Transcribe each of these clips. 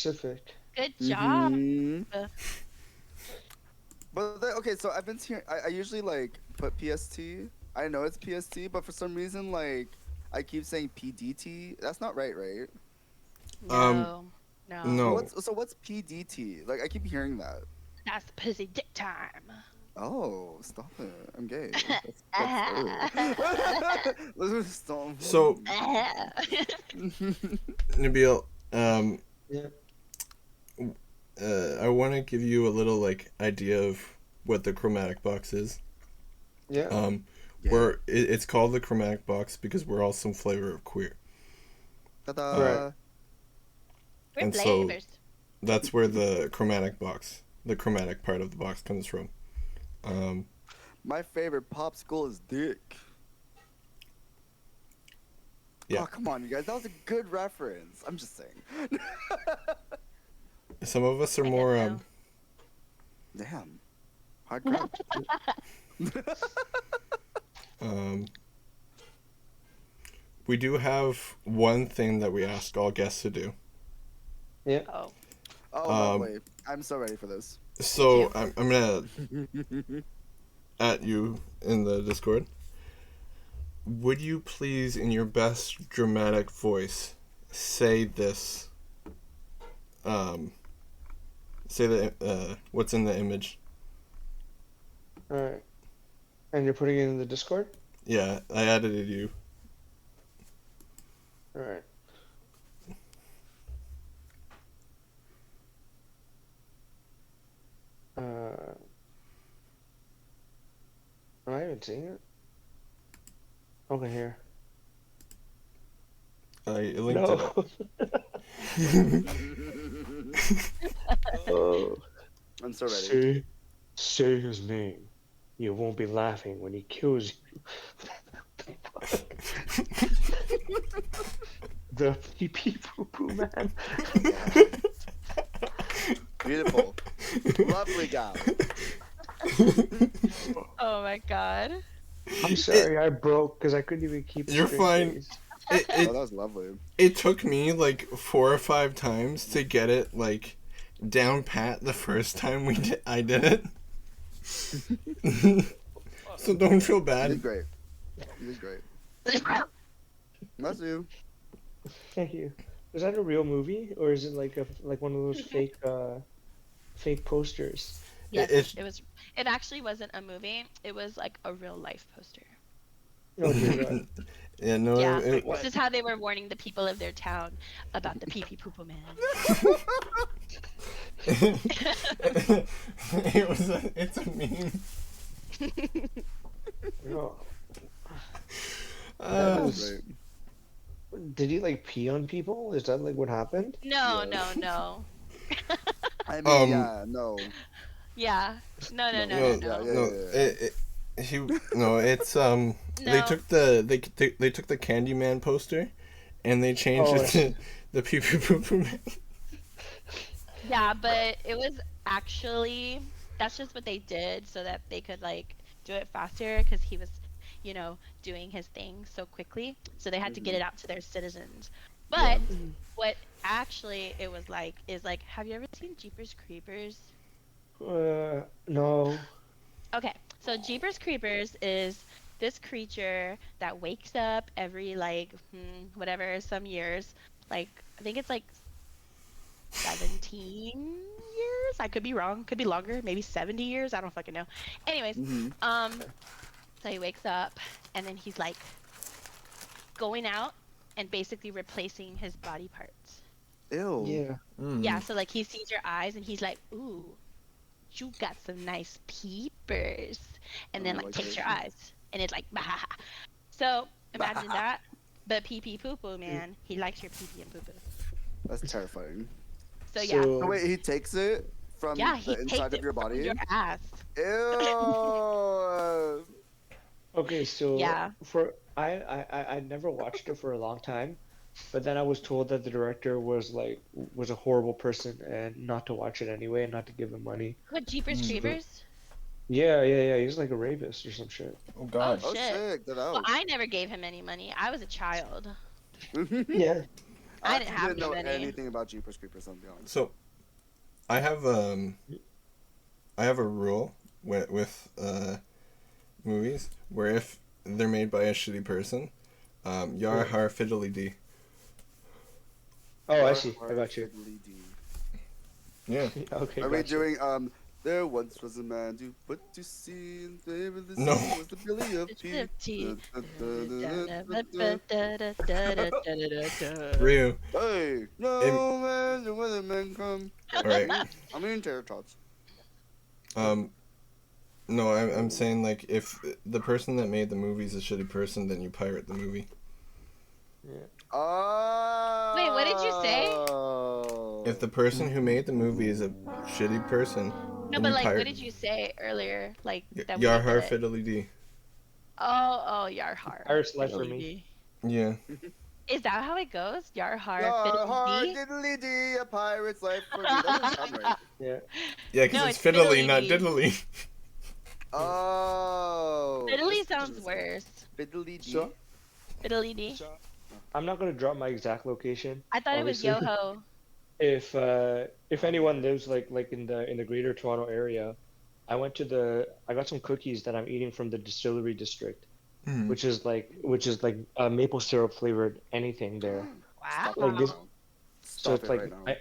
specific. Good job. But okay, so I've been hearing. I usually like put PST. I know it's PST, but for some reason, like I keep saying PDT. That's not right, right? No. So No. what's PDT? Like I keep hearing that. That's pussy dick time. Oh, stop it! I'm gay. Let's stop. So, NABEEL, Yeah. I want to give you a little like idea of what the chromatic box is. Yeah. It's called the chromatic box because we're all some flavor of queer. Ta-da. Right. We're And so- flavors. That's where the chromatic part of the box comes from. My favorite popsicle is dick. Yeah. Oh, come on, you guys. That was a good reference. I'm just saying. Some of us are I more guess so. Damn. Hard crap. we do have one thing that we ask all guests to do. Yeah. Oh. Oh, lovely. I'm so ready for this. So I'm gonna at you in the Discord. Would you please, in your best dramatic voice, say this? Say the what's in the image. All right. And you're putting it in the Discord? Yeah, I added you. All right. Am I even seeing it? Okay, here. I linked it. No. Oh. I'm so ready. Say his name. You won't be laughing when he kills you. The pee pee poo poo man. Beautiful. Lovely gal. Oh my god. I'm sorry, I broke because I couldn't even keep. a You're straight fine. face. Oh, that was lovely. It took me like 4 or 5 times to get it like down pat the first time I did it. So don't feel You did bad. great. You did great. That's you. Thank you. Is that a real movie or is it like one of those fake posters? Yes, It's- it was. It actually wasn't a movie. It was like a real life poster. Oh dear God. Yeah, no. Yeah, It, this is how they were warning the people of their town about the pee pee poo poo man. it's a meme. No. That Uh, was great. Did he like pee on people? Is that like what happened? No, Yeah. no. I mean, Um, yeah, no. Yeah. No. Yeah, It's they No. took they took the Candyman poster and they changed Oh, it to the Pee Pee Poo Poo Man. Yeah, but it was actually that's just what they did so that they could like do it faster because he was, doing his thing so quickly. So they had to get it out to their citizens. But what actually it was like is like, have you ever seen Jeepers Creepers? No. Okay, so Jeepers Creepers is this creature that wakes up every like some years, like I think it's like 17 years. I could be wrong. Could be longer. Maybe 70 years. I don't fucking know. Anyways, so he wakes up and then he's like going out and basically replacing his body parts. Ew. Yeah. Yeah, so like he sees your eyes and he's like, ooh, you got some nice peepers. And then Oh, like like takes it. your eyes and it's like, bah. So imagine that. But pee pee poo poo, man. He likes your pee pee and poo poo. That's terrifying. So yeah. Oh, wait, he takes it from Yeah, he the takes inside it of your from body? your ass. Ew. Okay, so Yeah. I never watched it for a long time, but then I was told that the director was a horrible person and not to watch it anyway and not to give him money. What, Jeepers Creepers? Yeah. He's like a rapist or some shit. Oh God. Oh, Oh, shit. sick. That Well, out. I never gave him any money. I was a child. Yeah. I didn't have didn't know many. anything about Jeepers Creepers. I'll be honest. So, I have a rule with movies where if they're made by a shitty person, yar har fiddly dee. Oh, I see. I got you. Yeah. Okay, Are we gotcha. doing There once was a man who put to sea, and there the No. sea was the belly of tea. Riu. Hey, no man, the weatherman come. Alright. I'm in terror thoughts. No, I'm saying like if the person that made the movie is a shitty person, then you pirate the movie. Oh. Wait, what did you say? If the person who made the movie is a shitty person, No, then but you like, pirate. what did you say earlier? Like that Yar we har did it. fiddly dee. Oh, Yarhar. Pirate's life for me. Yeah. Is that how it goes? Yarhar. Yar har Fiddly-dee? diddly dee, a pirate's life for me. That doesn't sound right. Yeah. Yeah, because No, it's it's fiddly, not fiddly-dee. diddly. Oh. Fiddly sounds worse. Fiddly dee. So, Fiddly-dee. I'm not gonna drop my exact location. I thought obviously. it was Yoho. If anyone lives like in the greater Toronto area, I got some cookies that I'm eating from the distillery district, Mhm. which is like maple syrup flavored anything there. Wow. Stop Like it this- now. So Stop it's it like right now.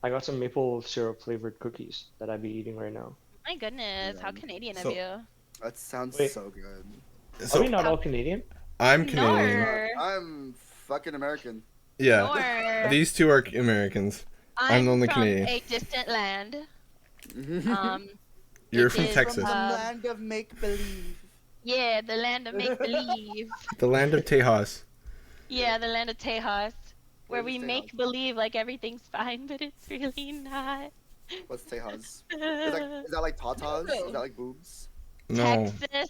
I got some maple syrup flavored cookies that I'd be eating right now. My goodness, how Yeah. Canadian So- of you. That sounds Wait. so good. Are we So not all Canadian? I'm Canadian. Nor. I'm fucking American. Yeah. Nor. These two are Americans. I'm the only from Canadian. a distant land. You're it from is Texas. from, land of make believe. Yeah, the land of make believe. The land of Tejas. Yeah, the land of Tejas. Where Where's we Tejas? make believe like everything's fine, but it's really not. What's Tejas? Is that like tatas? Is that like boobs? No. Texas.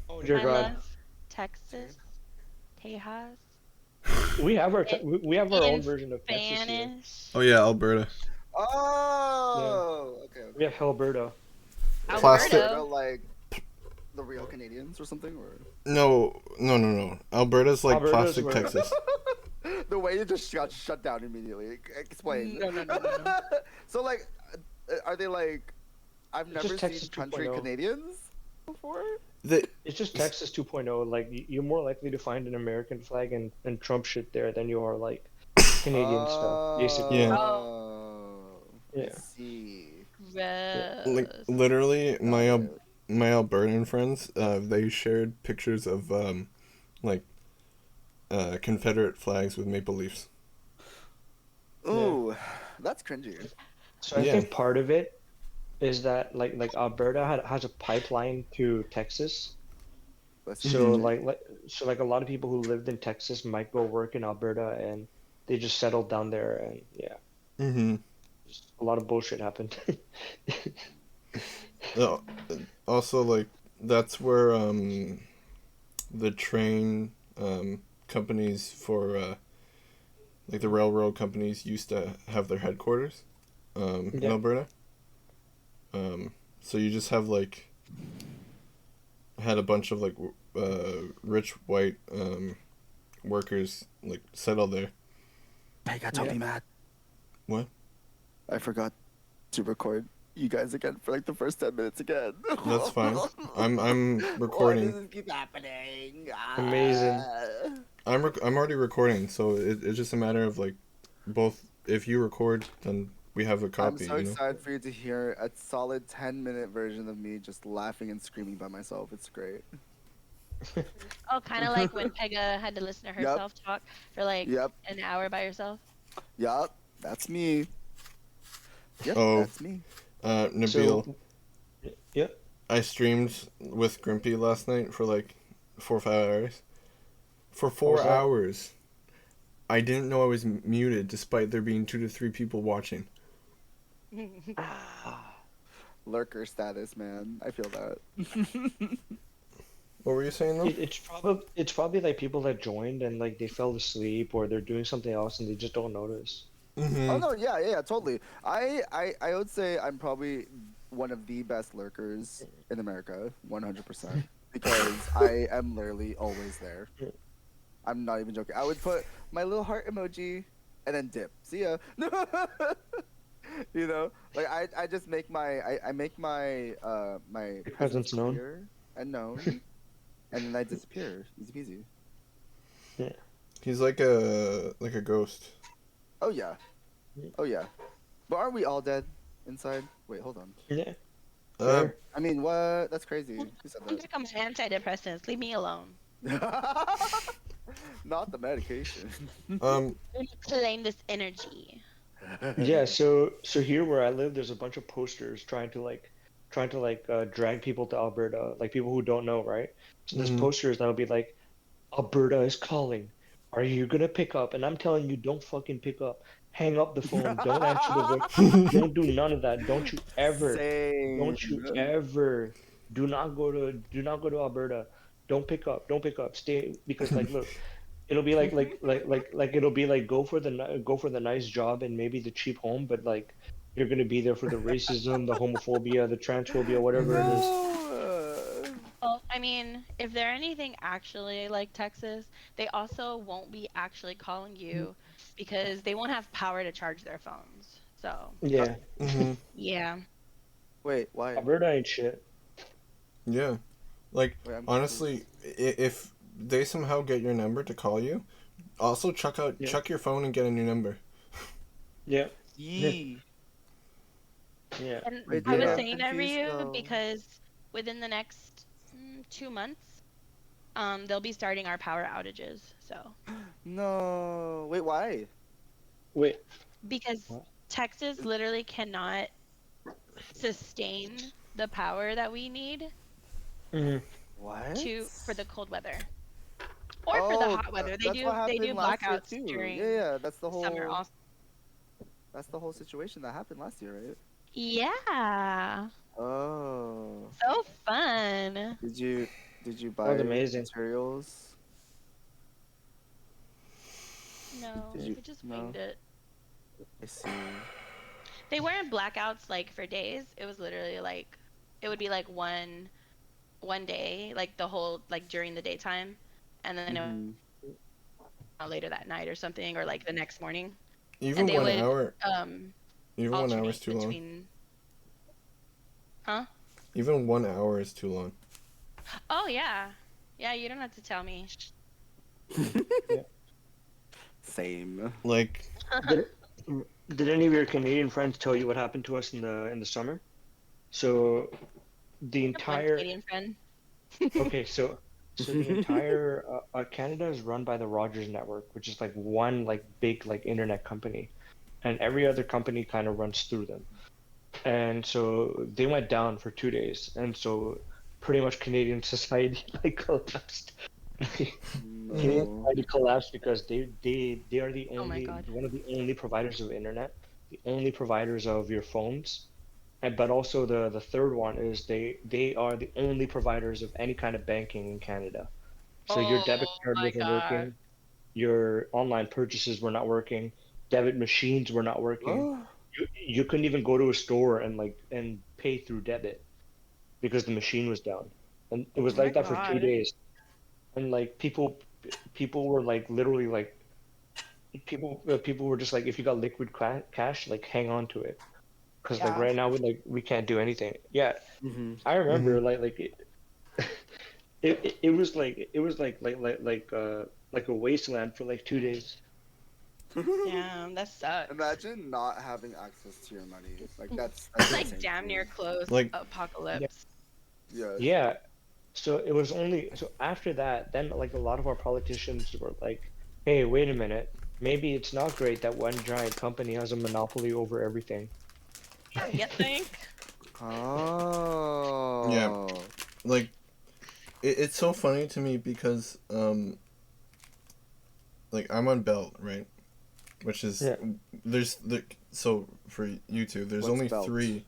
Oh dear I God. love Texas. Tejas. We have our we have our own In version of Texas here. Spanish. Oh yeah, Alberta. Oh, okay. We have Alberta. Plastic- Alberta. Like the real Canadians or something, or No. Alberta's like Alberta's plastic where- Texas. the way it just got shut down immediately. Explain. No. So like, are they like? I've It's never just seen Texas country 2.0. Canadians before. It's just Texas 2.0. Like you're more likely to find an American flag and Trump shit there than you are like Canadian stuff, basically. Yeah. Yeah. I see. Gross. Like literally, my Okay. my Albertan friends, they shared pictures of like Confederate flags with maple leaves. Ooh, that's cringy. So I Yeah. think part of it is that like Alberta has a pipeline to Texas. That's So cringy. like a lot of people who lived in Texas might go work in Alberta and they just settled down there and yeah, Mm-hmm. just a lot of bullshit happened. Also, like that's where the train companies for like the railroad companies used to have their headquarters in Yeah. Alberta. So you just have like had a bunch of like rich white workers like settle there. Pega, don't Yeah. be mad. What? I forgot to record you guys again for like the first 10 minutes again. That's fine. I'm Why recording. does this keep happening? Amazing. I'm already recording, so it's just a matter of like both. If you record, then we have a I'm copy. so you know? excited for you to hear a solid 10-minute version of me just laughing and screaming by myself. It's great. Oh, kind of like when Pega had to listen to herself talk for like Yep, an hour by herself. yep, that's me. Yep, Oh. that's me. Nabil, So, yeah. I streamed with Grimpy last night for like 4 or 5 hours. For How 4 was that? hours, I didn't know I was muted, despite there being 2 to 3 people watching. Lurker status, man. I feel that. What were you saying though? It's probably like people that joined and like they fell asleep or they're doing something else and they just don't notice. Mm-hmm. Oh no, yeah, totally. I would say I'm probably one of the best lurkers in America, 100%, because I am literally always there. I'm not even joking. I would put my little heart emoji and then dip. See ya. You know, like I just make I make my my Your presence presence known. clear and known, and then I disappear. Easy peasy. Yeah. He's like a ghost. Oh yeah. Oh yeah. But aren't we all dead inside? Wait, hold on. Yeah. Uh, Fair. I mean, what? That's crazy. Who said I'm becoming antidepressants. Leave me alone. that? Not the medication. Claim this energy. Yeah, so here where I live, there's a bunch of posters trying to drag people to Alberta, like people who don't know, right? So there's Mhm. posters that'll be like, Alberta is calling. Are you gonna pick up? And I'm telling you, don't fucking pick up. Hang up the phone. Don't answer the voice. Don't do none of that. Same. Don't you ever, do not go to Alberta. Don't pick up. Don't pick up. Stay because like look, it'll be like it'll be like go for the nice job and maybe the cheap home, but like you're gonna be there for the racism, the homophobia, the transphobia, whatever it is. No. Well, I mean, if they're anything actually like Texas, they also won't be actually calling you because they won't have power to charge their phones. So, Yeah, mhm. yeah. Wait, why? Alberta ain't shit. Yeah. Like, Wait, I'm honestly, if they somehow get your number to call you, also check Yeah. your phone and get a new number. Yeah, Yee. yeah. And Wait, I dude, was Yeah. I'm saying that, confused Riu, though. because within the next 2 months, they'll be starting our power outages. So, No. Wait, why? Wait. because What? Texas literally cannot sustain the power that we need hmm What? for the cold weather or for the hot weather. They That's do what happened last year blackouts too. during Yeah, that's the summer whole. also. That's the whole situation that happened last year, right? Yeah. Oh. So fun. Did you That buy was amazing. materials? No, Did you? we just No. winged it. I see. They weren't blackouts like for days. It was literally like it would be like one day, like the whole like during the daytime, and then it Mhm. would later that night or something, or like the next morning. Even And they 1 hour. would Even 1 hour is alternate too long. between. Huh? Even 1 hour is too long. Oh yeah, yeah. You don't have to tell me. Same. Like, Did, did any of your Canadian friends tell you what happened to us in the summer? So the I have one entire Canadian friend. okay, so the entire Canada is run by the Rogers network, which is like one like big like internet company, and every other company kind of runs through them. And so they went down for 2 days, and so pretty much Canadian society like collapsed. Canadian No. society collapsed because they are the Oh my only god. one of the only providers of internet, the only providers of your phones, and but also the third one is they are the only providers of any kind of banking in Canada. So your Oh debit card my wasn't god. working, your online purchases were not working, debit machines were not working. You couldn't even go to a store and pay through debit because the machine was down. And it was Oh my like that for two god. days. And like people were like literally like people were just like if you got liquid cash like hang on to it because like Yeah. right now we can't do anything. Yeah, Mhm. I remember Mhm. like it was like a wasteland for like 2 days. Damn, that sucks. Imagine not having access to your money. Like It's that's like insane damn to near me. close Like- apocalypse. Yeah. Yeah, so it was only so after that, then like a lot of our politicians were like, "Hey, wait a minute. Maybe it's not great that one giant company has a monopoly over everything." You think? Oh. like it's so funny to me because like I'm on Belt, right? Which is Yeah. so for you two, there's What's only Belt? three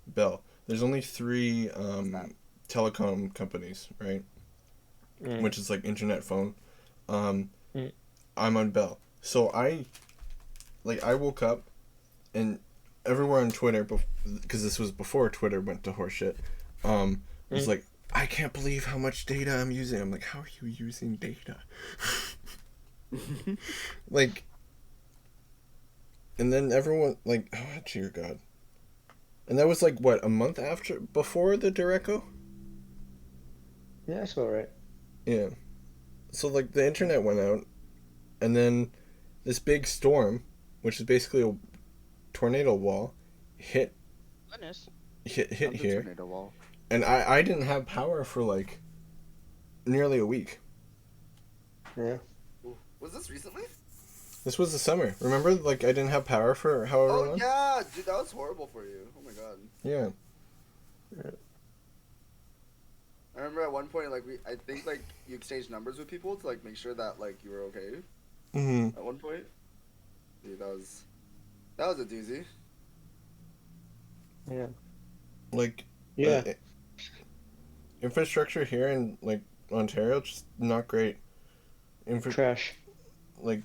Bell. There's only three that? telecom companies, right? Mm. Which is like internet phone. Mm. I'm on Bell. So I woke up and everywhere on Twitter, because this was before Twitter went to horseshit, was Mm. like, I can't believe how much data I'm using. I'm like, how are you using data? Like, and then everyone, like, oh, dear God. And that was like, what, a month before the Direcco? Yeah, that's about right. Yeah. So, like, the internet went out, and then this big storm, which is basically a tornado wall, hit Goodness. hit Not the here. tornado wall. And I didn't have power for, like, nearly a week. Yeah. Was this recently? This was the summer. Remember, like, I didn't have power for however Oh long? yeah, dude, that was horrible for you. Oh my god. Yeah. I remember at one point, like I think like you exchanged numbers with people to like make sure that like you were okay. Mm-hmm. At one point, dude, that was a doozy. Yeah. Like, Yeah. infrastructure here in, like, Ontario, just not great. Trash. Like,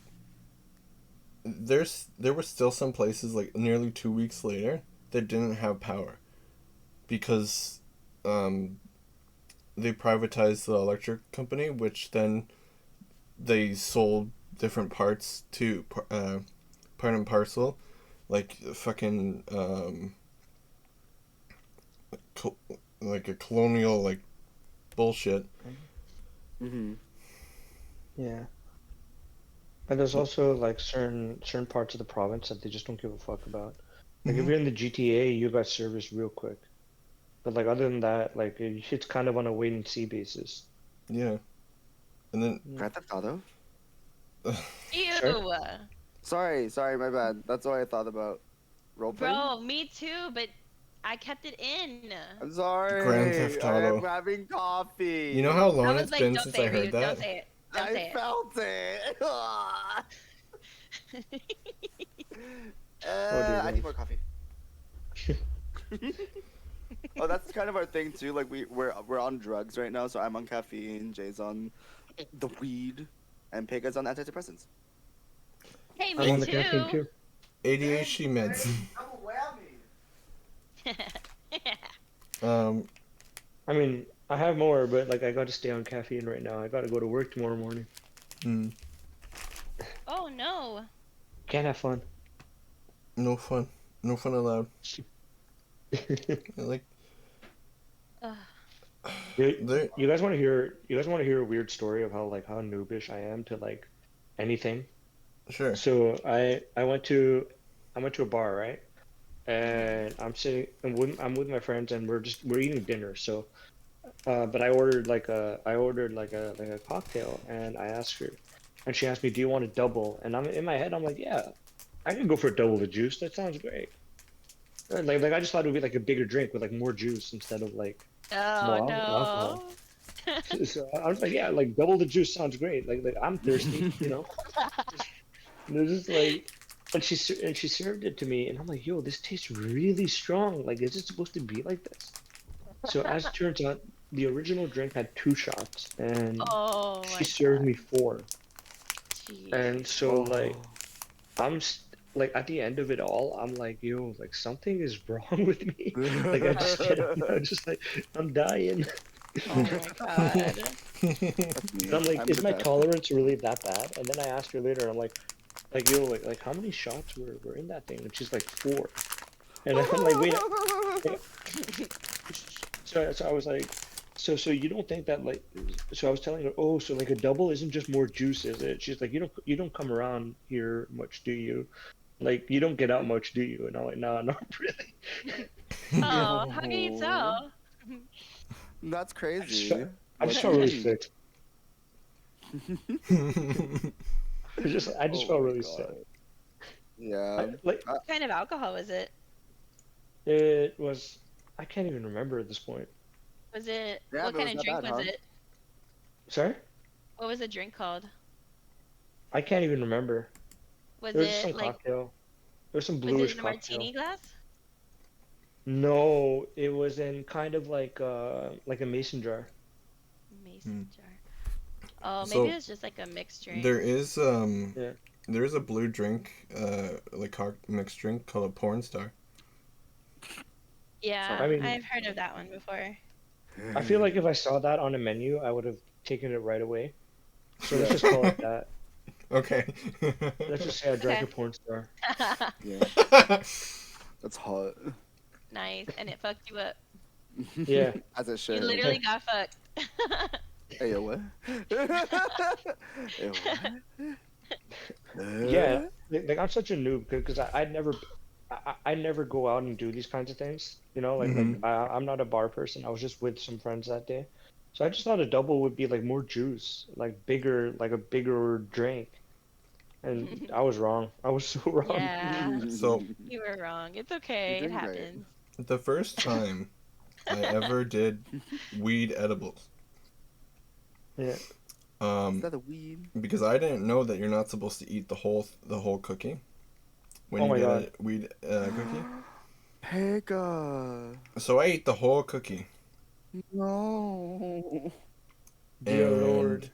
there were still some places, like, nearly 2 weeks later that didn't have power because they privatized the electric company, which then they sold different parts to part and parcel, like fucking like a colonial, like, bullshit. Mm-hmm. Yeah. And there's also like certain parts of the province that they just don't give a fuck about. Like if Mhm. you're in the GTA, you got service real quick. But like other than that, like it's kind of on a wait and see basis. Yeah. And then Grand Theft Auto. Ew. Sorry, my bad. That's all I thought about. Roleplay. Bro, me too, but I kept it in. I'm sorry. Grand Theft Auto. I'm having coffee. you know how I long was it's like, been don't since say I it, heard Ryu. that? Don't say it. Don't say I it. felt it. dear I need God. more coffee. Oh, that's kind of our thing too. Like we're on drugs right now, so I'm on caffeine, Jay's on the weed, and Pega's on antidepressants. Hey, I'm me on the caffeine too. too. ADHD meds. I mean, I have more, but like I got to stay on caffeine right now. I got to go to work tomorrow morning. mm, Oh no. Can't have fun. no fun. No fun allowed. Like, Ugh. You guys want to hear? You guys want to hear a weird story of how noobish I am to like anything? sure. So I went to a bar, right? And I'm with my friends and we're eating dinner. So but I ordered like a cocktail and I asked her and she asked me, "Do you want a double?" And I'm in my head I'm like, "Yeah, I can go for a double of juice. That sounds great." Like I just thought it would be like a bigger drink with like more juice instead of like Oh more alcohol. no. So I was like, "Yeah, like double the juice sounds great. Like I'm thirsty, you know." And it was just like, and she served it to me, and I'm like, "Yo, this tastes really strong. Like, is it supposed to be like this?" So as it turns out, the original drink had 2 shots, and Oh she my served god. me 4. Jeez. And so like, like at the end of it all, I'm like, "Yo, like something is wrong with me." Like I just can't. I'm just like, I'm dying. Oh my god. And I'm like, is my tolerance really that bad? And then I asked her later, I'm like, yo, like how many shots were in that thing? And she's like 4. And I'm like, wait. So I was like, so you don't think that like? So I was telling her, oh, so like a double isn't just more juice, is it? She's like, you don't come around here much, do you? Like you don't get out much, do you? And I'm like, nah, not really. Oh, how can you tell? That's crazy. I just felt really sick. I just felt really sick. Yeah. Like What kind of alcohol was it? it was, I can't even remember at this point. Was it Yeah, what but it kind of was drink not bad, was huh? it? Sorry? What was the drink called? I can't even remember. Was There was just it some like cocktail. There was some was it bluish in a cocktail. martini glass? No, it was in kind of like a mason jar. Mason jar. Oh, So, maybe it's just like a mixed drink. There is Yeah. there is a blue drink, like mixed drink called a porn star. Yeah, I mean- I've heard of that one before. I feel like if I saw that on a menu, I would have taken it right away. So let's just call it that. Okay. Let's just say I drank Okay. a porn star. Yeah, that's hot. Nice, and it fucked you up. Yeah. As it You should. literally got fucked. Hey, yo, what? Hey, what? Yeah, like I'm such a noob because I never go out and do these kinds of things. You know, Hmm. I'm not a bar person. I was just with some friends that day, so I just thought a double would be like more juice, like bigger, like a bigger drink, and I was wrong. I was so wrong. Yeah, So you were wrong. It's You're okay. It doing great. happens. the first time I ever did weed edibles, Yeah. Is um, that a weed? because I didn't know that you're not supposed to eat the whole cookie when Oh you my get God. a weed cookie. Pega. So I ate the whole cookie, No. Dear and Lord.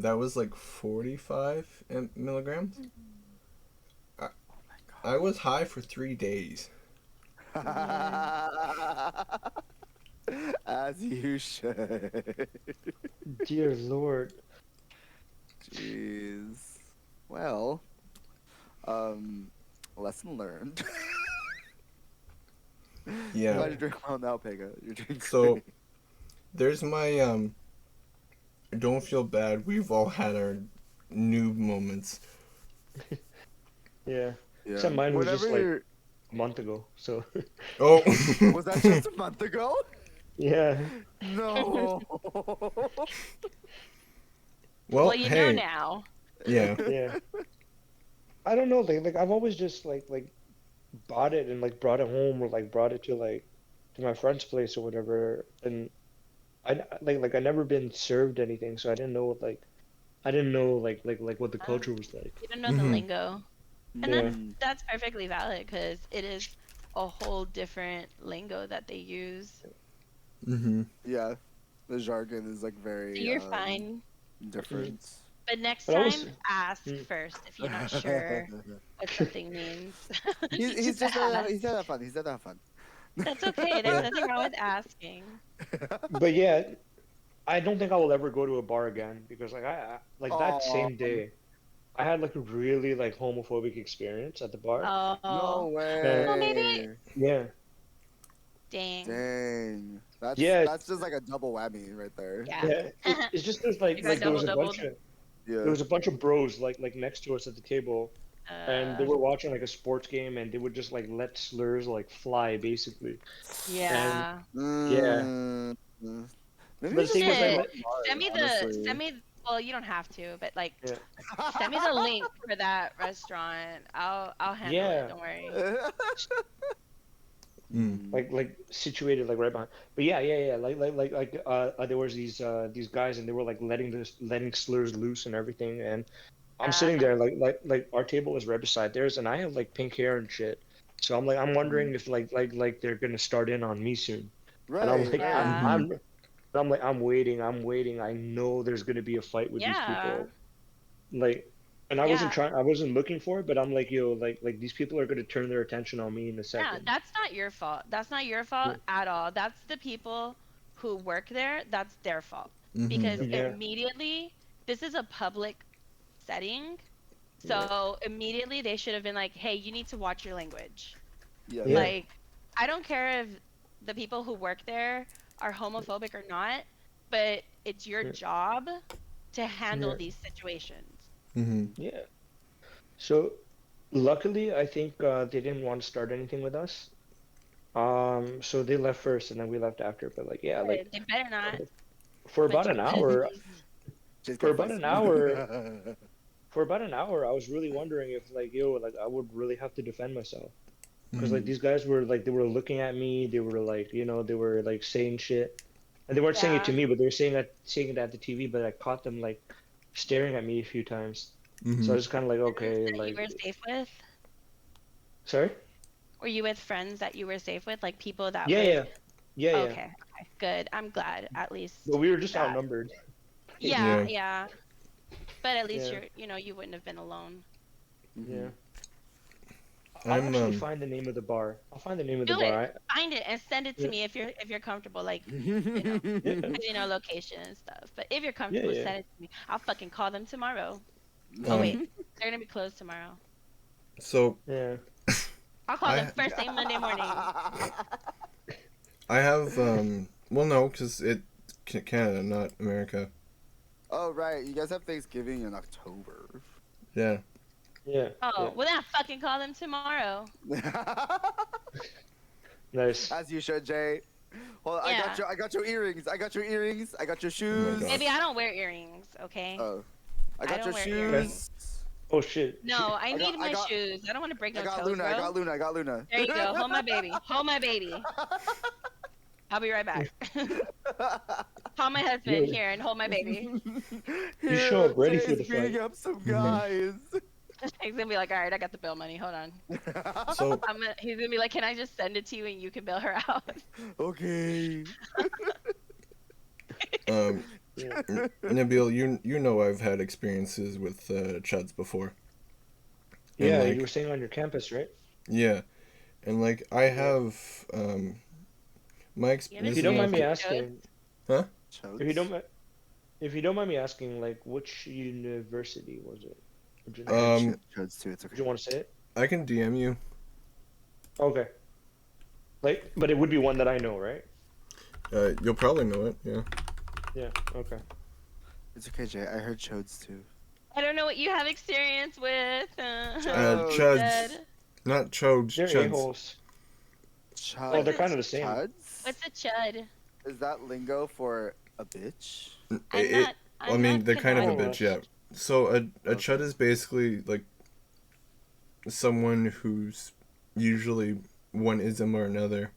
that was like 45 milligrams. I, Oh I was high for 3 days. my god. As you should. Dear Lord. Jeez. Well, lesson learned. Yeah. Glad you drink well now, Pega. You're doing So great. there's my don't feel bad. We've all had our noob moments. Yeah. Yeah. Except mine was Whenever just like you're. a month ago. So Oh. Was that just a month ago? yeah. No. Well, Well, you know hey. now. Yeah. Yeah. I don't know. Like I've always just like bought it and like brought it home or like brought it to my friend's place or whatever. And I never been served anything, so I didn't know like what the Uh, culture was like. you don't know the Hmm. lingo, and Yeah. that's perfectly valid because it is a whole different lingo that they use. Hmm. Yeah. The jargon is like So very you're fine. different. But next But I was time, ask mm, first if you're not sure what something means. He's Just just ask. he's there to have fun. He's there to have fun. That's okay. There's yeah. nothing wrong with asking. But yeah, I don't think I will ever go to a bar again because like that Oh same day I had like a really like homophobic experience at the bar. no Oh, And well, maybe. way! yeah. Dang. Dang, Yeah, that's just like a double whammy right there. Yeah. yeah. It's just there's You got there double was a bunch doubled. of there Yeah. was a bunch of bros like next to us at the table and they Uh, were watching like a sports game and they would just like let slurs like fly basically. And yeah. yeah, Mm, maybe but you the just thing is wasn't like, in Shit. the right bar, Send honestly. me. Well, you don't have to, but like, yeah, send me the link for that restaurant. I'll handle it. yeah, Don't worry. Mm. like situated like right behind. But yeah. There was these guys and they were like letting slurs loose and everything. And I'm Uh, sitting there like our table is right beside theirs and I have like pink hair and shit. So I'm wondering if like they're gonna start in on me soon. And I'm Right, like right. yeah. Hmm. I'm like I'm waiting. I know there's gonna be a fight with these Yeah. people. Like, and Yeah. I wasn't looking for it, but I'm like, yo, like these people are gonna turn their attention on me in a Yeah. second. That's not your fault. That's not your fault at all. That's the people who work there. That's their fault. Hmm. Because Yeah, immediately, this is a public setting. yeah, So immediately they should have been like, hey, you need to watch your language. Yeah, yeah, Like, I don't care if the people who work there are homophobic or not, but it's your yeah, job to handle yeah, these situations. Hmm. yeah. So luckily, I think they didn't want to start anything with us. So they left first, and then we left after. But like, yeah, like They better not for put about you an in hour, business. she's for gonna about fight an soon. hour, for about an hour, I was really wondering if like, yo, like I would really have to defend myself. Because like Hmm. these guys were like they were looking at me, they were like they were like saying shit, and they weren't saying it to Yeah. me, but they were saying it at the TV. But I caught them like staring at me a few times, so I Hmm. was kind of like Friends okay, that you like were safe with? sorry, Were you with friends that you were safe with? Like people that yeah, would. yeah, yeah, yeah. Okay. Okay. Good. I'm glad at But least we were just that. outnumbered. Yeah. Yeah. Yeah. But at least Yeah, you wouldn't have been alone. yeah. Mhm. I'll I'm actually find the name of the bar. I'll find the name of the Do it. bar. Find it and send it to Yeah, me if you're comfortable. Like, you know, yeah, location and stuff. But if you're yeah, comfortable, yeah, send it to me. I'll fucking call them tomorrow. Oh wait, they're gonna be closed tomorrow. So Yeah. I'll call them first thing Monday morning. I have well, no, because it Canada, not America. Oh right, you guys have Thanksgiving in October. Yeah. Yeah. Oh, well then I fucking call them tomorrow. Nice. As you should, Jay. Well, Yeah. I got your earrings. I got your earrings. I got your Oh shoes. my Maybe I don't wear earrings, okay? Oh, I I got don't your wear shoes. earrings. Oh shit. No, I I need got- my I got- shoes. I don't want to break no I got toes, Luna. bro. I got Luna. I got Luna. There you go. Hold my baby. Hold my baby. I'll be right back. Call my husband Yeah. here and hold my baby. You show up ready for Jay's the beating fight. up some guys. He's gonna be like, all right, I got the bill money. Hold on. So He's gonna be like, can I just send it to you and you can bill her out? Okay. Nabil, you know I've had experiences with chuds before. And, Yeah, like, you were saying on your campus, right? Yeah, and like I have my You experience. If you don't mind me Chud? asking, Chodes. if you don't mind me asking, like, which university was it? Chodes too. It's Would okay. you want to say it? I can DM you. Okay. Like, but it would be one that I know, right? You'll probably know it. Yeah. Yeah. Okay. It's okay, Jay. I heard chodes too. I don't know what you have experience with. Chodes. Chuds, not chodes. They're Chuds. a-holes. Chuds. Oh, they're kind of the same. Chuds? What's a chud? Is that lingo for a bitch? I mean, they're kind of a condoning bitch, yeah. So a chud is basically like someone who's usually one ism or another,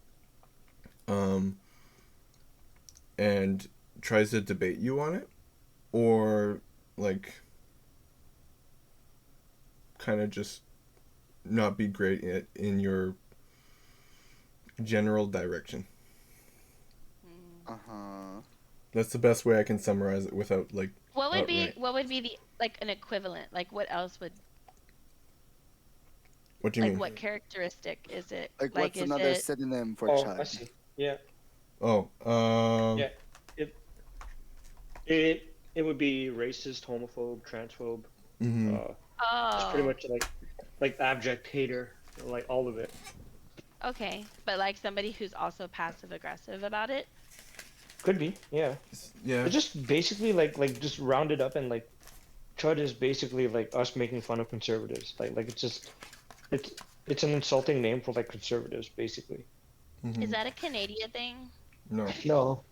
and tries to debate you on it, or like kind of just not be great in your general direction. Uh-huh. That's the best way I can summarize it without like. What would be outright. what would be the like an equivalent? Like what else would What do you like mean? what characteristic is it? Like, what's is another it synonym for Oh, chud? I see. Yeah. Oh, Yeah. It would be racist, homophobe, transphobe. mhm. Just pretty Oh, much like abject hater, like all of it. okay. But like somebody who's also passive aggressive about it. Could be. Yeah. Yeah. It's just basically like just rounded up and like chud is basically like us making fun of conservatives. Like it's just it's an insulting name for like conservatives basically. Mhm. Is that a Canadian thing? No. No.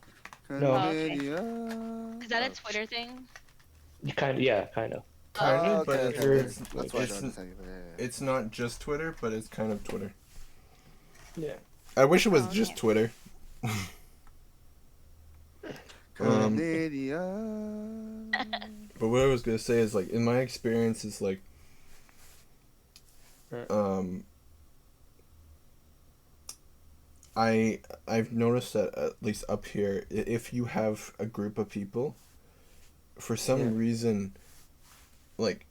No. okay. Canadian. Is that a Twitter thing? Kind of. Kind Oh, of, but okay, it's, okay. it's, That's what I it's, was saying. Yeah. it's not just Twitter, but it's kind of Twitter. Yeah. I wish it was Oh, just okay. Twitter. Canadian. But what I was gonna say is like in my experience is like I've noticed that at least up here, if you have a group of people, for some Yeah. reason, like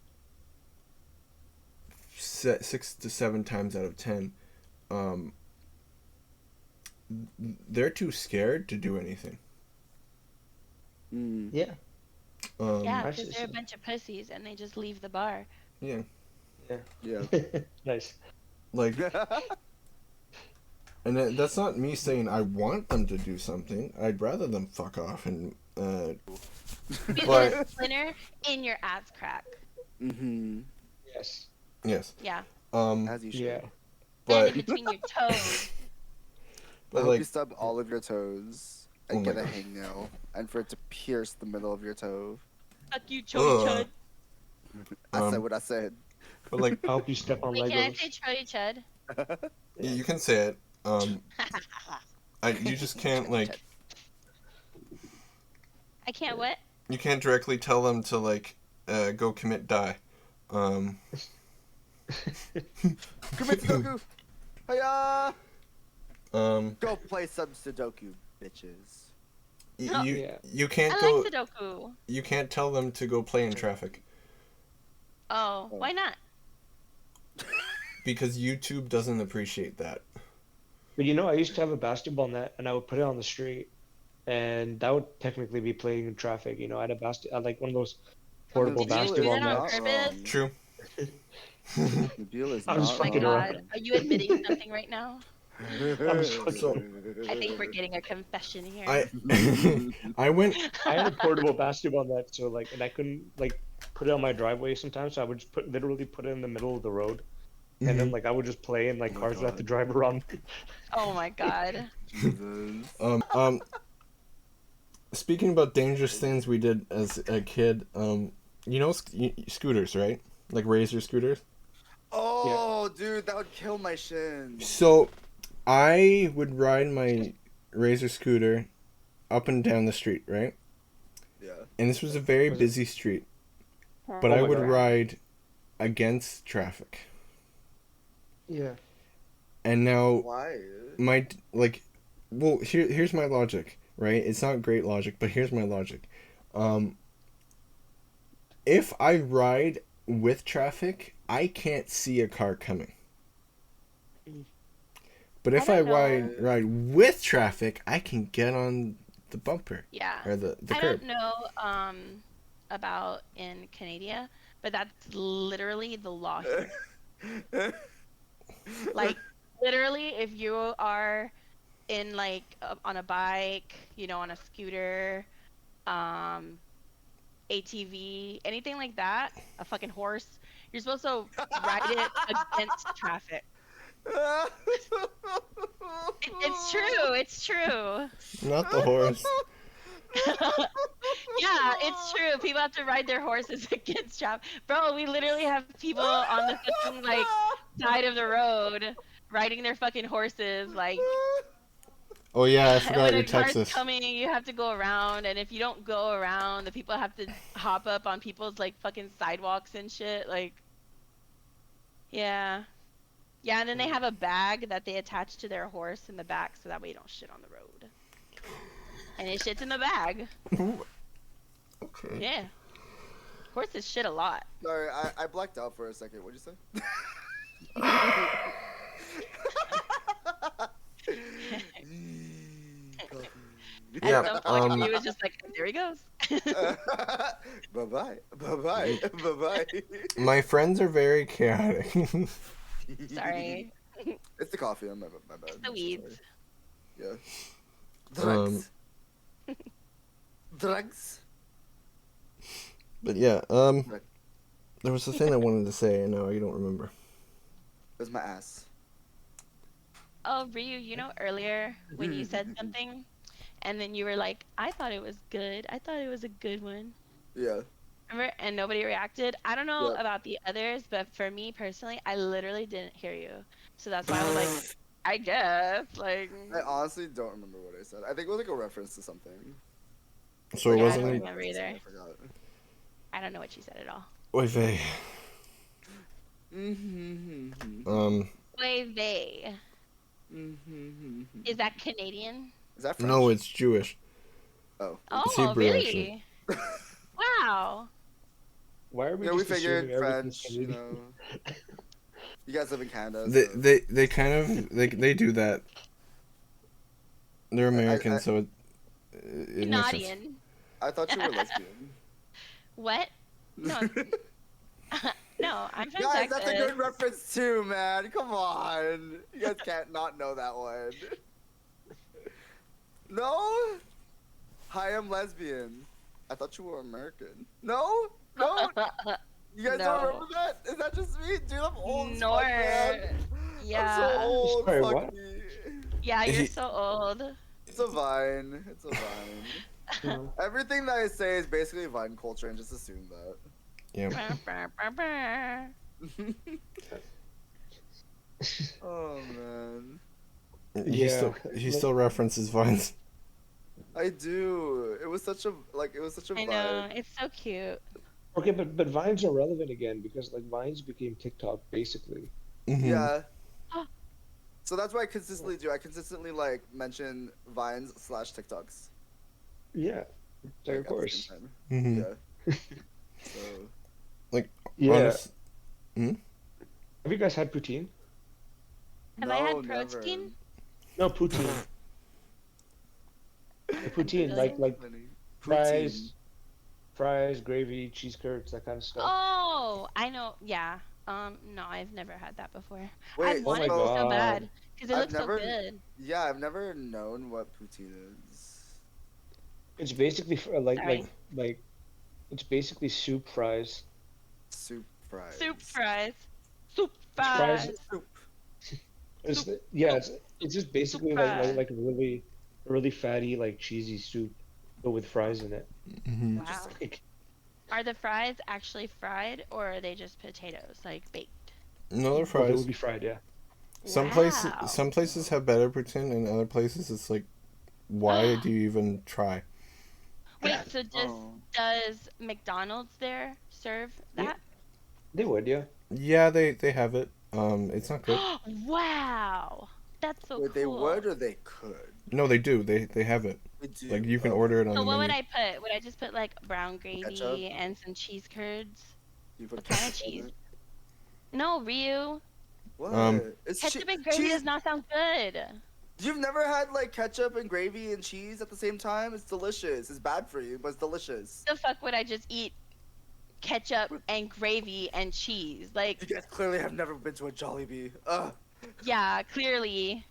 6 to 7 times out of 10, they're too scared to do anything. Mm. Yeah. Yeah, I because see they're a some. bunch of pussies and they just leave the bar. Yeah, Yeah. Nice. like, and that's not me saying I want them to do something. I'd rather them fuck off and Because splinter in your ass crack. Mm-hmm. Yes. yes, Yeah. As you should. Yeah. And but in between your toes. I but hope you like stub all of your toes Oh and my get a gosh. hangnail, and for it to pierce the middle of your toe. Fuck you, Chody Ugh. Chud. I said Um, what I said. but like I hope you step on Wait, can I Legos. say Chody Chud? you can say it. You just can't like I can't what? you can't directly tell them to like go commit die. Commit Sudoku! Hiya! Go play some Sudoku, bitches. No. You Yeah. you can't I go like Sudoku. you can't tell them to go play in traffic Oh, why not? because YouTube doesn't appreciate that. But you know, I used to have a basketball net, and I would put it on the street, and that would technically be playing in traffic. You know, I had like one of those portable Did you basketball do that on nets. purpose? True. NABEEL is I was not Oh my fucking wrong. around. god. Are you admitting something right now? I was fucking. I think we're getting a confession here. I I went. I had a portable basketball net, so like, and I couldn't like put it on my driveway sometimes, so I would just literally put it in the middle of the road, and then like I would just play, and like Oh my cars would have to God. drive around. Oh my god. Jesus. Speaking about dangerous things we did as a kid, you know scooters, right? Like Razor scooters. Oh, dude, that would kill my shins. So, I would ride my Razor scooter up and down the street, right? Yeah. And this was a very Was it- busy street, but Oh I my would God. ride against traffic. Yeah. And now Why? my well, here's my logic, right? It's not great logic, but here's my logic. If I ride with traffic, I can't see a car coming. But if I I don't know. ride with traffic, I can get on the bumper Yeah. or the I curb. don't know about in Canada, but that's literally the law here. Like literally if you are in like on a bike, you know, on a scooter, ATV, anything like that, a fucking horse, you're supposed to ride it against traffic. It's true. It's true. Not the horse. Yeah, it's true. People have to ride their horses against traffic. Bro, we literally have people on the fucking like side of the road riding their fucking horses. Like, Oh yeah, I and forgot when you're a car's Texas. coming, you have to go around. And if you don't go around, the people have to hop up on people's like fucking sidewalks and shit. Like, yeah. Yeah, and then they have a bag that they attach to their horse in the back so that way you don't shit on the road. And it shits in the bag. Okay. Yeah. Horses shit a lot. Sorry, I blacked out for a second. What'd you say? Yeah, At some point, he was just like, there he goes. Bye-bye. Bye-bye. Bye-bye. My friends are very chaotic. Sorry. It's the coffee. My bad. It's the I'm so weeds. sorry. Yeah. Drugs. Drugs. But yeah, there was a thing I wanted to say, and now I don't remember. It was my ass. Oh, Riu, you know earlier when you said something and then you were like, I thought it was good. I thought it was a good one. Yeah. Remember? And nobody reacted. I don't know Yeah. about the others, but for me personally, I literally didn't hear you. So that's why I was like, I guess. Like, I honestly don't remember what I said. I think it was like a reference to something. So it Yeah, I wasn't. don't remember either. I forgot. I don't know what you said at all. Oy vey. Oy vey. Is that Canadian? Is that French? No, it's Jewish. Oh. It's Oh, Hebrew, really? Wow. Why are we Yeah, we just figured assuming everything's French. You Canadian? know. You guys live in Canada. They kind of they do that. They're American, so it makes sense. Canadian. I thought you were lesbian. What? No. No, I'm from Guys, Texas. that's a good reference too, man. Come on. You guys can't not know that one. No? Hi, I'm lesbian. I thought you were American. No? No? You guys No. don't remember that? Is that just me? Dude, I'm old as Nor. fuck, man. Yeah. I'm so old. Sorry, fuck what? me. Yeah, you're so old. It's a vine. It's a vine. No. Everything that I say is basically Vine culture, and just assume that. Yeah. Oh man, He Yeah. still references vines. I do. It was such a I know, it's so cute. Okay, but Vines are relevant again because like Vines became TikTok basically. Mhm. Yeah. Oh. So that's what I consistently do. I consistently like mention Vines / TikToks. Yeah, like, of like, at the course. same time. Mhm. Yeah. So Yeah. Honest- Have you guys had poutine? Have I had no, never. protein? No, poutine. The poutine, Really? like Funny. fries, fries, gravy, cheese curds, that kind of stuff. Oh, I know. Yeah. No, I've never had that before. I Wait, Oh my wanted to so god. bad because it I've looks so never, good. yeah, I've never known what poutine is. It's basically Sorry. like it's basically soup fries. Soup Soup fries. fries. Soup It's fries. fries. Soup. It's Soup. yeah. Soup. It's just Soup basically fries. like really fatty like cheesy soup, but with fries in it. Hmm. Wow. Interesting. Like Are the fries actually fried or are they just potatoes, like baked? No, they're oh, they would fries. be fried, yeah. Wow. Some places have better poutine, and other places it's like, why do you even try? Wait, so Oh. does McDonald's there serve Yeah, that? they would, yeah. Yeah, they have it. It's not good. Wow. That's so Wait, they would cool. or they could? No, they do. They have it. They do. Like you can Okay. order it on So the what would menu. I put? Would I just put like brown Ketchup? gravy and some cheese curds? You put What kind of ketchup on cheese? it? No, Ryu. What? Um, It's Ketchup and gravy cheese. does not sound good. You've never had like ketchup and gravy and cheese at the same time? It's delicious. It's bad for you, but it's delicious. The fuck would I just eat ketchup and gravy and cheese? Like, You guys clearly have never been to a Jollibee. Ugh. yeah, clearly.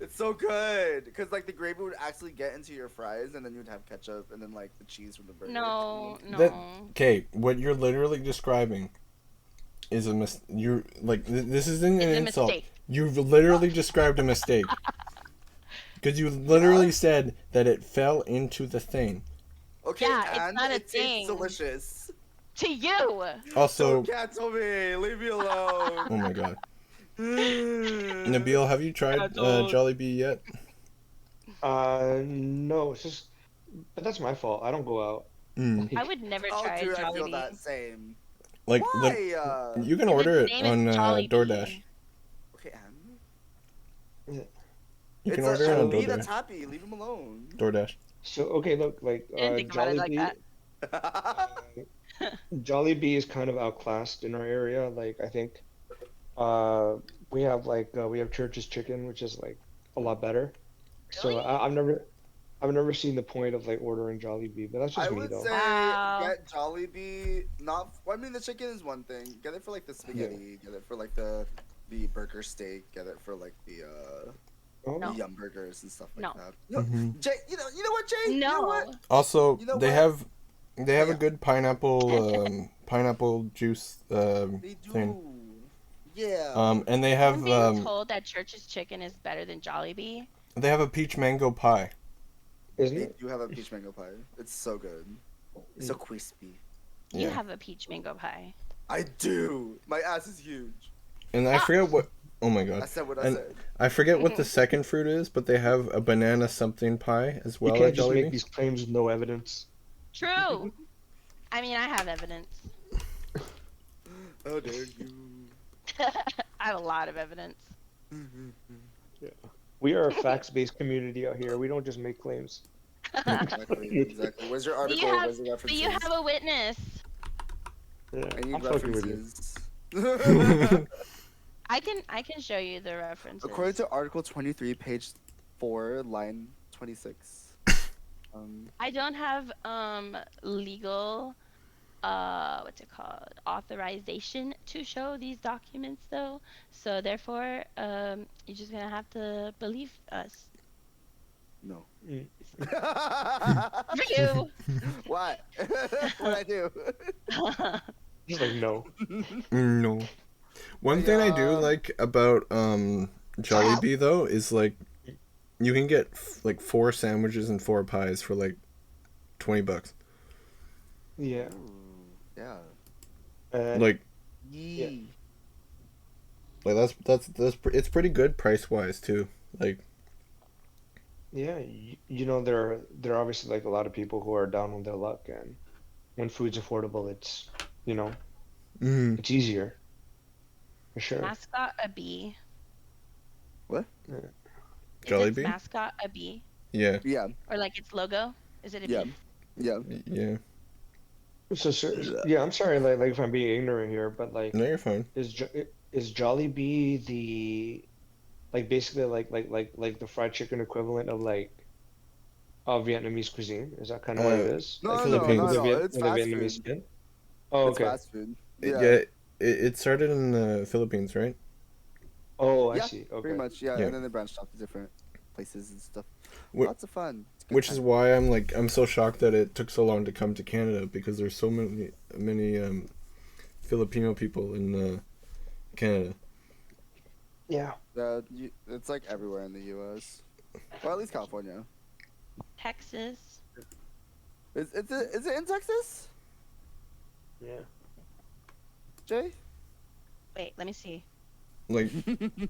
It's so good because like the gravy would actually get into your fries, and then you'd have ketchup, and then like the cheese from the burger. No, no. That- Okay, what you're literally describing is you're like this isn't an It's a insult. mistake. You've literally described a mistake. Because you literally said that it fell into the thing. Okay, Yeah, it's and not a it tastes thing. delicious. To you. Also, Don't cancel me. Leave me alone. oh my god, Nabil, have you tried don't. Jollibee yet? No, it's just, but that's my fault. I don't go out. Mm. I would never Oh, try a dude, I feel Jollibee. that same. Like Why? you can 'Cause order its it name is on Jollibee. DoorDash. Okay, and You can it's order it a on me that's DoorDash. happy. Leave him alone. DoorDash. So okay, look, like I didn't think about it like Jollibee, that. Jollibee is kind of outclassed in our area. Like I think, uh, we have Church's Chicken, which is like a lot better. So Really? I've never seen the point of like ordering Jollibee, but that's I just me would though. say Wow. get Jollibee. Not. I mean, the chicken is one thing. Get it for like the spaghetti. Get it for like the burger steak. Get it for like the Oh, No. yum burgers and stuff like No. that. No, Mhm. Jay, you know what, Jay? You know No. what? Also, You know they what? have a Yeah. good pineapple juice They do. thing. Yeah. And they I've have been told that Church's Chicken is better than Jollibee. a peach mango pie. isn't They it? do have a peach mango pie. It's so good. It's so crispy. You Yeah. have a peach mango pie. I do. My ass is huge. And I forget what. Oh my I god. said what I And said. I forget what the second fruit is, but they have a banana something pie as You well can't at just make Jollibee. these claims with no evidence. True. I mean, I have evidence. How dare you? I have a lot of evidence. We are a facts-based community out here. We don't just make claims. Exactly. Exactly. Where's your Do article? you have, Where's the do references? you have a witness? Yeah, I need I'm fucking with you. references. I can show you the references. According to Article 23, page 4, line 26. I don't have legal what's it called, authorization to show these documents though, so therefore you're just gonna have to believe us. No. Mm. For you. What? What I do? Just like no. No. One thing I do Yeah. like about Jollibee though is like you can get like 4 sandwiches and 4 pies for like $20. Yeah. Yeah. Like Yee. that's it's pretty good price wise too. Like Yeah, you know there are obviously like a lot of people who are down on their luck, and when food's affordable, it's mm, it's easier for sure. Mascot a bee. What? Is its Jollibee? mascot a bee? yeah, Yeah. Or like its logo? Is it a Yeah. bee? Yeah. yeah. So yeah, I'm sorry, like if I'm being ignorant here, but like No, you're fine. is Jollibee the like basically like the fried chicken equivalent of like Vietnamese cuisine? Is that kind of what it is? No, Like no, no, not Philippines. at all. It's With a fast Vietnamese food. spin? Oh, It's okay. fast food. Yeah, Yeah. it started in the Philippines, right? Oh, I Yeah, see. pretty Okay. much. Yeah, Yeah. and then they branched off to different places and stuff. Wh- Lots of fun. It's a good Which is time. why I'm so shocked that it took so long to come to Canada, because there's so many Filipino people in Canada. Yeah. It's like everywhere in the U.S. Well, at least California. Texas. Is it in Texas, Yeah. Jay? Wait, let me see. Like,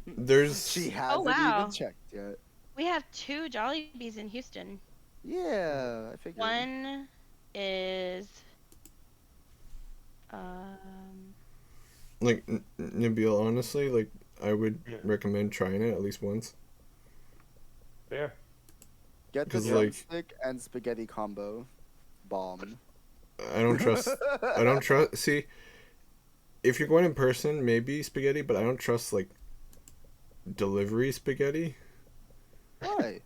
there's She hasn't wow. even checked yet. We have 2 Jollibees in Houston. Yeah, I figured. One is um like NABEEL, honestly, like I would Yeah. recommend trying it at least once. Fair. Get the 'Cause, like- drumstick and spaghetti combo. Bomb. I don't trust. I don't trust. See, if you're going in person, maybe spaghetti, but I don't trust like delivery spaghetti. Why?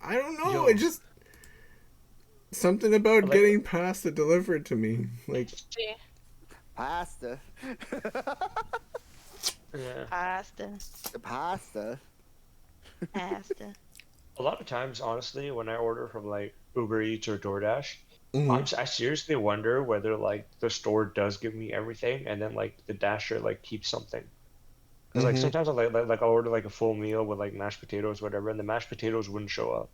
I don't know. Yo. It just something about Like- getting pasta delivered to me. Like, Pasta. Yeah. pasta. Pasta. Pasta. A lot of times, honestly, when I order from like Uber Eats or DoorDash, mhm. I seriously wonder whether like the store does give me everything and then like the dasher like keeps something. Because like Mhm. sometimes I'll order like a full meal with like mashed potatoes, whatever, and the mashed potatoes wouldn't show up.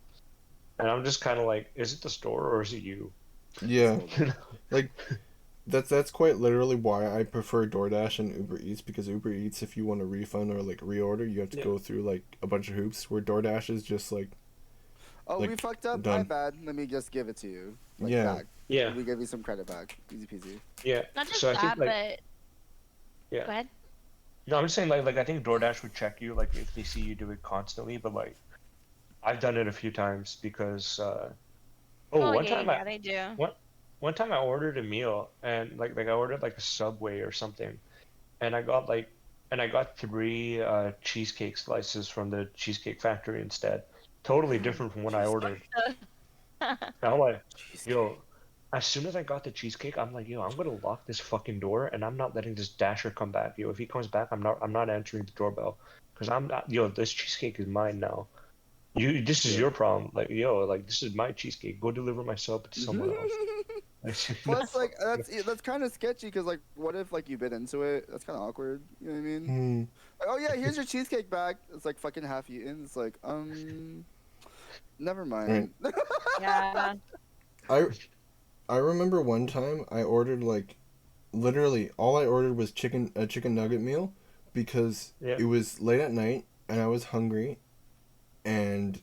And I'm just kind of like, is it the store or is it you? Yeah, So, like that's quite literally why I prefer DoorDash and Uber Eats, because Uber Eats, if you want a refund or like reorder, you have to Yeah. go through like a bunch of hoops. Where DoorDash is just like, oh, Like, we fucked up. done. My bad. Let me just give it to you. Like, Yeah. back. Yeah, We give you some credit back. Easy peasy. yeah. Not just So I that, think like, but yeah. go ahead. No, I'm just saying like I think DoorDash would check you like if they see you do it constantly, but like I've done it a few times because one time yeah, they do. one time I ordered a meal and like I ordered like a Subway or something, and I got 3 cheesecake slices from the Cheesecake Factory instead. Totally different from what I ordered. And I'm like, yo, as soon as I got the cheesecake, I'm like, yo, I'm gonna lock this fucking door and I'm not letting this dasher come back. Yo, if he comes back, I'm not answering the doorbell. Because I'm not, yo, this cheesecake is mine now. This is Yeah. your problem. Like, yo, like this is my cheesecake. Go deliver my sub to someone else. Like, Plus, like that's kind of sketchy because like, what if like you bit into it? That's kind of awkward. You know what I mean? hmm. Like, oh yeah, here's your cheesecake back. It's like fucking half eaten. It's like never mind. Yeah. I remember one time I ordered like, literally all I ordered was a chicken nugget meal, because Yeah. it was late at night and I was hungry, and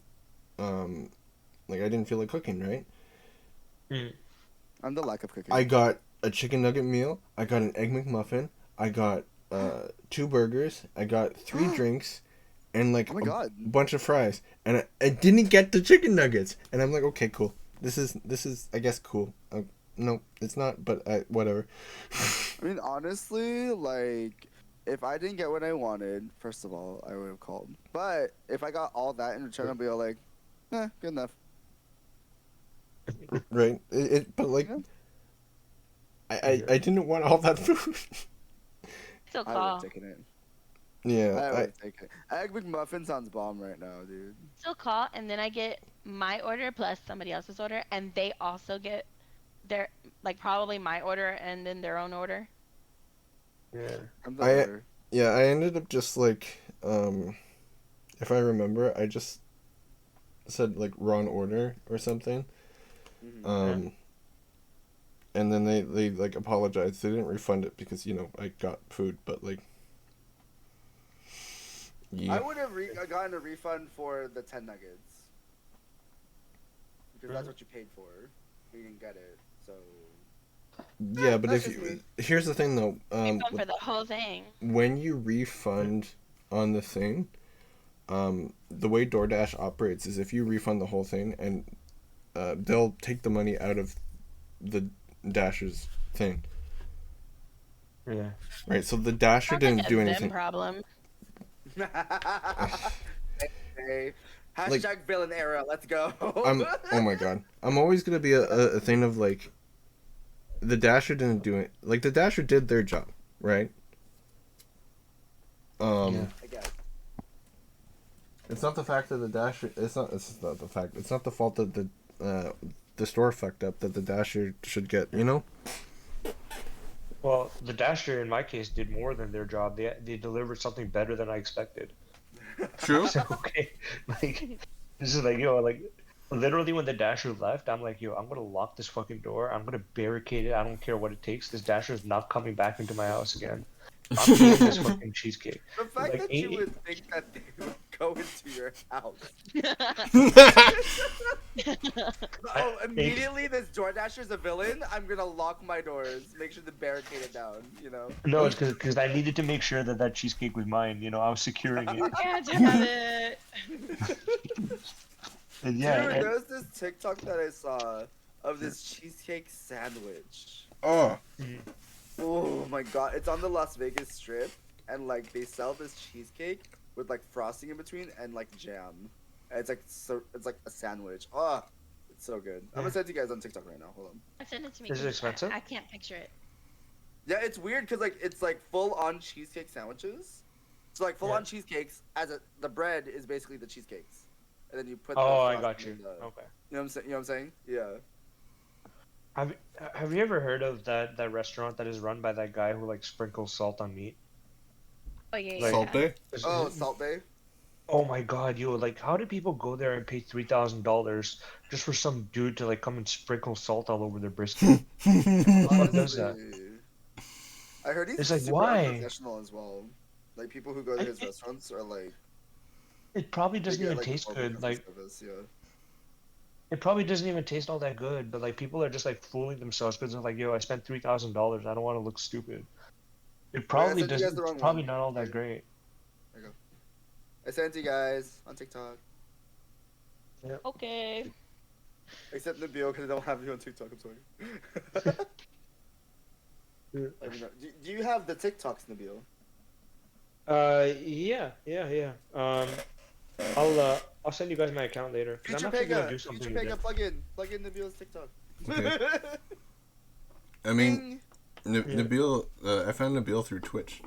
like I didn't feel like cooking, right? I'm the lack of cooking. I got a chicken nugget meal, I got an egg McMuffin, I got 2 burgers, I got 3 drinks, and like Oh my a God. bunch of fries, and I didn't get the chicken nuggets, and I'm like, okay, cool. This is I guess cool. No, it's not, but whatever. I mean, honestly, like, if I didn't get what I wanted, first of all, I would have called. But if I got all that in return, I'd be all like, good enough. Right? But like, Yeah. I didn't want all that food. Still I would call. have taken it. I Yeah, would have taken it. Egg McMuffin sounds bomb right now, dude. Still call, and then I get my order plus somebody else's order, and they also get their like probably my order and then their own order. Yeah. I'm the I- order. yeah. I ended up just like, if I remember, I just said like wrong order or something. Mhm. And then they like apologized. They didn't refund it because I got food, but like, yeah. I would have gotten a refund for the 10 nuggets. Because that's what you paid for. You didn't get it, so... Yeah, but That's if just me. here's the thing though, Refund for the whole thing. when you refund on the thing, the way DoorDash operates is if you refund the whole thing, and they'll take the money out of the Dasher's thing. Yeah. Right, so the Dasher Sounds like didn't a do them anything. problem. Hey, Hashtag villain era. Let's go. Oh my god. I'm always gonna be a thing of like the Dasher didn't do it. Like the Dasher did their job, right? Yeah. I guess. It's not the fact that the Dasher. It's not the fact. It's not the fault that the store fucked up. That the Dasher should get. You know. Well, the Dasher in my case did more than their job. They delivered something better than I expected. True. So okay, like this is like like literally when the Dasher left, I'm like I'm gonna lock this fucking door. I'm gonna barricade it. I don't care what it takes. This Dasher is not coming back into my house again. I'm eating this fucking cheesecake. The fact Like, that you would think that they would go into your house. Oh, immediately this DoorDasher's a villain. I'm gonna lock my doors. Make sure to barricade it down. You know. No, it's because I needed to make sure that that cheesecake was mine. I was securing it. Can't have it. And yeah, Dude, and- there was this TikTok that I saw of this cheesecake sandwich. Oh. Oh my god, it's on the Las Vegas Strip, and like they sell this cheesecake with like frosting in between and like jam. And it's like a sandwich. Oh, it's so good. I'm gonna send it to you guys on TikTok right now. Hold on. Send it to me. Is it 'cause expensive? I can't picture it. Yeah, it's weird because like it's like full on cheesecake sandwiches. So like full on cheesecakes the bread is basically the cheesecakes, and then you put. Oh, the I frosting got you. in the- Okay. You know what I'm saying? You know what I'm saying? Yeah. Have you ever heard of that restaurant that is run by that guy who like sprinkles salt on meat? Oh yeah. Like- Salt Bay. Oh, Salt Bay. Oh my god, like how do people go there and pay $3,000 just for some dude to like come and sprinkle salt all over their brisket? fuck does that? Honestly, I heard he's It's like, super why? unprofessional as well. Like people who go to his I- restaurants are like. It probably they doesn't get, even like, taste horrible good. Like customer service, yeah. it probably doesn't even taste all that good. But like people are just like fooling themselves because they're like, I spent $3,000. I don't want to look stupid. It probably sent you guys doesn't. the wrong It's probably one. not all that great. I sent it to you guys on TikTok. Okay. Except Nabil because I don't have you on TikTok. I'm sorry. Let me know. Do you have the TikToks, Nabil? Yeah. I'll send you guys my account later. 'Cause Future I'm actually gonna Pega. do something Future with Pega. it. Plug in Nabil's TikTok. Okay. I mean, Ding. Nabil. I found Nabil through Twitch,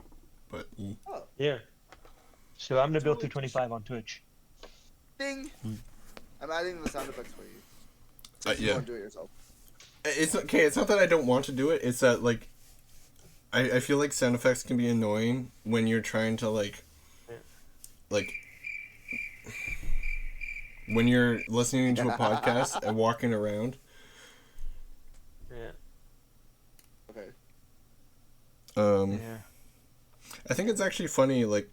but Yeah. So I'm Nabil Twitch. 225 on Twitch. Ding. I'm adding the sound effects for you. If you yeah. want to do it yourself. It's okay. It's not that I don't want to do it. It's that like, I feel like sound effects can be annoying when you're trying to like when you're listening to a podcast and walking around. Yeah. Okay. Yeah. I think it's actually funny, like,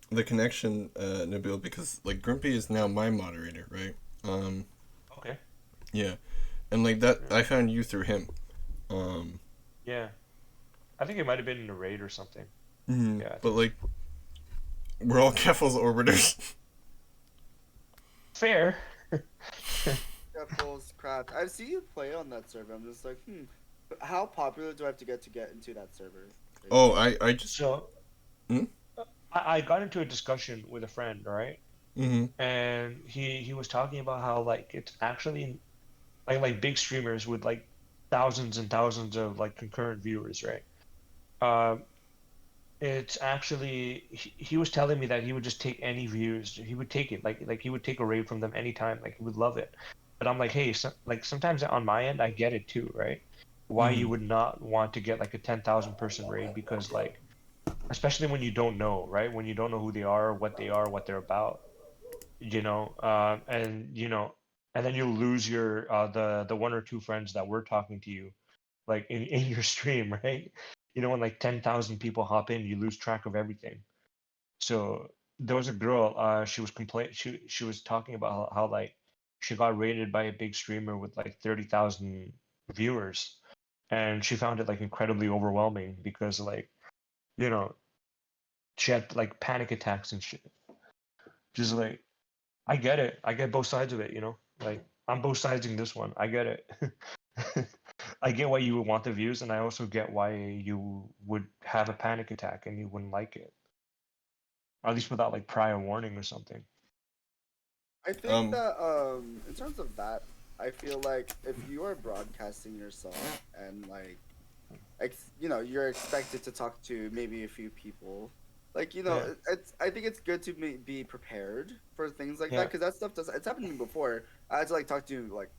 the connection, Nabil, because, like, Grumpy is now my moderator, right? Okay. Yeah. And, like, that, I found you through him. Yeah. I think it might have been in a raid or something. Mhm. Yeah, I But, like, we're all Keffels orbiters. Fair. Apple's craft. I see you play on that server. I'm just like, how popular do I have to get into that server? Oh, I just... So, Hmm? I got into a discussion with a friend, right? Mm-hmm. And he was talking about how like it's actually like big streamers with like thousands and thousands of like concurrent viewers, right? It's actually he was telling me that he would just take any views. He would take it like he would take a raid from them anytime. Like he would love it. But I'm like, hey, like sometimes on my end I get it too, right? Why you would not want to get like a 10,000 person raid because like especially when you don't know, right? When you don't know who they are, what they're about, and then you lose your the one or two friends that were talking to you, like in your stream, right? When like 10,000 people hop in, you lose track of everything. So there was a girl, she was she was talking about how like she got raided by a big streamer with like 30,000 viewers, and she found it like incredibly overwhelming because like you know she had like panic attacks and shit. Just like I get it. I get both sides of it, Like I'm both sidesing this one. I get it. I get why you would want the views, and I also get why you would have a panic attack and you wouldn't like it. Or at least without like prior warning or something. I think that in terms of that, I feel like if you are broadcasting yourself and like you're expected to talk to maybe a few people, like Yeah. it's I think it's good to be prepared for things like that Yeah. because that stuff does it's happened to me before. I had to like talk to like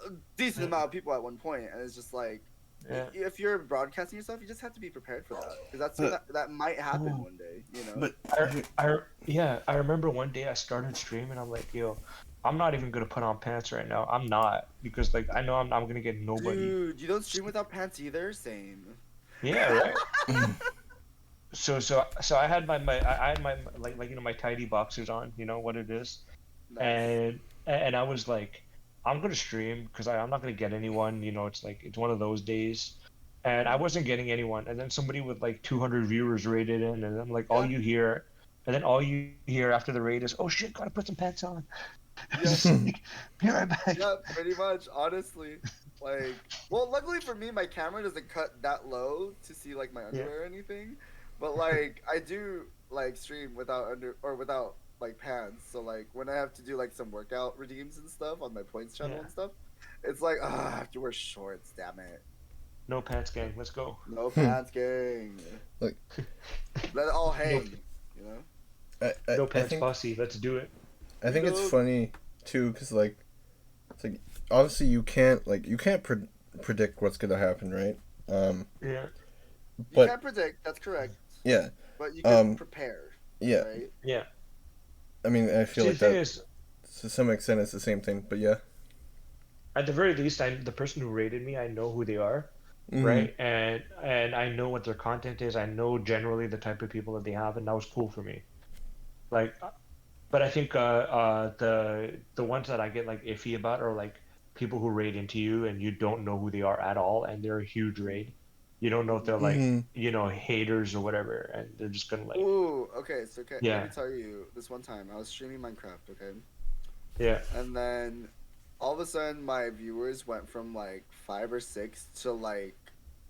a decent Yeah. amount of people at one point, and it's just like Yeah. if you're broadcasting yourself, you just have to be prepared for that because that might happen Oh. one day, you know. But I remember one day I started streaming. I'm like, yo, I'm not even gonna put on pants right now. I'm not because like I know I'm gonna get nobody. Dude, you don't stream without pants either. Same. Yeah, right. So I had I had my my tidy boxers on. You know what it is, Nice. and I was like, I'm gonna stream because I'm not gonna get anyone. You know, it's like it's one of those days. And I wasn't getting anyone, and then somebody with like 200 viewers raided in, and then like all Yeah. you hear, and then all you hear after the raid is, "Oh shit, gotta put some pants on." Yeah. Just like, be right back. Yeah, pretty much, honestly. Like, well, luckily for me, my camera doesn't cut that low to see like my underwear or anything. But like, I do like stream without without like pants. So like, when I have to do like some workout redeems and stuff on my points channel Yeah. and stuff, it's like, I have to wear shorts. Damn it. No pants, gang. Let's go. No pants, gang. Like- Let it all hang. You know. No I pants, think posse. Let's do it. I think it's No. funny too, cause like, it's like obviously you can't predict what's gonna happen, right? Yeah. You But can't predict. That's correct. yeah, But you can prepare. yeah. Right. Yeah. I mean, I feel See, like the thing that is, to some extent it's the same thing, but yeah. at the very least, the person who rated me, I know who they are, Mhm. right? And I know what their content is. I know generally the type of people that they have, and that was cool for me. Like, but I think the ones that I get like iffy about are like people who raid into you and you don't know who they are at all, and they're a huge raid. You don't know if they're like Mhm. haters or whatever, and they're just gonna like Ooh, okay, so let Yeah. me tell you this one time. I was streaming Minecraft, okay? yeah And then all of a sudden my viewers went from like 5 or 6 to like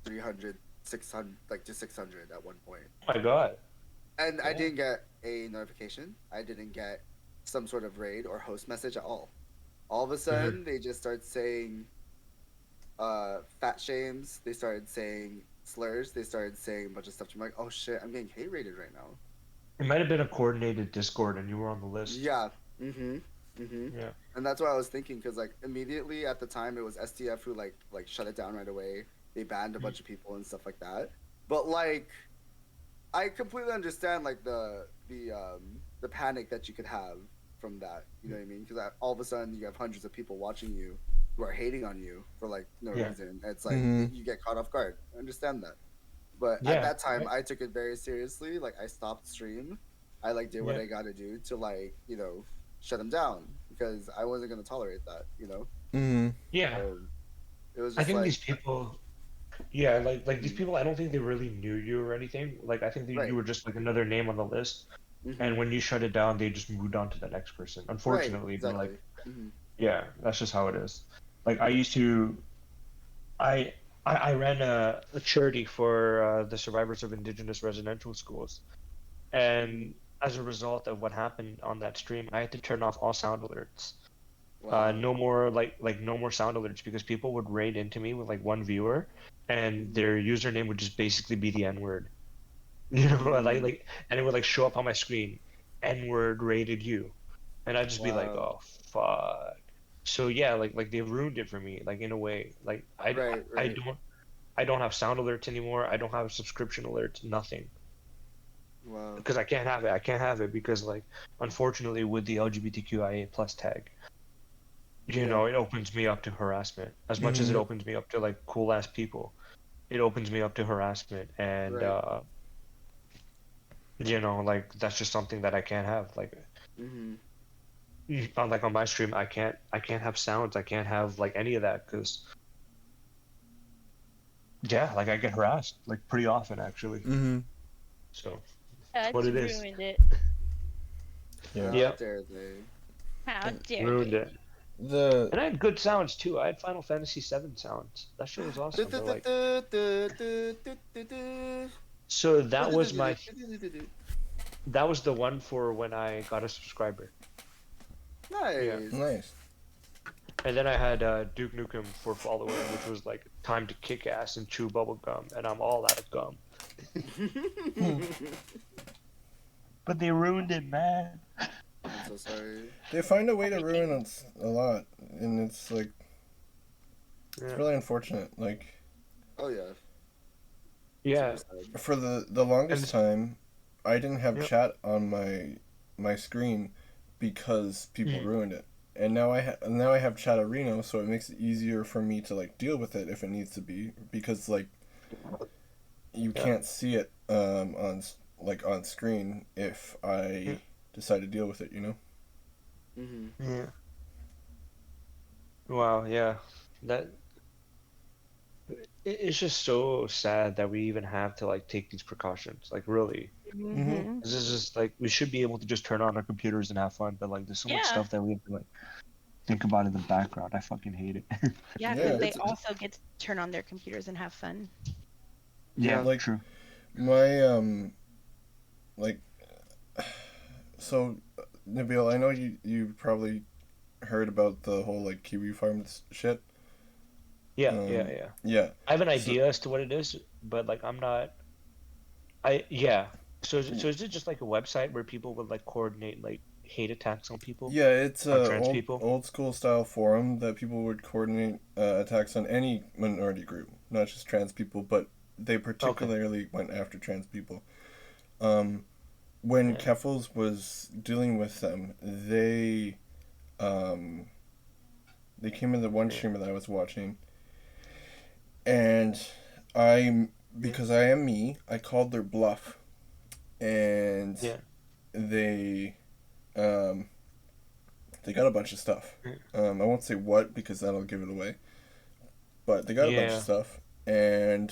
300, 600, like to 600 at one point. oh my god And I Yeah. didn't get a notification. I didn't get some sort of raid or host message at all. All of a sudden they just start saying fat shames. They started saying slurs. They started saying a bunch of stuff to me like, oh shit, I'm getting hate rated right now. it might have been a coordinated Discord and you were on the list. Yeah. Mm-hmm. Yeah. And that's what I was thinking because like immediately at the time it was STF who like shut it down right away. They banned a bunch of people and stuff like that. But like, I completely understand like the panic that you could have from that. You know what I mean? Because all of a sudden you have hundreds of people watching you who are hating on you for like no Yeah. reason. It's like Mhm. you get caught off guard. I understand that. But Yeah, at that time, right. I took it very seriously. Like I stopped stream. I like did what Yeah. I got to do to like shut them down because I wasn't gonna tolerate that. Mhm. Yeah. So it was I just think like these people, yeah, like these people, I don't think they really knew you or anything. Like I think that Right. you were just like another name on the list, mhm. and when you shut it down, they just moved on to the next person. Right, Unfortunately, but exactly. like, Mhm. yeah, that's just how it is. Like I used to, I ran a charity for the survivors of indigenous residential schools, and as a result of what happened on that stream, I had to turn off all sound alerts. Wow. No more no more sound alerts because people would raid into me with like one viewer, and their username would just basically be the N word. You know, and it would like show up on my screen, N word rated you, and I'd just be like, Wow. oh fuck. So yeah, like they ruined it for me, like in a way. Like Right. I Right. don't have sound alerts anymore. I don't have subscription alerts, nothing. Wow. Because I can't have it. I can't have it because like unfortunately with the LGBTQIA plus tag, you Yeah. know, it opens me up to harassment. As much as it Mhm. opens me up to like cool ass people, it opens me up to harassment and Right. you know, like that's just something that I can't have. Like Mhm. on my stream, I can't have sounds. I can't have like any of that because yeah, like I get harassed like pretty often actually. Mhm. So that's That's what it is. ruined it. Yeah. How Yeah, dare they? How dare ruined they? it. The And I had good sounds too. I had Final Fantasy VII sounds. That shit was awesome. But like, so that was the one for when I got a subscriber. Nice. Nice. And then I had Duke Nukem for following, which was like time to kick ass and chew bubble gum, and I'm all out of gum. But they ruined it, man. I'm so sorry. They find a way to ruin us a lot, and it's like it's really unfortunate. Like Oh yeah. Yeah. Super sad. for the longest time, I didn't have Yep. chat on my screen because people ruined it. And now I have Chatterino, so it makes it easier for me to like deal with it if it needs to be, because like you can't see it on screen if I decide to deal with it, you know. Yeah. Wow. Yeah. That. It's just so sad that we even have to like take these precautions. Like really, Mm-hmm. this is just like we should be able to just turn on our computers and have fun. But like, there's so much Yeah. stuff that we have to like think about in the background. I fucking hate it. Yeah, Yeah, because they it's- also get to turn on their computers and have fun. Yeah. like- True. My like so Nabil, I know you probably heard about the whole like kiwi farms shit. Yeah. Um, Yeah. Yeah. I have an So- idea as to what it is, but like I'm not. So is it just like a website where people would like coordinate like hate attacks on people? Yeah, it's On a trans people? old school style forum that people would coordinate attacks on any minority group, not just trans people, but they particularly went after trans people. When Yeah. Keffels was dealing with them, they came in the one streamer that I was watching, and because I am me, I called their bluff, and Yeah. they got a bunch of stuff. Yeah. I won't say what because that'll give it away, but they got a bunch Yeah. of stuff, and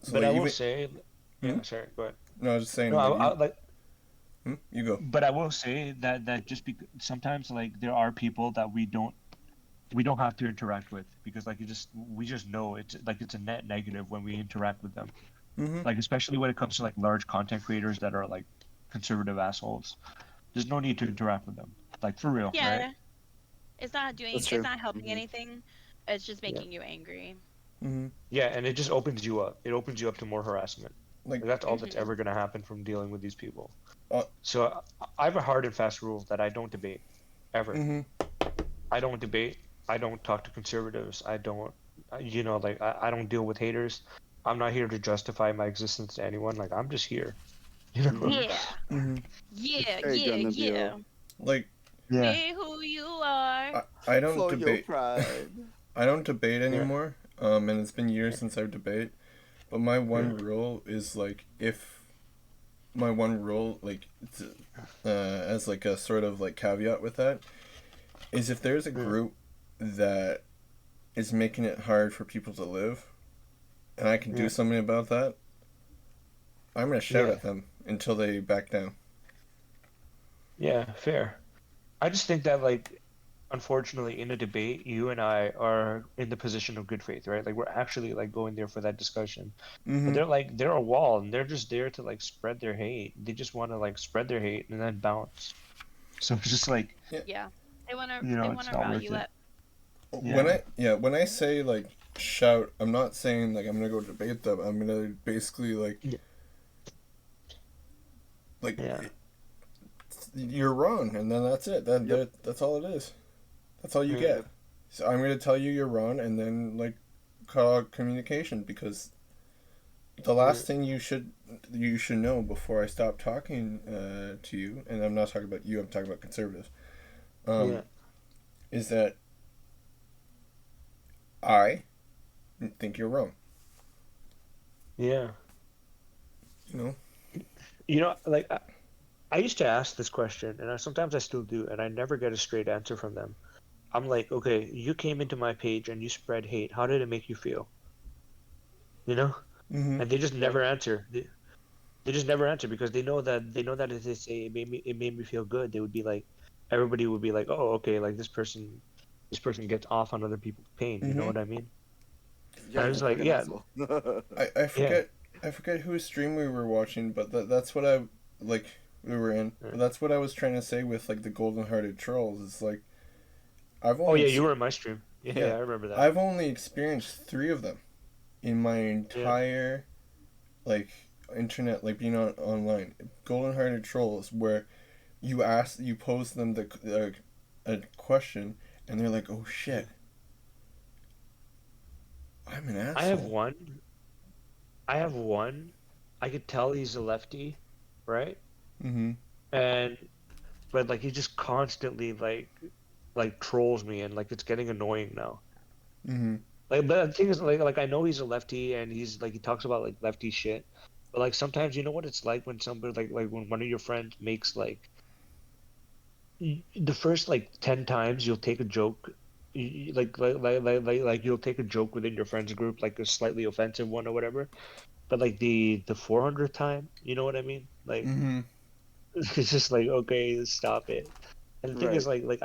so But like, I will even, say, yeah, sorry, go ahead. no, I was just saying, No, like, you go. but I will say that just because sometimes like there are people that we don't have to interact with because like we just know it's like it's a net negative when we interact with them. Mm-hmm. Like especially when it comes to like large content creators that are like conservative assholes. There's no need to interact with them. Like for real, Yeah. right? It's not doing. That's It's true. not helping Mhm. anything. It's just making you angry. Mm-hmm. Yeah, and it just opens you up. It opens you up to more harassment. Like, Like, that's all that's Mhm. ever gonna happen from dealing with these people. Uh, So I have a hard and fast rule that I don't debate, ever. mm-hmm. I don't debate. I don't talk to conservatives. I don't, like I don't deal with haters. I'm not here to justify my existence to anyone. Like I'm just here. You know? Yeah. Mm-hmm. Yeah. There you go, Yeah. Nabil. Yeah. Like, Be who you are. I don't Flow your debate. pride. I don't debate anymore. And it's been years since I've debated. But my one Yeah. rule is like as like a sort of like caveat with that is if there's a group that is making it hard for people to live, and I can do Yeah. something about that, I'm gonna shout Yeah. at them until they back down. Yeah, fair. I just think that like unfortunately in a debate, you and I are in the position of good faith, right? Like we're actually like going there for that discussion. But Mm-hmm. they're a wall and they're just there to like spread their hate. They just want to like spread their hate and then bounce. So it's just like, Yeah. They wanna. You know, They it's wanna not rile worth you it. up. When I say like shout, I'm not saying like I'm gonna go debate them. I'm gonna basically like Yeah. like Yeah. you're wrong, and then that's it. That's all it is. That's all you Yeah. get. So I'm gonna tell you you're wrong, and then like call out communication, because the last thing you should know before I stop talking to you, and I'm not talking about you, I'm talking about conservatives, Yeah. is that I think you're wrong. Yeah. You know? Like I used to ask this question, and sometimes I still do, and I never get a straight answer from them. I'm like, okay, you came into my page and you spread hate. How did it make you feel? You know? Mm-hmm. And they just never answer. They just never answer because they know that if they say it made me feel good, they would be like, everybody would be like, oh, okay, like this person gets off on other people's pain. You know Mhm. what I mean? Yeah, I was you're like, fucking yeah. asshole. I forget whose stream we were watching, but that's what I like. we were in. Yeah. But that's what I was trying to say with like the golden-hearted trolls. It's like I've Oh only yeah, you were in my stream. Yeah, I remember that. I've only experienced 3 of them in my Yeah. entire like internet, like being online. Golden-hearted trolls where you pose them a question and they're like, "Oh shit, I'm an asshole." I have one. I have one. I could tell he's a lefty, right? Mm-hmm. And but like he just constantly like trolls me and like it's getting annoying now. Mm-hmm. Like, but the thing is, like I know he's a lefty and he's like he talks about like lefty shit, but like sometimes you know what it's like when somebody like when one of your friends makes like the first like 10 times you'll take a joke, like you'll take a joke within your friends group like a slightly offensive one or whatever, but like the 400th time, you know what I mean? Like Mm-hmm. it's just like okay, stop it. And the thing is Right. like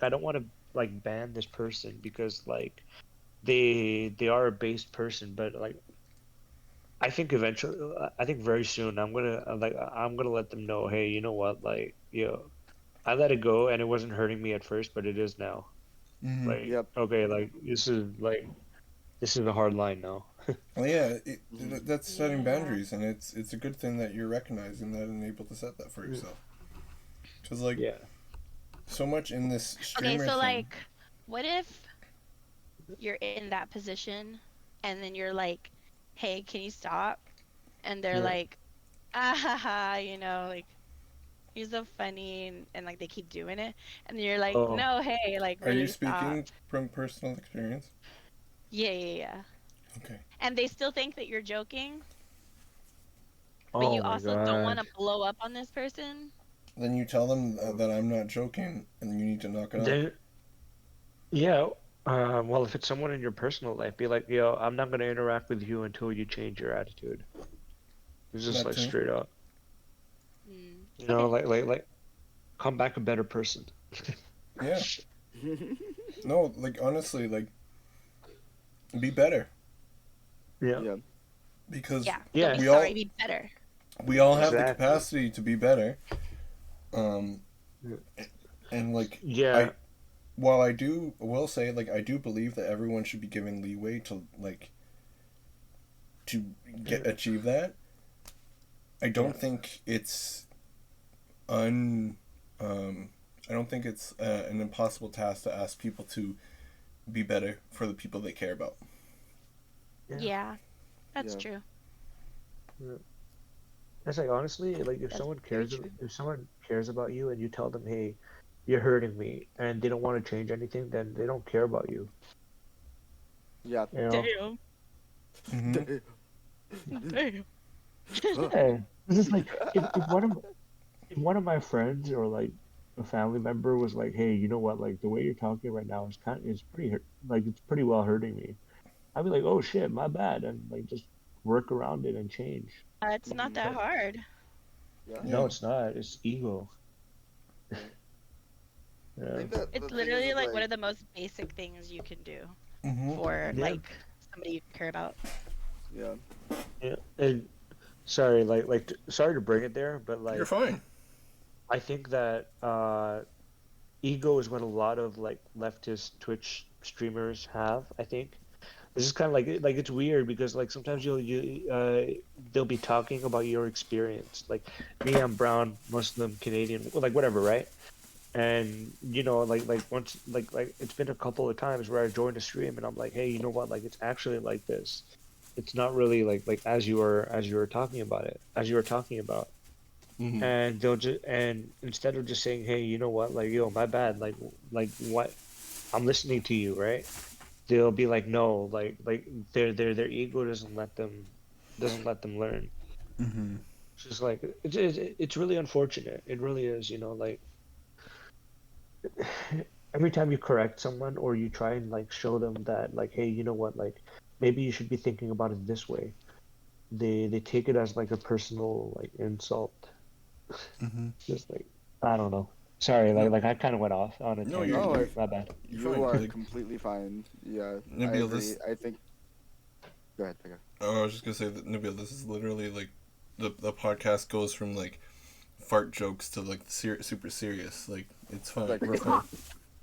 I don't want to like ban this person because like they are a based person, but like I think eventually, I think very soon I'm gonna let them know, hey, you know what, like I let it go and it wasn't hurting me at first, but it is now. Mm-hmm. Like Yep. okay, like this is a hard line now. Well, yeah, Mhm. that's setting Yeah. boundaries, and it's a good thing that you're recognizing that and able to set that for yourself. Because like Yeah. so much in this Okay, streamer so thing. like, what if you're in that position and then you're like, hey, can you stop? And they're Yeah. like, ah ha ha, like you're so funny, and like they keep doing it, and then you're like, Oh. no, hey, like Are you really stop. speaking from personal experience? Yeah, yeah, yeah. Okay. And they still think that you're joking, but Oh you my also don't want gosh. to blow up on this person. Then you tell them that I'm not joking, and you need to knock it off. Then yeah. Well, if it's someone in your personal life, be like, yo, I'm not gonna interact with you until you change your attitude. It's just That like too. straight up. Mm. You know, Okay. like come back a better person. Yeah. No, like honestly, like be better Yeah. Yeah. because Yeah. Don't Yeah. be we sorry. all Be better. we all have the Exactly. capacity to be better. Um, Yeah. and like Yeah. I while will say like I do believe that everyone should be given leeway to like to achieve that. I don't think it's un I don't think it's an impossible task to ask people to be better for the people they care about. Yeah. Yeah. That's Yeah. true. It's like honestly, like That's very true. if someone cares about you and you tell them, hey, you're hurting me, and they don't want to change anything, then they don't care about you. Yeah. You know? Damn. Mm-hmm. Damn. Yeah. This is like if one of my friends or like a family member was like, hey, you know what, like the way you're talking right now is pretty like it's pretty well hurting me. I'd be like, oh shit, my bad, and like just work around it and change. It's not that But hard. Yeah. no, Yeah. it's not. It's ego. I Yeah. think that the It's thing literally is like one like of the most basic things you can do Mm-hmm. for Yeah. like somebody you care about. yeah. Yeah. And sorry, sorry to bring it there, but You're like fine. I think that ego is what a lot of like leftist Twitch streamers have, I think. It's just kind of like it's weird because like sometimes they'll be talking about your experience. Like me, I'm brown, Muslim, Canadian, like whatever, right? And like once like it's been a couple of times where I joined a stream and I'm like, hey, you know what? Like it's actually like this. It's not really like as you were talking about it, as you were talking about. Mm-hmm. And they'll just and instead of just saying, hey, you know what? Like yo, my bad. Like what? I'm listening to you, right? They'll be like, no, like their ego doesn't let them learn. Mm-hmm. It's just like it's really unfortunate. It really is, like every time you correct someone or you try and like show them that like, hey, you know what, like maybe you should be thinking about it this way. They take it as like a personal like insult. Mm-hmm. Just like I don't know. Sorry, No, like I kind of went off on a no, tangent No, there. My bad. you're you fine. are Like, completely fine. Yeah. I Nabil, agree. I think. Go ahead, Pega. I was just gonna say that Nabil, this is literally like the podcast goes from like fart jokes to like super serious. Like it's fine. Like, It's fine.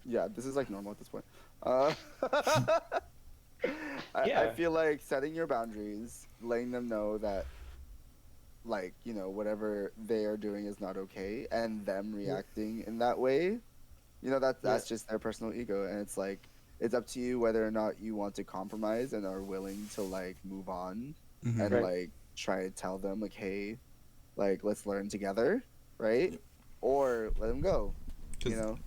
yeah, this is like normal at this point. Uh, I Yeah. feel like setting your boundaries, letting them know that, like, you know, whatever they are doing is not okay, and them reacting in that way, you know, that's just their personal ego, and it's like it's up to you whether or not you want to compromise and are willing to like move on Mhm. and Right. like try to tell them like, hey, like let's learn together, right? Or let them go, you 'Cause know.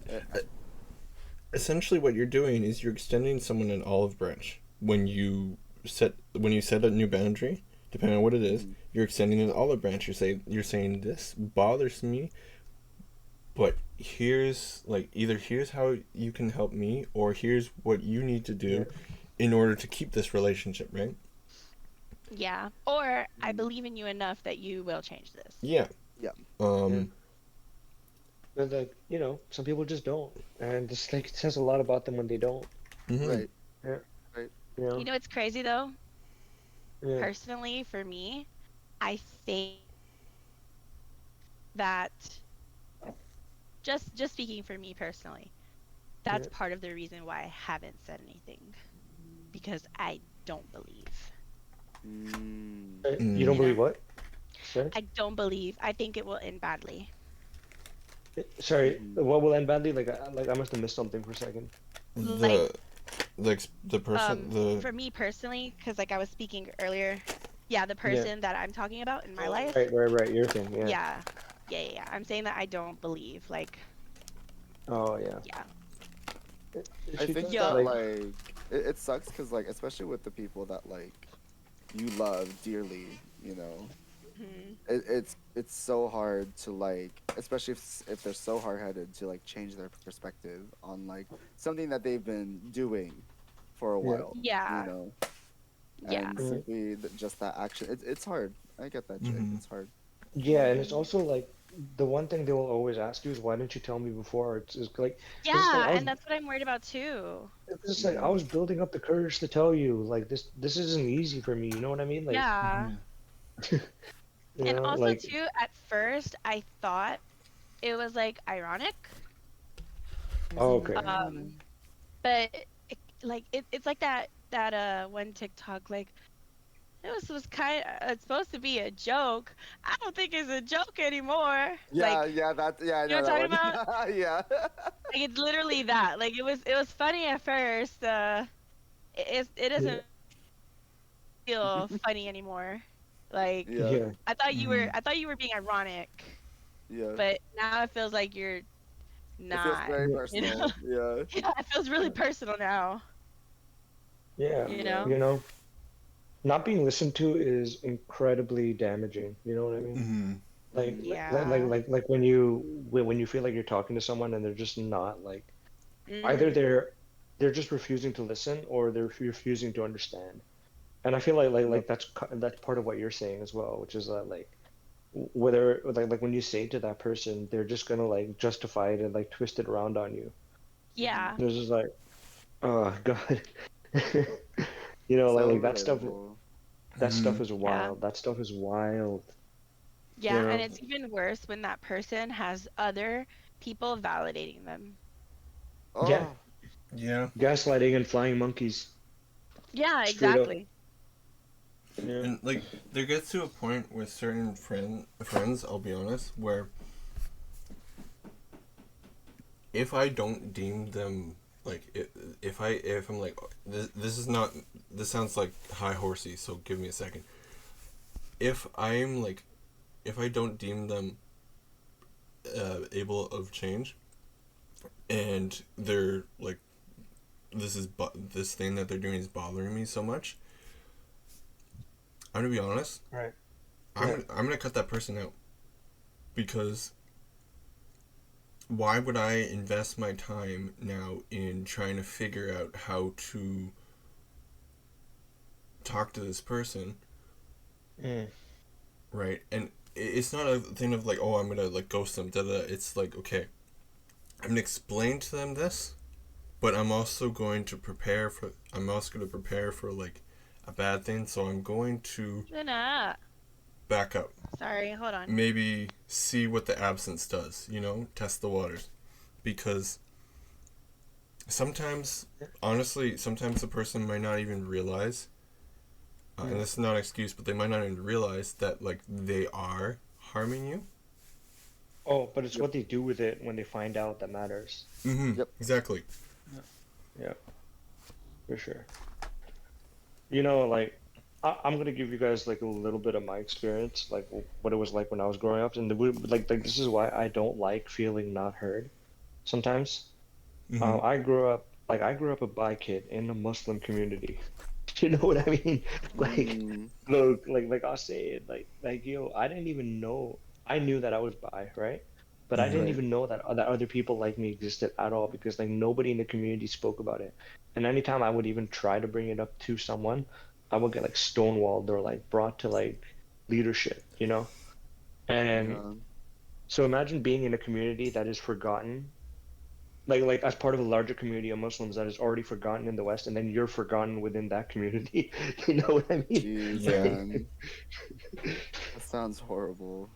essentially what you're doing is you're extending someone an olive branch when you set a new boundary, depending on what it is. Mhm. You're extending an olive branch. You're saying this bothers me, but here's like either here's how you can help me, or here's what you need to do in order to keep this relationship, right? Yeah. Or I believe in you enough that you will change this. Yeah. Yeah. But like, you know, some people just don't, and just like it says a lot about them when they don't. Mhm. Right. Yeah. Right. You know. You know, it's crazy though. Yeah. Personally, for me, I think that just speaking for me personally, that's Yeah. part of the reason why I haven't said anything, because I don't believe. You don't You know, believe what? Sorry. I don't believe. I think it will end badly. Sorry. Mhm. What will end badly? Like I must have missed something for a second. Like, The person for me personally, because like I was speaking earlier, yeah, the Yeah. person that I'm talking about in my life, Right. Your thing. Yeah. yeah. I'm saying that I don't believe. Like, Oh yeah. yeah, I She think does, that Yo. like it sucks because like especially with the people that like you love dearly, you know, Mhm. it's so hard to like, especially if they're so hard headed to like change their perspective on like something that they've been doing for a Yeah. while, you Yeah, know, yeah, and Mhm. simply just that action, it's hard. I get that, Jay. Mhm. It's hard. Yeah, and it's Mhm. also like the one thing they will always ask you is why didn't you tell me before? It's like because it's like yeah, and that's what I'm worried about too. I Mhm. was building up the courage to tell you like this isn't easy for me. You know what I mean? Like Yeah, you and know also like too, at first I thought it was like ironic, oh, Isn't it okay. ironic? but it's like that one TikTok like it was kind of it's supposed to be a joke. I don't think it's a joke anymore. Yeah, Like, yeah, yeah, I you know know what that I'm talking about? one. Yeah. Like it's literally that. Like it was funny at first. It doesn't Yeah, feel funny anymore. Like Yeah, yeah, I thought you were being ironic, yeah. but now it feels like you're It feels not. very yeah, You know? personal. Yeah. Yeah, it feels really yeah. personal now. Yeah. You Yeah. know? You know, not being listened to is incredibly damaging. You know what I mean? Mhm. Yeah. When you feel like you're talking to someone and they're just not like either Mhm. they're just refusing to listen or they're refusing to understand. And I feel Yep. that's part of what you're saying as well, which is that like whether like when you say to that person, they're just gonna like justify it and like twist it around on you. Mhm. Yeah. There's just like, oh God, you know, So relatable. that stuff Mhm. is Yeah. wild. That stuff is wild. You Yeah, and know, it's even worse when that person has other people validating them. yeah, Oh, Yeah. gaslighting and flying monkeys, Yeah, straight up. exactly. Yeah, And like there gets to a point with certain friends, I'll be honest, where if I don't deem them like if I'm like this is not this sounds like high horsey, so give me a second. If I'm like if I don't deem them able of change, and they're like this thing that they're doing is bothering me so much, I'm gonna be honest. right. Yeah, I'm gonna cut that person out, because why would I invest my time now in trying to figure out how to talk to this person, mm, right? And it's not a thing of like, oh, I'm gonna like ghost them, da da. It's like, okay, I'm gonna explain to them this, but I'm also gonna prepare for like a bad thing. So I'm going to Jenna. back up, Sorry, hold on. maybe see what the absence does, test the waters. Because sometimes, honestly, sometimes the person might not even realize, and this is not an excuse, but they might not even realize that, like, they are harming you. Oh, but it's what they do with it when they find out that matters. Mm-hmm. Yep. Exactly. Yeah, for sure. Like, I'm gonna give you guys like a little bit of my experience, like what it was like when I was growing up, and like this is why I don't like feeling not heard sometimes. Mm-hmm. I grew up a bi kid in a Muslim community. You know what I mean? Like, Mm, look, like I'll say it, like I didn't even know. I knew that I was bi, right? But I didn't Mm-hmm. right. even know that other people like me existed at all because like nobody in the community spoke about it. And anytime I would even try to bring it up to someone, I would get like stonewalled or like brought to like leadership, And Yeah. so imagine being in a community that is forgotten, like as part of a larger community of Muslims that is already forgotten in the West, and then you're forgotten within that community. You know what I mean? Jeez, Yeah. man. That sounds horrible.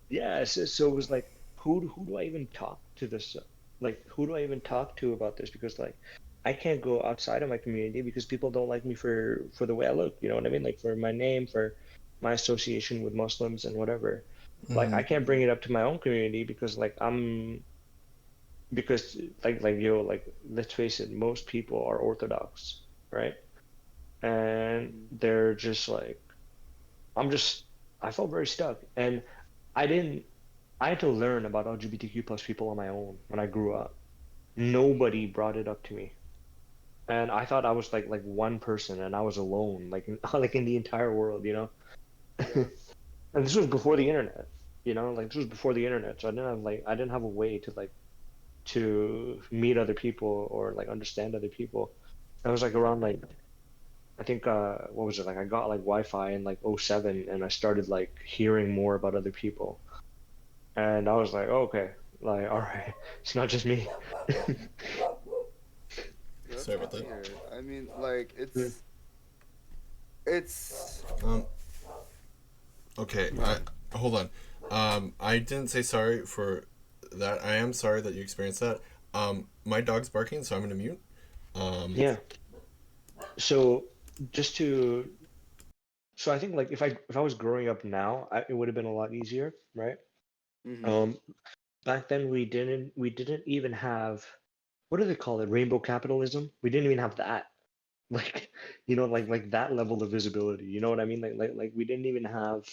Yeah, so it was like, who do I even talk to this? Like, who do I even talk to about this? Because like, I can't go outside of my community because people don't like me for the way I look. You know what I mean? Like for my name, for my association with Muslims and whatever. Like, Mm-hmm. I can't bring it up to my own community because because like let's face it, most people are Orthodox, right? And Mm, they're just like, I'm just I felt very stuck, and I didn't. I had to learn about LGBTQ plus people on my own when I grew up. Nobody brought it up to me, and I thought I was like one person, and I was alone, like like in the entire world, yeah. And this was before the internet, like this was before the internet, so I didn't have a way to like to meet other people or like understand other people. I was like around like I think what was it like I got like Wi-Fi in like '07, and I started like hearing more about other people. And I was like, oh, okay, like, all right, it's not just me. Yeah, that's Sorry good about to that. hear. I mean, like, Mm, it's Um. Okay. Hold on. I didn't say sorry for that. I am sorry that you experienced that. My dog's barking, so I'm gonna mute. Um. yeah. So just to, so I think like if I was growing up now, it would have been a lot easier, right? mm-hmm. Um, Back then we didn't even have, what do they call it? Rainbow capitalism. We didn't even have that. Like, like that level of visibility. You know what I mean? Like we didn't even have.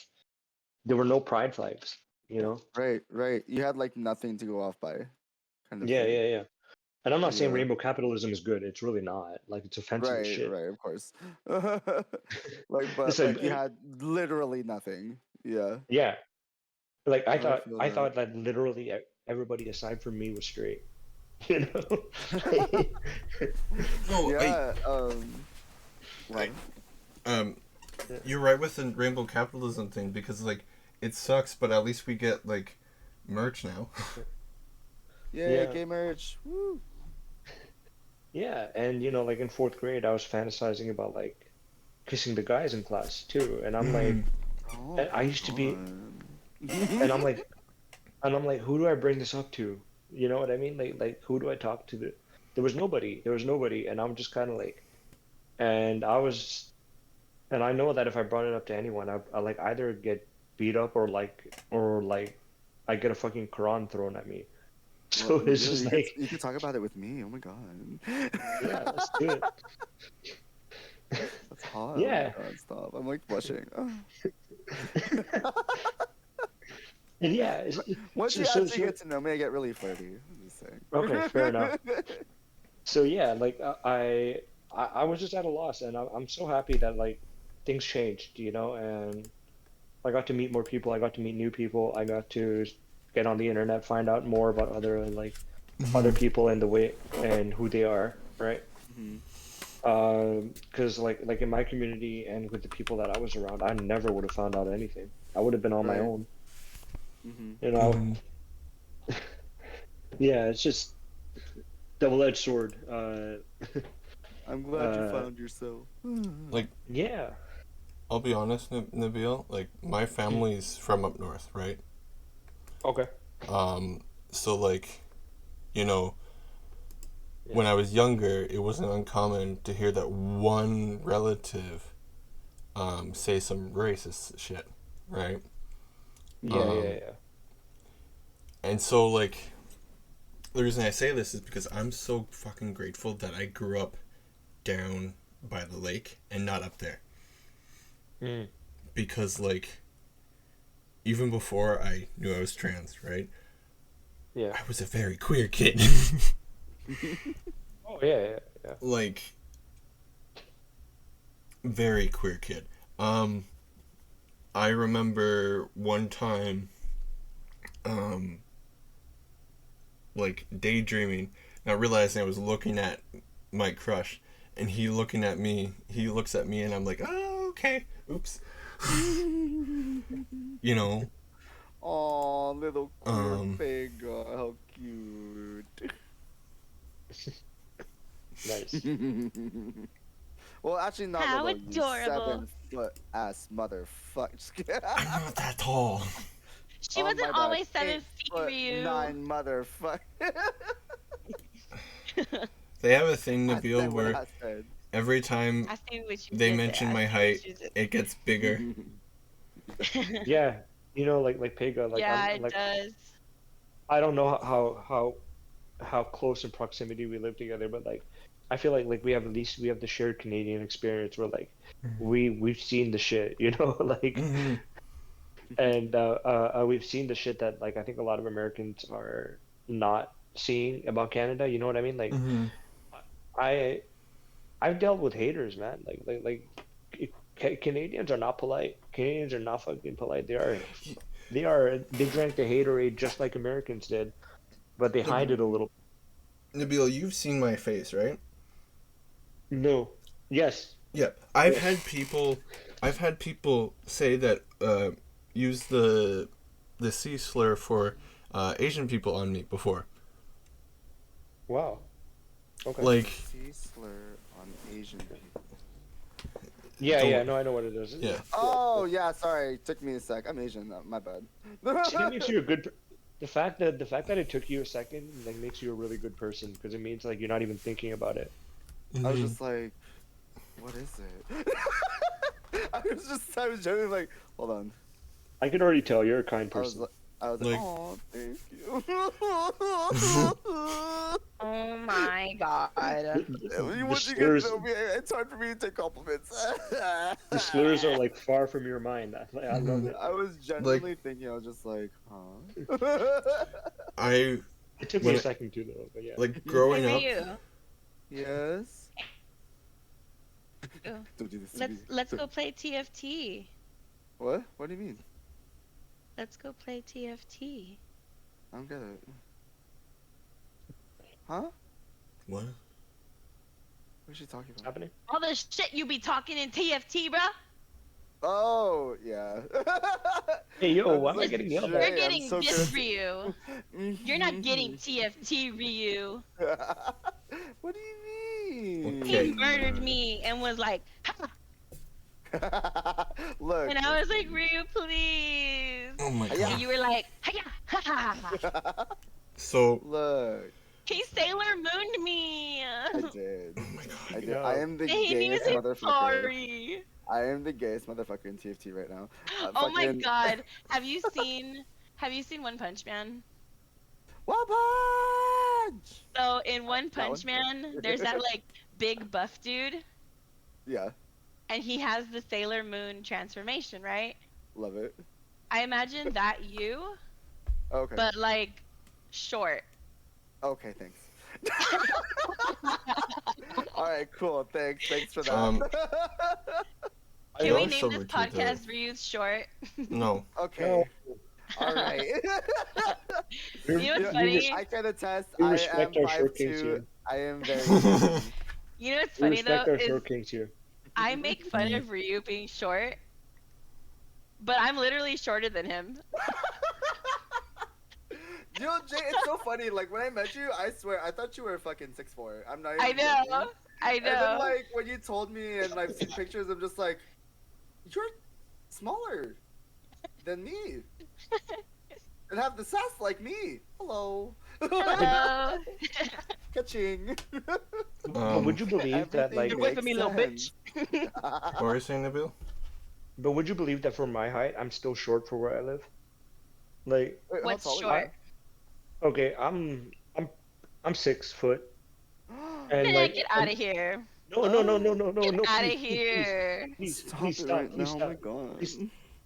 There were no pride flags. You know? Right, right. You had like nothing to go off by, kind of Yeah, thing. yeah, yeah. And I'm not saying Yeah. rainbow capitalism is good. It's really not. Like it's offensive as Right, shit. right, of course. Like, It's but like, like you had literally nothing. Yeah. yeah. Like I No, I thought, feel I that. thought that literally everybody aside from me was straight. You know? Like, No. Yeah. I. What? Um. You're right with the rainbow capitalism thing because like it sucks, but at least we get like merch now. Yay, yeah, gay merch. Woo. yeah. And like in fourth grade, I was fantasizing about like kissing the guys in class too. And I'm like, Mm. Oh and I my used to be, and god. I'm like, who do I bring this up to? You know what I mean? Like who do I talk to? There was nobody. There was nobody, and I'm just kind of like, and I was, and I know that if I brought it up to anyone, I like either get beat up or like I get a fucking Quran thrown at me. Well, So it's Nabil, just like, you could talk about it with me. Oh my god. yeah, let's do it. That's hot. Oh my Yeah. god, stop. I'm like blushing. And yeah, Once so you so actually so get to know me, I get really flirty. I'm just okay, fair enough. saying. So yeah, like I was just at a loss, and I'm so happy that like things changed, and I got to meet more people. I got to meet new people. I got to get on the internet, find out more about other Mm-hmm. people and the way and who they are, right? Mhm. Because like in my community and with the people that I was around, I never would have found out anything. I would have been on my Right. own, Mhm. you know. Mm-hmm. Yeah, it's just double-edged sword. I'm glad you Uh, found yourself. Like yeah. I'll be honest, Nabil. Like my family's from up north, right? Okay. So like, you know, Yeah. when I was younger, it wasn't uncommon to hear that one relative say some racist shit, right? Yeah, yeah, yeah. And so like, the reason I say this is because I'm so fucking grateful that I grew up down by the lake and not up there. Mm. Because like, even before I knew I was trans, right? Yeah. I was a very queer kid. Oh yeah, yeah, yeah. Like, very queer kid. I remember one time, like daydreaming, not realizing I was looking at my crush, and he looking at me. He looks at me, and I'm like, oh, okay, oops. You know. Oh, little queer Um. Pega, how cute. Nice. Well, actually, not How little. You adorable. 7-foot ass motherfucker. Just kidding. I'm not that tall. She Oh, my wasn't bad. always 7 feet, 8'9" motherfucker. They have a thing, I Nabil, said what where I said. every time I see what you they did mention there. my I see what height, you did it gets bigger. there. Yeah, like Pega, like Yeah, I'm it like does. I don't know how close in proximity we live together, but like I feel like we have at least we have the shared Canadian experience where like we've seen the shit, you know, like Mm-hmm. and we've seen the shit that like I think a lot of Americans are not seeing about Canada, you know what I mean? Like Mm-hmm. I I've dealt with haters, man. Canadians are not polite. Canadians are not fucking polite. They drank the haterade just like Americans did, but they hide it a little. Nabil, you've seen my face, right? No. Yes. Yeah, Yes. I've had people say that use the C slur for Asian people on me before. Wow. Okay. Like, C slur on Asian people. Yeah, don't- yeah, no, I know what it is. yeah. Oh yeah, sorry. Took me a sec. I'm Asian. My bad. See, that makes you a good. The fact that it took you a second like makes you a really good person because it means like you're not even thinking about it. I was just like, what is it? I was joking like, hold on. I can already tell you're a kind I was person. like, Like- oh, thank you. Oh my god. The Once you get slurs, to know me, it's hard for me to take compliments. the slurs are like far from your mind. I love it. I was genuinely thinking, I was just like, huh? I It took me a when- second too, though. But yeah. like growing Hey, up. Riu, Yes. Ew. Don't do this to me. let's go play TFT. What? What do you mean? Let's go play TFT. I don't get it. Huh? What? What is she talking What's about? happening? All the shit you be talking in TFT, bruh. Oh, yeah. Hey, yo, I'm why am I like, getting yelled Jay, at? You're I'm getting so this, good. Riu. You're not getting TFT, Riu. What do you mean? Okay. He murdered me and was like, ha! Look. And I was like, Riu, please. Oh my Yeah. And god. you were like, ha ha ha ha. So. Look. He Sailor Mooned me. I did. Oh my god. I did. No. I am the And he gayest was motherfucker. sorry. I am the gayest motherfucker in TFT right now. Oh my Fucking- god. Have you seen One Punch Man? One Punch! So in One That Punch one? Man, there's that like big buff dude, Yeah, and he has the Sailor Moon transformation, right? love it. I imagine that you, Okay. but like short. Okay, thanks. Alright, cool. Thanks for that. I Can we know. name so this retarded. podcast Ryu's Short? No. Okay. Alright. You're- You know what's you funny? res- I can attest, We I am respect our short kings 5'2". here. I am very You know what's We funny though respect our is short kings here. I make fun of Ryu being short, but I'm literally shorter than him. Yo, Jay, it's so funny. Like when I met you, I swear I thought you were fucking 6'4". I'm not even I know. joking. I And then know. like when you told me and I've seen pictures, I'm just like, you're smaller than me. and have the sass like me. Hello. Hello. Ka-ching. But would you believe that, Everything like, Get away from me, little makes bitch. What were you saying, Nabil? but would you believe that for my height, I'm still short for where I live? Like, Wait, how What's tall are you? short? okay, I'm 6 foot, and Eh, like, get out of here. no, Out of please, here. Stop please it stop, right please now, oh my stop, god. please,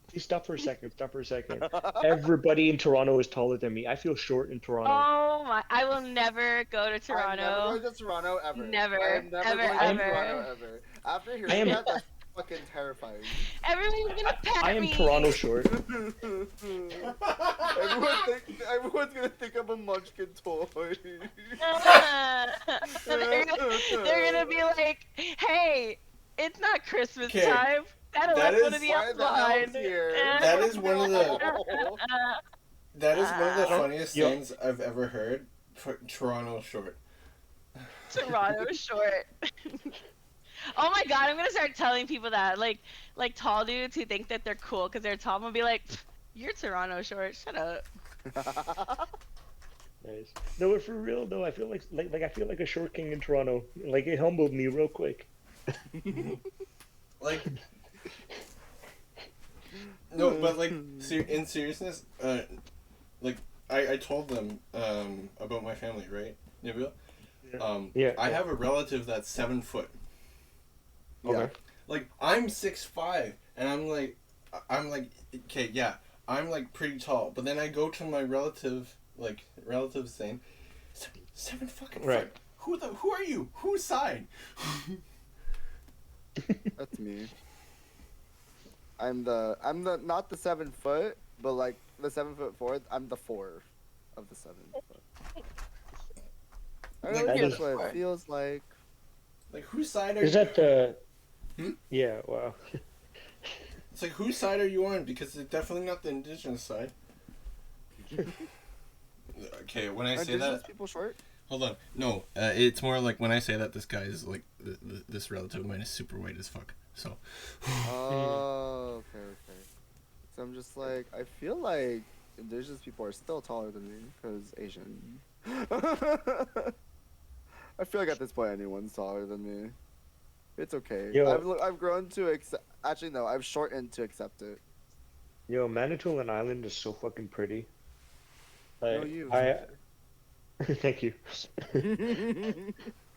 please stop for a second, stop for a second. Everybody in Toronto is taller than me. I feel short in Toronto. Oh my! I will never go to I'm never Toronto. going to Toronto ever. Never, I am never ever, going to ever. Toronto ever. After I hearing am that, that's fucking terrifying. Everyone's gonna I pet am me. Toronto short. Everyone's gonna think I'm a munchkin toy. They're gonna be like, "Hey, it's not Christmas 'Kay, time. Gotta that left one is- of the Why elves the elves behind." here? That is one of the that is one of the Uh, funniest yo- things I've ever heard. For Toronto short. Toronto short. Oh my god, I'm gonna start telling people that, like tall dudes who think that they're cool because they're tall. I'm gonna be like, "You're Toronto short. Shut up." Nice. No, but for real though, I feel like I feel like a short king in Toronto. Like it humbled me real quick. Like no, but like in seriousness, like I told them about my family, right, Nabil? Yeah. I have a relative that's 7 foot. Okay. Like I'm 6'5", and I'm like, okay, yeah, I'm like pretty tall. But then I go to my relative saying, 7 fucking Right. foot. Who are you? Whose side? That's me. I'm the not the 7 foot, but like the 7'4". I'm the 4 of the 7 foot. I Like, really that that's is what fine. it feels like. Like whose side are Is you? that the? Hmm? Yeah. Wow. It's like whose side are you on? Because it's definitely not the indigenous side. Okay, when I Are say indigenous that, people short? hold on. No, it's more like when I say that this guy is like this relative of mine is super white as fuck. So. Oh, okay. So I'm just like, I feel like indigenous people are still taller than me because Asian. I feel like at this point anyone's taller than me. It's okay. Yo. I've grown to accept. Actually, no, I've shortened to accept it. Yo, Manitoulin Island is so fucking pretty. Like, No, you. Thank you.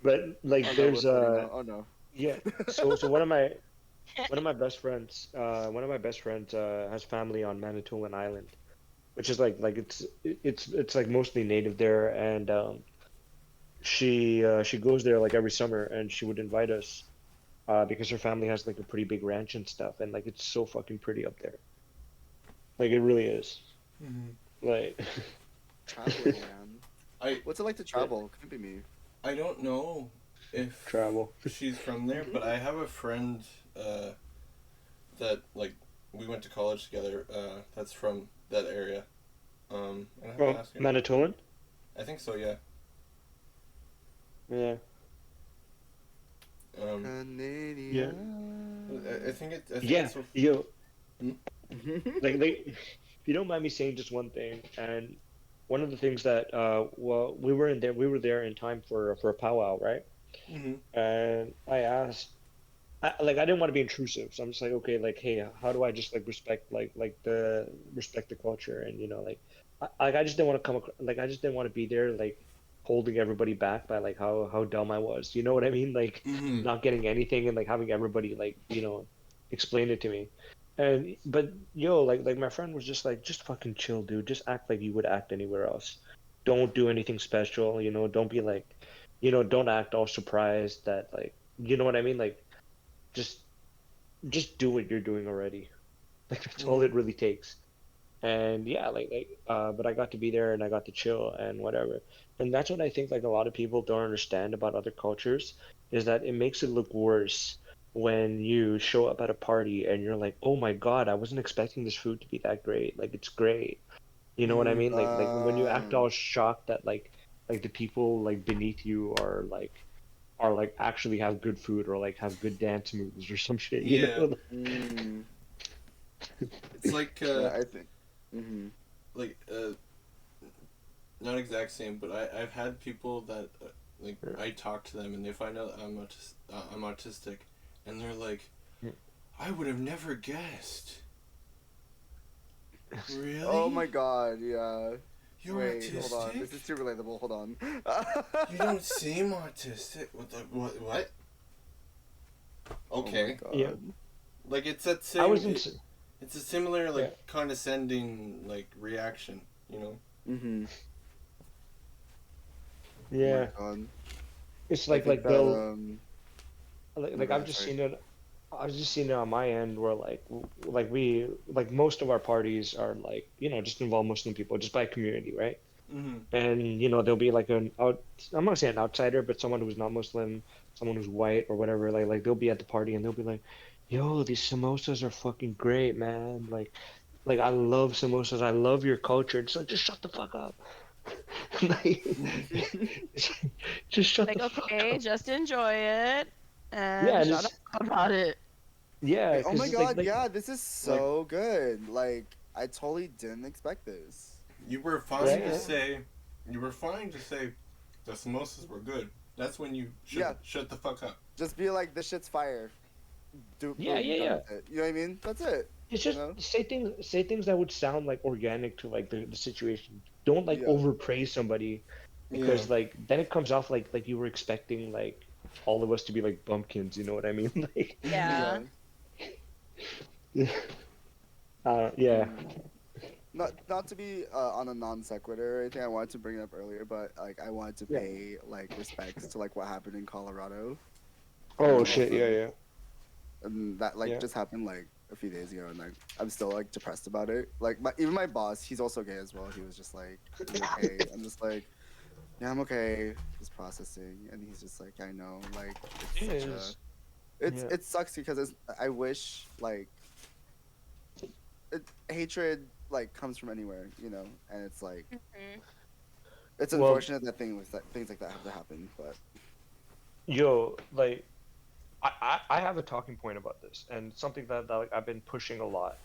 But like, Oh, no, there's we're funny now. Oh no. yeah. So one of my best friends has family on Manitoulin Island, which is like it's like mostly native there, and she goes there like every summer, and she would invite us because her family has like a pretty big ranch and stuff, and like it's so fucking pretty up there. Like it really is. Like Traveling, man. I What's it like to travel? Couldn't be me. I don't know if travel. she's from there, but I have a friend that like we went to college together. That's from that area. And I have to Oh, ask her. Manitoulin? I think so. Yeah. Yeah. Canadian. I think it. I think Yeah. it's so, Yo, Hmm? like if you don't mind me saying just one thing, and one of the things that well we were there in time for a powwow, right? And I asked, I didn't want to be intrusive, so I'm just like, okay, like, hey, how do I just like respect respect the culture, and I just didn't want to I just didn't want to be there like holding everybody back by like how dumb I was, you know what I mean? Like not getting anything and like having everybody like explain it to me. And but like my friend was just like, just fucking chill, dude. Just act like you would act anywhere else. Don't do anything special, don't be like, don't act all surprised that like, you know what I mean? Like just do what you're doing already. Like that's all it really takes. And yeah, but I got to be there and I got to chill and whatever. And that's what I think like a lot of people don't understand about other cultures is that it makes it look worse when you show up at a party and you're like, oh my God, I wasn't expecting this food to be that great. Like it's great. You know what I mean? Like when you act all shocked that like the people like beneath you are like actually have good food or like have good dance moves or some shit, you Yeah. know? Mm, It's like yeah, I think. like not exact same, but I've had people that like I talk to them and they find out I'm autistic, and they're like, I would have never guessed. Really? Oh my god, yeah. You're Wait, autistic? hold on. This is too relatable. Hold on. You don't seem autistic. What? Okay. Oh my Yeah. god. Like it's that same. I was in. It's a similar condescending reaction, you know. Mm-hmm. Yeah. Oh my god. It's I like think that, they'll like go I've ahead, just sorry. seen it. I've just seen it on my end where we most of our parties are just involve Muslim people just by community, right? Mm-hmm. And there'll be like I'm not saying an outsider, but someone who's not Muslim, someone who's white or whatever. Like they'll be at the party and they'll be like, "Yo, these samosas are fucking great, man! Like I love samosas. I love your culture." It's like just shut the fuck up. Like, just shut Like, the fuck okay, up. just enjoy it Yeah, and and shut up about it. yeah, Oh my because god, yeah, this is like so good. Like, I totally didn't expect this. you were fine Right? to say, the samosas were good. That's when you should Yeah. shut the fuck up. Just be like, this shit's fire. Yeah, Boom, yeah, done yeah. with it. You know what I mean? That's it. It's You just know? say things that would sound like organic to like the situation. Don't like Yeah. overpraise somebody Yeah. because then it comes off like you were expecting like all of us to be like bumpkins, you know what I mean? Like Yeah. yeah. Yeah. Not to be on a non sequitur or anything. I wanted to bring it up earlier, but like I wanted to Yeah. pay like respects to like what happened in Colorado. Oh And, shit, yeah, yeah. And that Yeah. just happened like a few days ago, and like I'm still like depressed about it. Like even my boss, he's also gay as well. He was just like, "You okay?" I'm just like, "Yeah, I'm okay." Just processing, and he's just like, "I know." Like it's such Yes. a Yeah. it sucks because I wish like hatred like comes from anywhere, you know, and it's like Mhm. it's Well, unfortunate that things like that have to happen, but yo, like I have a talking point about this and something that like I've been pushing a lot.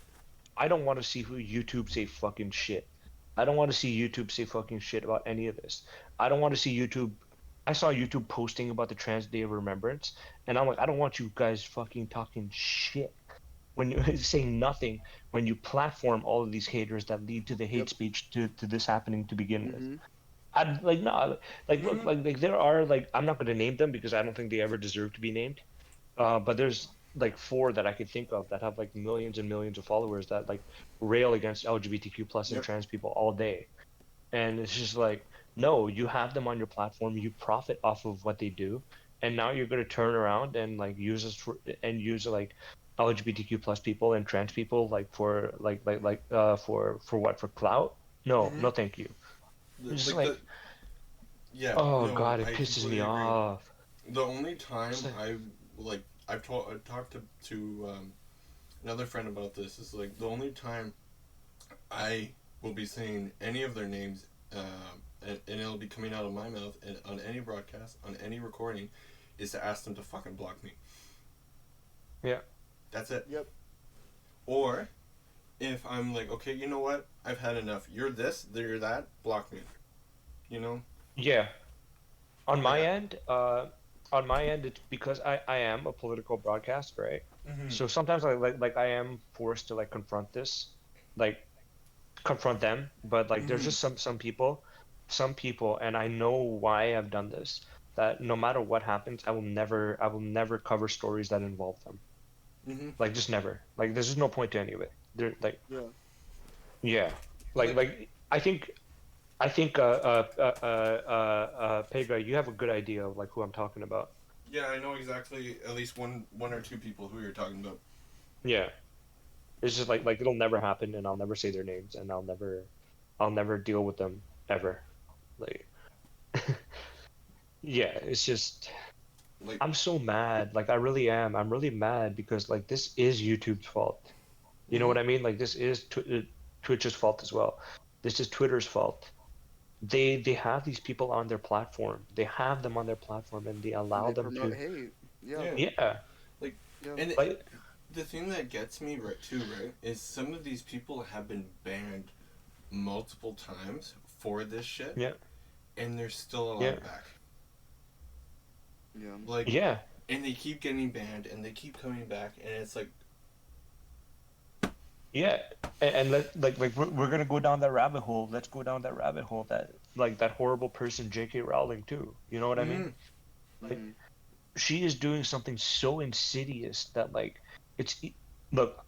I don't want to see who YouTube say fucking shit. I don't want to see YouTube say fucking shit about any of this. I don't want to see YouTube. I saw YouTube posting about the Trans Day of Remembrance, and I'm like, I don't want you guys fucking talking shit when you saying nothing when you platform all of these haters that lead to the hate yep. speech to this happening to begin with. Mm-hmm. I like no like look Mhm. like there are like I'm not going to name them because I don't think they ever deserve to be named. But there's like four that I could think of that have like millions and millions of followers that like rail against LGBTQ plus and Yep. trans people all day. And it's just like, no, you have them on your platform, you profit off of what they do, and now you're gonna turn around and like use like LGBTQ plus people and trans people like for what, for clout? No, Mhm. no, thank you. It's just Like like, yeah, oh no, God, it I pisses me completely agree. off. The only time It's like, I've talked to another friend about this is like the only time I will be saying any of their names, and it'll be coming out of my mouth and on any broadcast, on any recording, is to ask them to fucking block me. yeah, That's it. Yep. Or if I'm like, okay, you know what? I've had enough. You're this, you're that. Block me. You know. yeah. On my Like. end, it's because I am a political broadcaster, right? Mm-hmm. So sometimes I am forced to like like confront them. But like there's Mm-hmm. just some people, and I know why I've done this. That no matter what happens, I will never cover stories that involve them. Mm-hmm. Like just never. Like there's just no point to any of it. There like Yeah. yeah. Like Like. like I think Pega, you have a good idea of like who I'm talking about. Yeah, I know exactly. At least one or two people who you're talking about. Yeah. It's just like it'll never happen, and I'll never say their names, and I'll never deal with them ever. Like, yeah, it's just Like. I'm so mad. Like I really am. I'm really mad because like this is YouTube's fault. You know Mm-hmm. what I mean? Like this is Twitch's fault as well. This is Twitter's fault. They have these people on their platform. They have them on their platform, and they And allow they them promote to. hate. Yeah. Yeah. Yeah, Like. Yeah. And like the thing that gets me right too, right, is some of these people have been banned multiple times for this shit, Yeah. and they're still Yeah. allowed back. Yeah. Like, Yeah. and they keep getting banned, and they keep coming back, and it's like, Yeah. And like we're gonna go down that rabbit hole. Let's go down that rabbit hole. That like that horrible person, J.K. Rowling too. You know what I mean? mm, Like Mm-hmm. she is doing something so insidious that like look,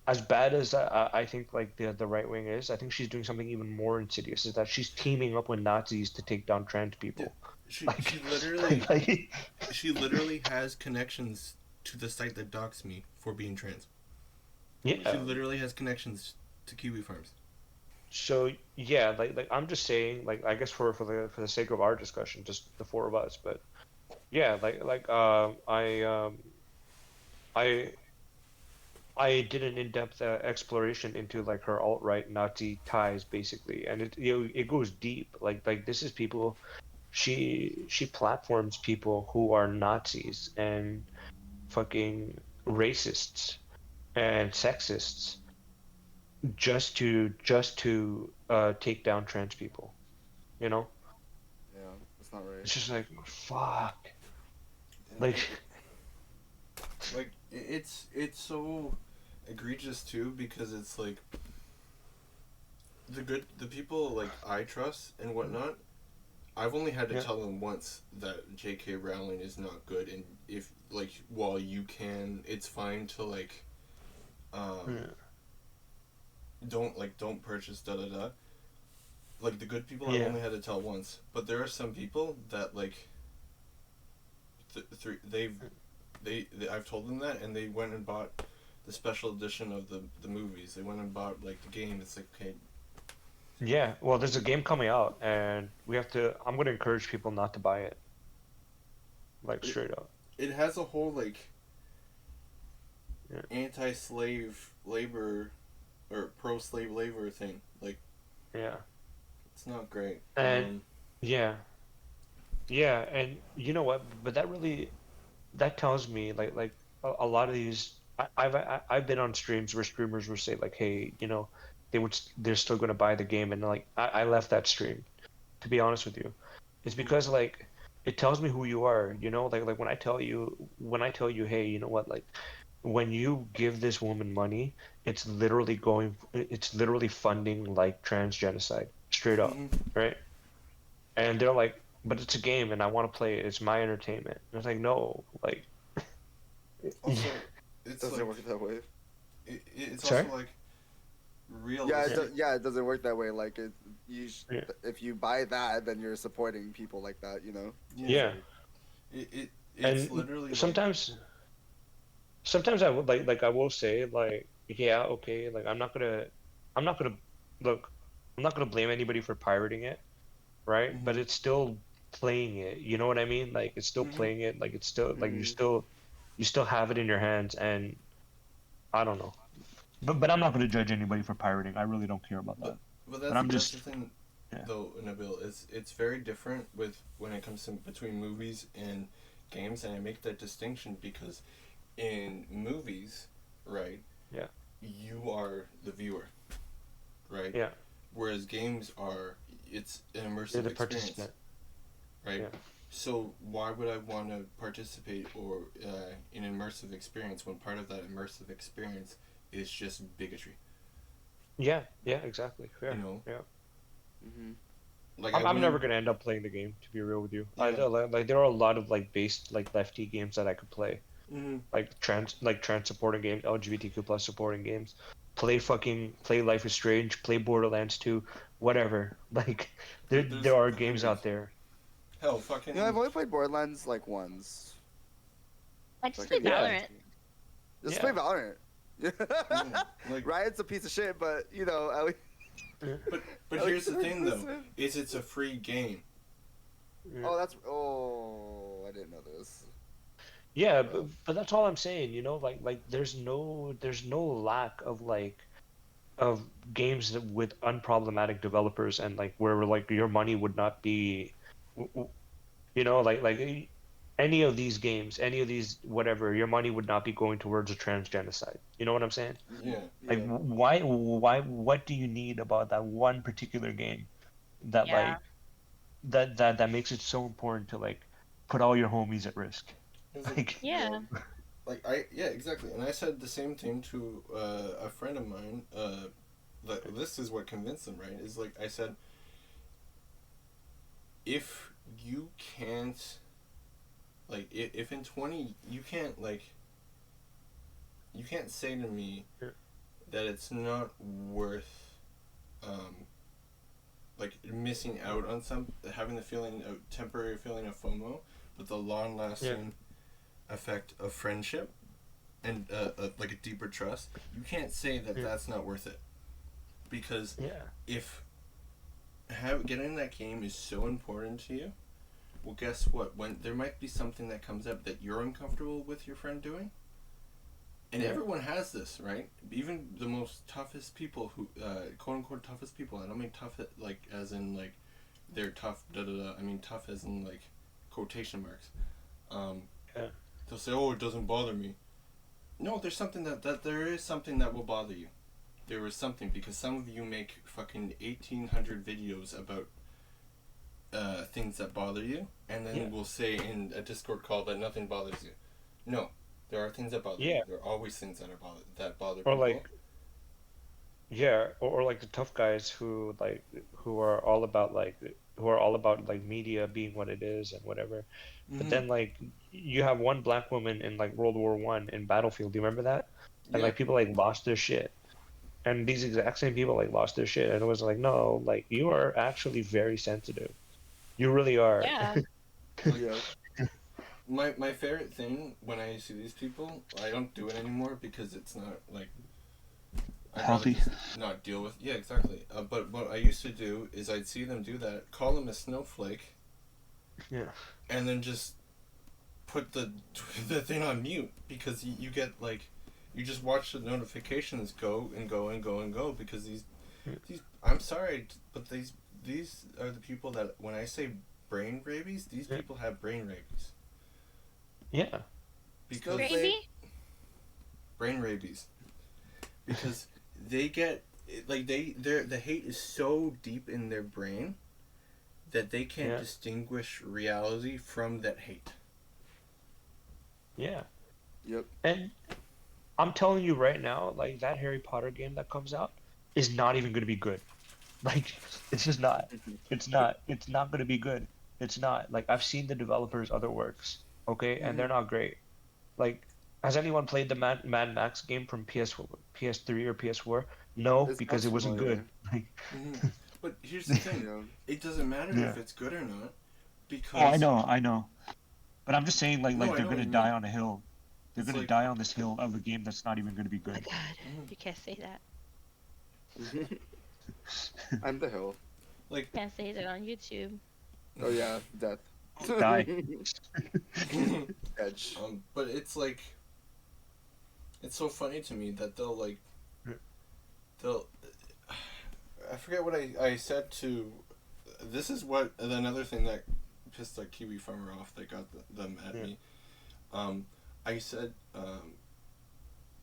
as bad as I think like the right wing is, I think she's doing something even more insidious. Is that she's teaming up with Nazis to take down trans yeah, people. she Like, she literally like she literally has connections to the site that doxed me for being trans. She yeah. literally has connections to Kiwi farms. So yeah, like I'm just saying, like I guess for the sake of our discussion, just the four of us, but yeah, I I did an in-depth exploration into like her alt-right Nazi ties basically, and it goes deep. Like this is people she platforms people who are Nazis and fucking racists and sexists just to take down trans people, you know? Yeah. That's not right. It's just like fuck. And Like like it's so egregious too, because it's like the people like I trust and whatnot. I've only had to yeah, tell them once that J.K. Rowling is not good, and if like while you can, it's fine to like um yeah, don't purchase da da da. Like the good people, I've yeah, only had to tell once, but there are some people that like I've told them that, and they went and bought the special edition of the movies. They went and bought like the game. It's like, okay, yeah. Well, there's a game coming out, and we have to. I'm gonna encourage people not to buy it, like it straight up. it has a whole like Yeah, anti-slave labor or pro-slave labor thing. Like yeah, it's not great. and yeah, yeah, and you know what? But that tells me like a lot of these. I've been on streams where streamers would say like, hey, they're still gonna buy the game, and like I left that stream to be honest with you. It's because like it tells me who you are, like when I tell you, hey, you know what, like when you give this woman money, it's literally funding like trans genocide, straight up, Mm-hmm. right? And they're like, but it's a game and I want to play it. It's my entertainment. And it's like, no, like, Also, It it's doesn't like work that way. it's sorry? also like Yeah, realistic. yeah, it doesn't work that way. Like Yeah, if you buy that, then you're supporting people like that. You know. Yeah, yeah. it's And literally like sometimes I would like I will say like, yeah, okay, like I'm not gonna look, I'm not gonna blame anybody for pirating it, right? But mm-hmm, it's still playing it. You know what I mean? Like it's still mm-hmm. playing it. Like it's still like Hmm. you still have it in your hands, and I don't know. But I'm not gonna judge anybody for pirating. I really don't care about But that. but But I'm that's the just thing yeah. though, Nabil. It's very different with when it comes to between movies and games, and I make that distinction because in movies, right, Yeah. you are the viewer, right? Yeah. Whereas games are it's an You're immersive the experience, participant. right? Yeah. So why would I want to participate or in an immersive experience when part of that immersive experience is just bigotry? Yeah. Yeah. Exactly. You Fair. know, Yeah. Hmm. like I I'm never wouldn't. gonna end up playing the game, to be real with you. Yeah. Like there are a lot of like based like lefty games that I could play, Mm-hmm. like trans supporting games, LGBTQ plus supporting games. Play Life is Strange, play Borderlands 2, whatever. Like there There's are games out there's there. hell You know, I've fucking only played Borderlands like once, I so I just play can get Yeah. back Valorant. to it. Just play Yeah. Valorant. like Riot's a piece of shit, but you know, at least, Yeah. but at here's least the thing though, listen. is it's a free game. Yeah. Oh, I didn't know this. Yeah, Rough. but that's all I'm saying, like there's no lack of of games with unproblematic developers and like where like your money would not be, w- w- like any of these games, any of these whatever, your money would not be going towards a trans genocide. You know what I'm saying? Yeah. Like, Yeah. what do you need about that one particular game that Yeah. like that makes it so important to like put all your homies at risk? It was like, Like, Yeah. yeah, exactly. And I said the same thing to a friend of mine. This is what convinced them, right? Is like I said, if you can't, like, if in 20 you can't say to me Yeah. that it's not worth, like missing out on having the feeling, a temporary feeling of FOMO, but the long lasting effect of friendship and like a deeper trust. You can't say that that's not worth it, because if getting in that game is so important to you, well, guess what? When there might be something that comes up that you're uncomfortable with your friend doing, and everyone has this, right? Even the most toughest people who, quote unquote toughest people. I don't mean tough like as in like they're tough. I mean tough as in like quotation marks. They'll say, "Oh, it doesn't bother me." No, there's something that there is something that will bother you. There is something, because some of you make fucking 1,800 videos about things that bother you, and then we'll say in a Discord call that nothing bothers you. No, there are things that bother you. There are always things that bother or people. like or like the tough guys who are all about media being what it is and whatever. But then like you have one black woman in like World War I in Battlefield. Do you remember that? And like people like lost their shit. And these exact same people like lost their shit, and it was like, no, like you are actually very sensitive. You really are. Yeah. Yeah. My favorite thing when I see these people, I don't do it anymore because it's not like Healthy. not deal with. Yeah, exactly. But what I used to do is I'd see them do that, call them a snowflake, and then just put the thing on mute, because you get like, you just watch the notifications go and go and go and go, because these I'm sorry, but these are the people that when I say brain rabies, these people have brain rabies. Yeah. Because brain rabies. Because they get like the hate is so deep in their brain that they can't distinguish reality from that hate. Yeah. Yep. And I'm telling you right now, like that Harry Potter game that comes out is not even going to be good. Like it's just not. It's not. It's not going to be good. It's not. Like I've seen the developers' other works, okay, and they're not great. Like, has anyone played the Mad Max game from PS3 or PS4? No, because it wasn't good. But here's the thing: it doesn't matter if it's good or not, because I know. But I'm just saying, like they're gonna die on a hill. They're gonna die on this hill of a game that's not even gonna be good. Oh my God, you can't say that. I'm the hill. Like, can't say that on YouTube. Oh yeah, death. Die. Edge. But it's like, it's so funny to me that they'll I forget what I said to. This is what another thing that pissed a Kiwi farmer off that got them at me. I said,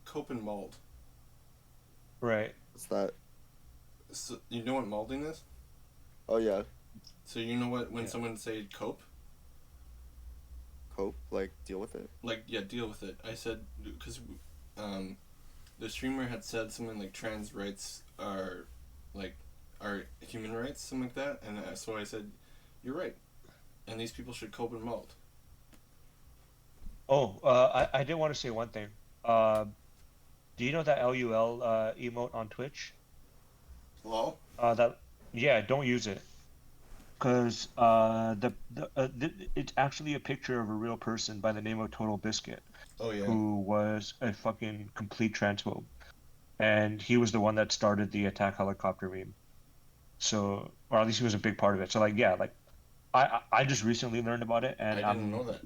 cope and mold. Right. What's that? So you know what molding is? Oh yeah. So you know what when someone say cope? Cope, like deal with it. Like deal with it. I said because the streamer had said something like trans rights are human rights, something like that, and so I said, you're right, and these people should cope and mold. Oh, I did want to say one thing. Do you know that LUL emote on Twitch? Lol. Don't use it, because it's actually a picture of a real person by the name of Total Biscuit. Oh yeah. Who was a fucking complete transphobe, and he was the one that started the attack helicopter meme. So, or at least he was a big part of it. So I just recently learned about it, and I didn't know that.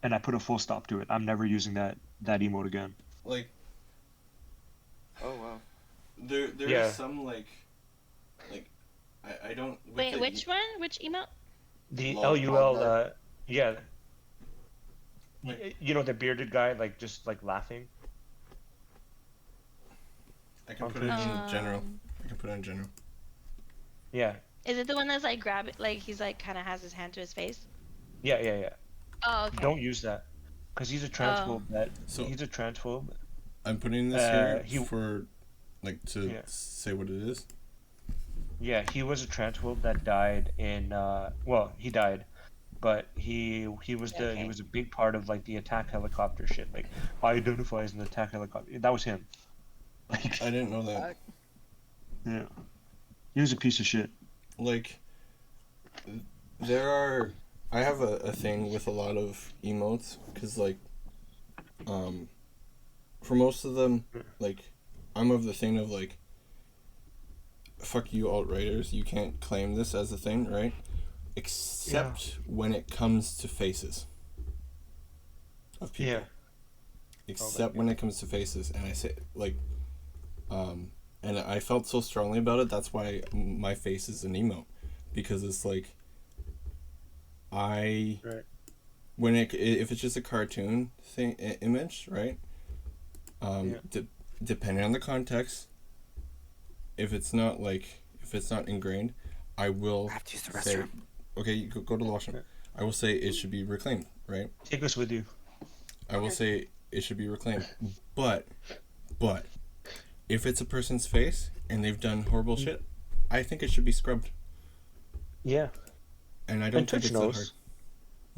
And I put a full stop to it. I'm never using that emote again. Like. Oh wow. There is some like I don't. Wait, which one? Which emote? The LUL. You know, the bearded guy, like just like laughing. I can On put it Twitch. in general. Um, I can put it in general. Yeah, Is it the one that's like grab it, like he's like kind of has his hand to his face? yeah. Oh, okay. Don't use that, because he's a Oh, transphobe. That So he's a transphobe. I'm putting this here He for like to Yeah. say what it is. Yeah, he was a transphobe that died in well, he died, but he was he okay. was a big part of like the attack helicopter shit. Like I identify as an attack helicopter. That was him. Like I didn't know that. yeah. He was a piece of shit. Like there are. I have a thing with a lot of emotes because like for most of them like I'm of the thing of like fuck you alt-righters, you can't claim this as a thing, right? Except when it comes to faces of people. Yeah. Except when it comes to faces, and I say like and I felt so strongly about it, that's why my face is an emote, because it's like I Right. when if it's just a cartoon thing image, right? Depending on the context, if it's not ingrained, I will have to use the say, restroom. okay, you go to the washroom. I will say it should be reclaimed, right? Take us with you. I will say it should be reclaimed, but if it's a person's face and they've done horrible shit, I think it should be scrubbed, Yeah. and I don't And think Twitch it's that hard. knows.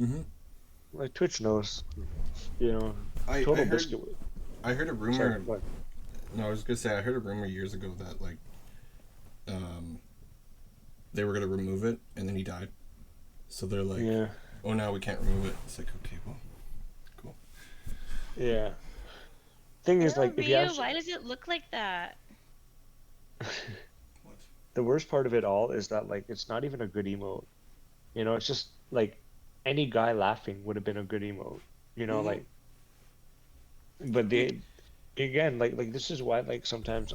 Mm-hmm. Like Twitch knows. You know. I Total heard biscuit. I heard a rumor. Sorry, what? No, I was gonna say I heard a rumor years ago that like, they were gonna remove it and then he died, so they're like, Yeah. oh, now we can't remove it. It's like, okay, well, cool. Yeah. Thing is, like, if you Riu, actually, why does it look like that? What? the worst part of it all is that like it's not even a good emote. You know, it's just like any guy laughing would have been a good emote. You know, Mhm. like, but they again like this is why like sometimes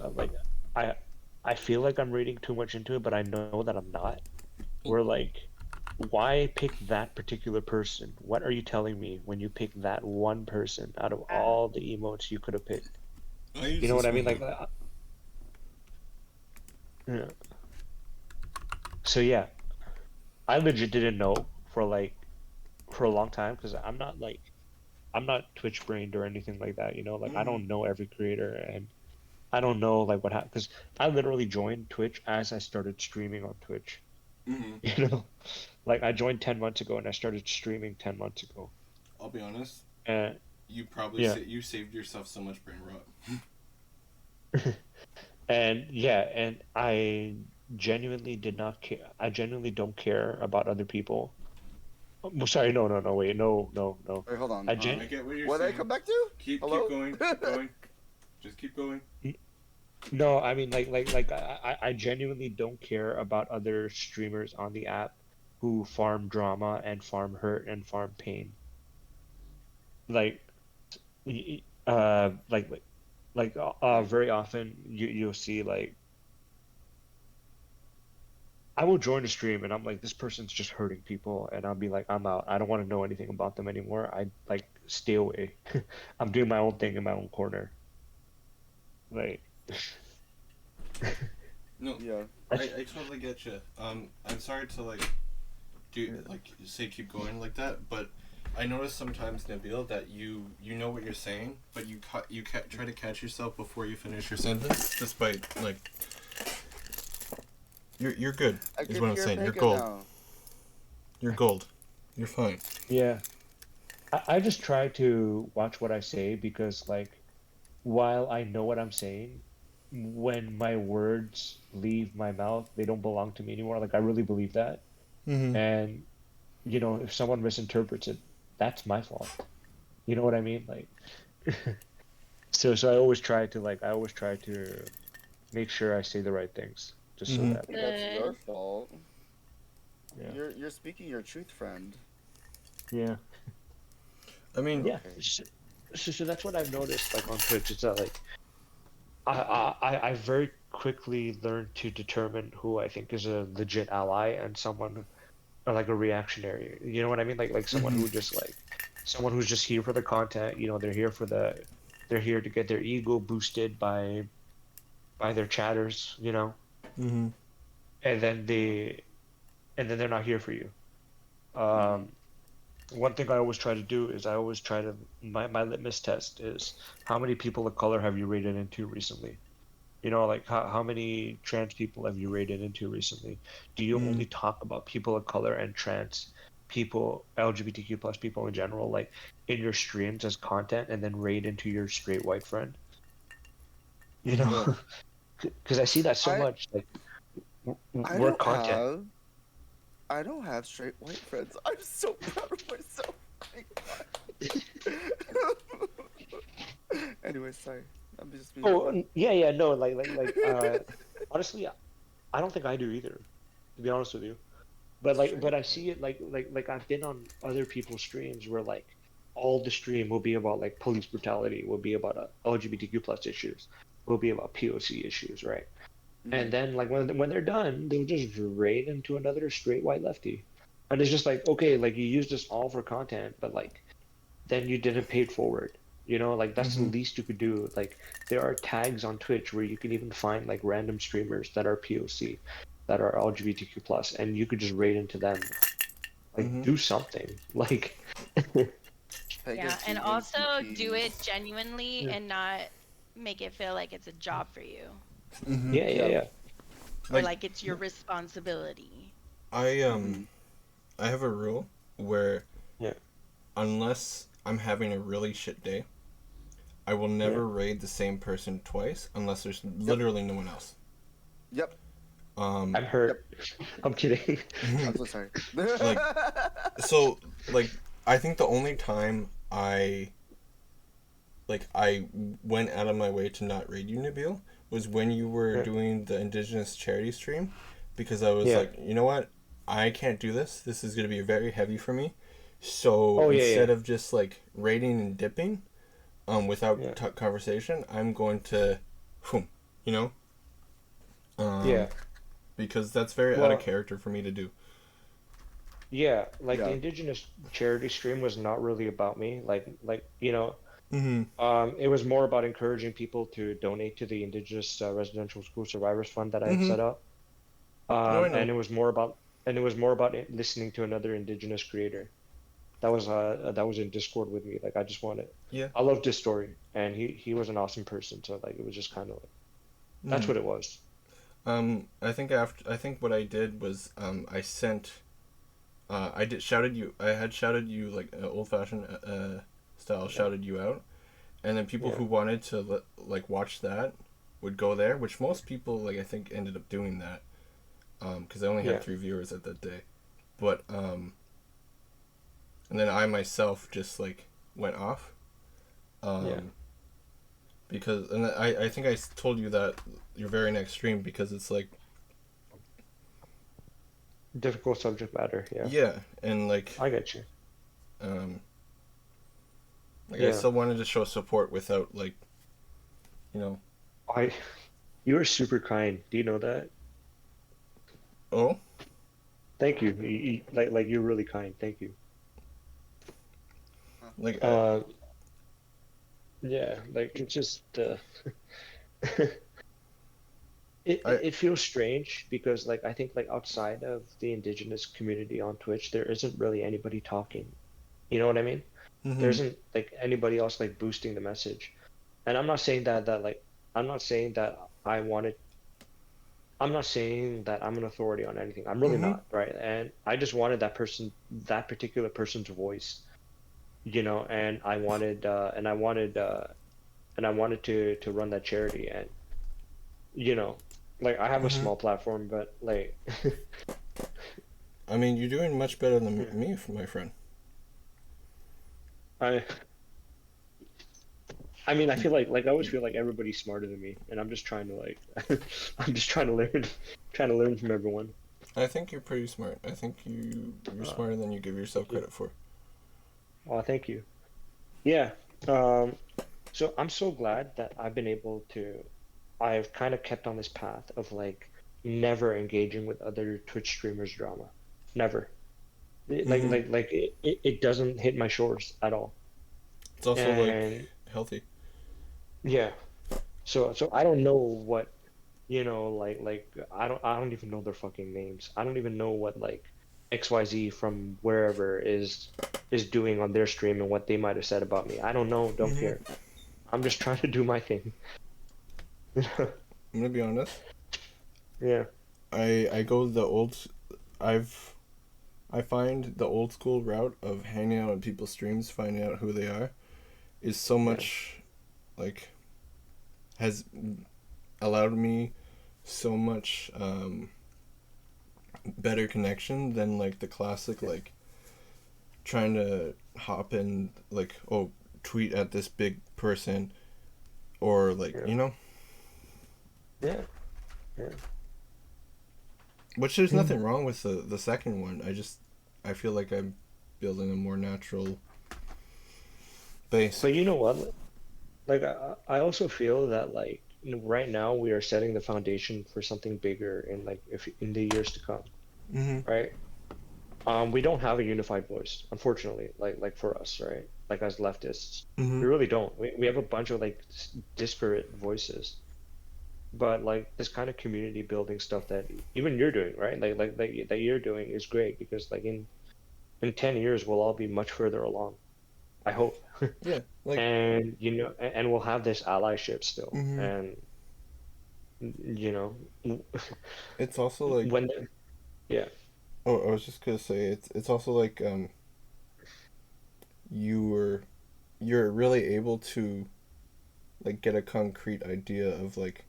I I feel like I'm reading too much into it, but I know that I'm not. We're like, why pick that particular person? What are you telling me when you pick that one person out of all the emotes you could have picked? I use You know this what I mean? one, Like, yeah. So yeah, I legit didn't know for like for a long time because I'm not Twitch brained or anything like that. You know, like I don't know every creator and I don't know like what happened because I literally joined Twitch as I started streaming on Twitch. Mm-hmm. You know, like I joined 10 months ago and I started streaming 10 months ago. I'll be honest. And You probably yeah, you saved yourself so much brain rot. and yeah, and I genuinely did not care. I genuinely don't care about other people. Oh, sorry, no, wait, no. Wait, hold on. I I get what you're What did I saying. come back to? Keep Hello? going, just keep going. No, I mean like I genuinely don't care about other streamers on the app who farm drama and farm hurt and farm pain. Like very often you'll see like I will join a stream and I'm like this person's just hurting people and I'll be like I'm out. I don't want to know anything about them anymore. I like stay away. I'm doing my own thing in my own corner. Like No, Yeah. I totally get you. I'm sorry to like say keep going like that, but I notice sometimes, NABEEL, that you know what you're saying, but you try to catch yourself before you finish your sentence, despite like you're good I is can what I'm hear saying. You're Pega gold. now. You're gold. You're fine. yeah. I just try to watch what I say because like while I know what I'm saying, when my words leave my mouth, they don't belong to me anymore. Like I really believe that. Mm-hmm. And you know, if someone misinterprets it, that's my fault. You know what I mean? Like so I always try to make sure I say the right things just so Mhm. I that think that's Good. your fault. yeah. You're speaking your truth, friend. Yeah. I mean, Yeah. So that's what I've noticed like on Twitch. It's that like I very quickly learned to determine who I think is a legit ally and someone or like a reactionary. You know what I mean? Like someone Mhm. who just like someone who's just here for the content. They're here to get their ego boosted by their chatters, Mm-hmm. and then they're not here for you. Um, One thing I always try to do is my litmus test is how many people of color have you rated into recently? Like how many trans people have you rated into recently? Do you Mm-hmm. only talk about people of color and trans people, LGBTQ plus people in general, like in your streams as content, and then raid into your straight white friend? You Mm-hmm. Ugh. know, because I see that so I much. Like I we're don't content. have I don't have straight white friends. I'm so proud of myself. My God. Anyway, sorry. I'm just being Oh, fun. yeah, no, honestly, I don't think I do either, to be honest with you. But Straight I white. see it like I've been on other people's streams where like all the stream will be about like police brutality, will be about LGBTQ plus issues, will be about POC issues, right? And Mm-hmm. then like when they're done, they'll just raid into another straight white lefty, and it's just like okay, like you used this all for content, but like then you didn't pay it forward. Like that's the Mm-hmm. least you could do. Like there are tags on Twitch where you can even find like random streamers that are POC, that are LGBTQ plus, and you could just raid into them. Like Mm-hmm. do something. Like Pega Yeah, and G A also P do it Ps. genuinely yeah, and not make it feel like it's a job for you Mm-hmm. yeah, yeah, Yep. yeah. or Like like it's your responsibility. I Mm-hmm. I have a rule where Yeah, unless I'm having a really shit day, I will yeah. never raid the same person twice unless there's Yep. literally no one else. Yep. Um, I'm Yep. hurt. I'm kidding. I'm so sorry. like so like I think the only time I went out of my way to not raid you, Nabil, was when you were Yeah, doing the Indigenous charity stream, because I was yeah. like, you know what, I can't do this. This is gonna be very heavy for me. So Oh yeah, instead yeah, of just like raiding and dipping, without yeah, conversation, I'm going to, whew, you know, yeah. um, because that's very out of Well, character for me to do. yeah. Like the Yeah. Indigenous charity stream was not really about me. Mm-hmm. It was more about encouraging people to donate to the Indigenous Residential School Survivors Fund that I had Mm-hmm. set up. No, I And know. it was more about listening to another Indigenous creator. That was in Discord with me. Like I just wanted, Yeah. I loved his story, and he was an awesome person. So like it was just kind of like that's Mm. what it was. I think what I did was I sent I did shouted you I had shouted you like old fashioned style Yeah, shouted you out, and then people yeah, who wanted to like watch that would go there, which most people like I think ended up doing that because I only had yeah, 3 viewers at that day, but and then I myself just like went off yeah. um because and I think I told you that your very next stream because it's like Difficult subject matter. Yeah, yeah and like I get you. um I Yeah, still wanted to show support without like you know I you are super kind. Do you know that? oh Thank you. Like you're really kind. Thank you. Huh. like Uh, yeah, like it's just I it feels strange because like I think like outside of the indigenous community on Twitch, there isn't really anybody talking. You know what I mean? There mm-hmm, isn't like anybody else like boosting the message. And I'm not saying that like I'm not saying that I wanted I'm not saying that I'm an authority on anything. I'm really mm-hmm, not, right? And I just wanted that particular person's voice, and I wanted to run that charity and you know, like I have a mm-hmm. small platform, but like I mean you're doing much better than yeah, me my friend. I I mean I feel like I always feel like everybody's smarter than me, and I'm just trying to like I'm just trying to learn from everyone. I think you're pretty smart. I think you're Uh, smarter than you give yourself Thank you. credit for. Well, thank you. Yeah. Um, so I'm so glad that I've kind of kept on this path of like never engaging with other Twitch streamers drama. Never. Mm-hmm. It doesn't hit my shores at all. It's also like And healthy. yeah, so I don't know what, I don't even know their fucking names. I don't even know what like XYZ from wherever is doing on their stream and what they might have said about me. I don't know, don't Mm-hmm. care. I'm just trying to do my thing. I'm gonna be honest. Yeah, I go the old. I've I find the old school route of hanging out on people's streams, finding out who they are, is so yeah, much like has allowed me so much better connection than like the classic yeah, like trying to hop in like tweet at this big person or like yeah, yeah, yeah. which there's Hmm. nothing wrong with the second one. I feel like I'm building a more natural base. But you know what? Like I also feel that like right now we are setting the foundation for something bigger in like if in the years to come, Mm-hmm. right? We don't have a unified voice, unfortunately, like for us, right? Like as leftists, Mm-hmm. we really don't. We have a bunch of like disparate voices, but like this kind of community building stuff that even you're doing, right? That you're doing is great because like in 10 years we'll all be much further along, I hope. Yeah, like And and we'll have this allyship still. mm-hmm. And you know, It's also like when yeah, oh, I was just gonna say it's also like you were you're really able to like get a concrete idea of like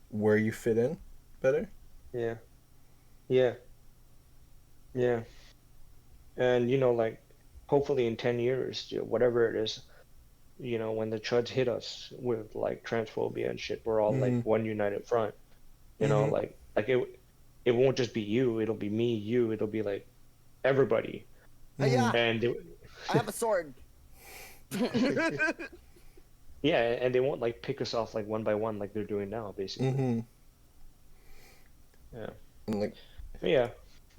where you fit in better. yeah, yeah, yeah. And like hopefully in 10 years, whatever it is, when the chuds hit us with like transphobia and shit, we're all like Mm-hmm. one united front. Mm-hmm. It won't just be you, it'll be me, you, it'll be like everybody. Hey, Mm-hmm. yeah, And I have a sword. yeah, and they won't like pick us off like one by one like they're doing now, basically. Mm-hmm. Yeah. And like But yeah.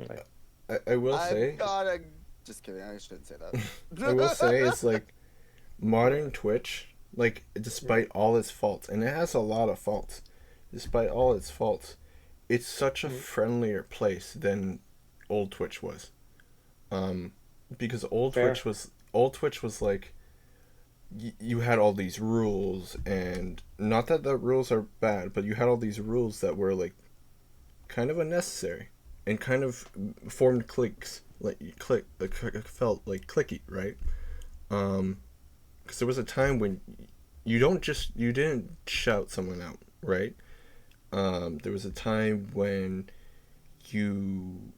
Like I will I've say got a. Just kidding. I shouldn't say I will that. say it's like modern Twitch, like despite all its faults, and it has a lot of faults, despite all its faults, it's such a Mhm. friendlier place than old Twitch was. Um, because Fair. old Twitch was like you had all these rules, and not that the rules are bad, but you had all these rules that were like kind of unnecessary and kind of formed cliques. Like you felt like clicky, right? Because there was a time when you didn't shout someone out, right? There was a time when you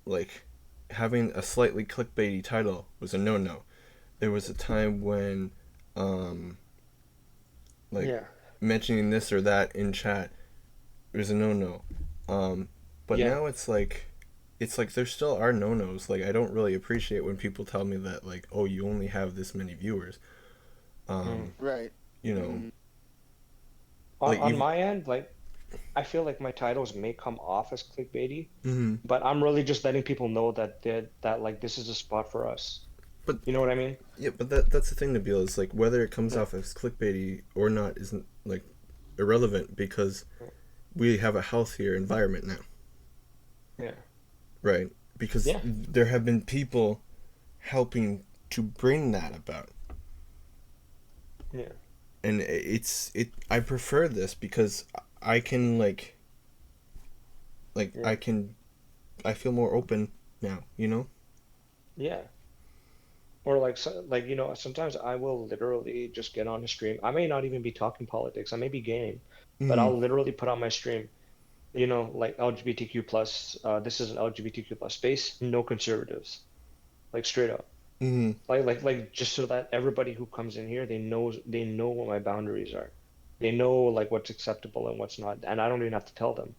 like having a slightly clickbaity title was a no. There was a time when um, like Yeah. mentioning this or that in chat was a no. Um, but Yeah. now it's like there still are no-nos. Like I don't really appreciate when people tell me that like, oh, you only have this many viewers. Mm. Um, Right. you know, Mhm. like On even my end, like I feel like my titles may come off as clickbaity, mm-hmm. but I'm really just letting people know that like this is a spot for us. But You know what I mean? yeah, but that's the thing, Nabil, is like whether it comes Yeah. off as clickbaity or not isn't like irrelevant because we have a healthier environment now, Yeah. right? Because Yeah. there have been people helping to bring that about. Yeah. And I prefer this because I can like Yeah. I feel more open now, you know? Yeah. Or like sometimes I will literally just get on a stream. I may not even be talking politics. I may be game, but Mm-hmm. I'll literally put on my stream, like LGBTQ plus. This is an LGBTQ plus space. No conservatives. Like straight up. Mm-hmm. Like just so that everybody who comes in here, they know what my boundaries are. They know like what's acceptable and what's not, and I don't even have to tell them.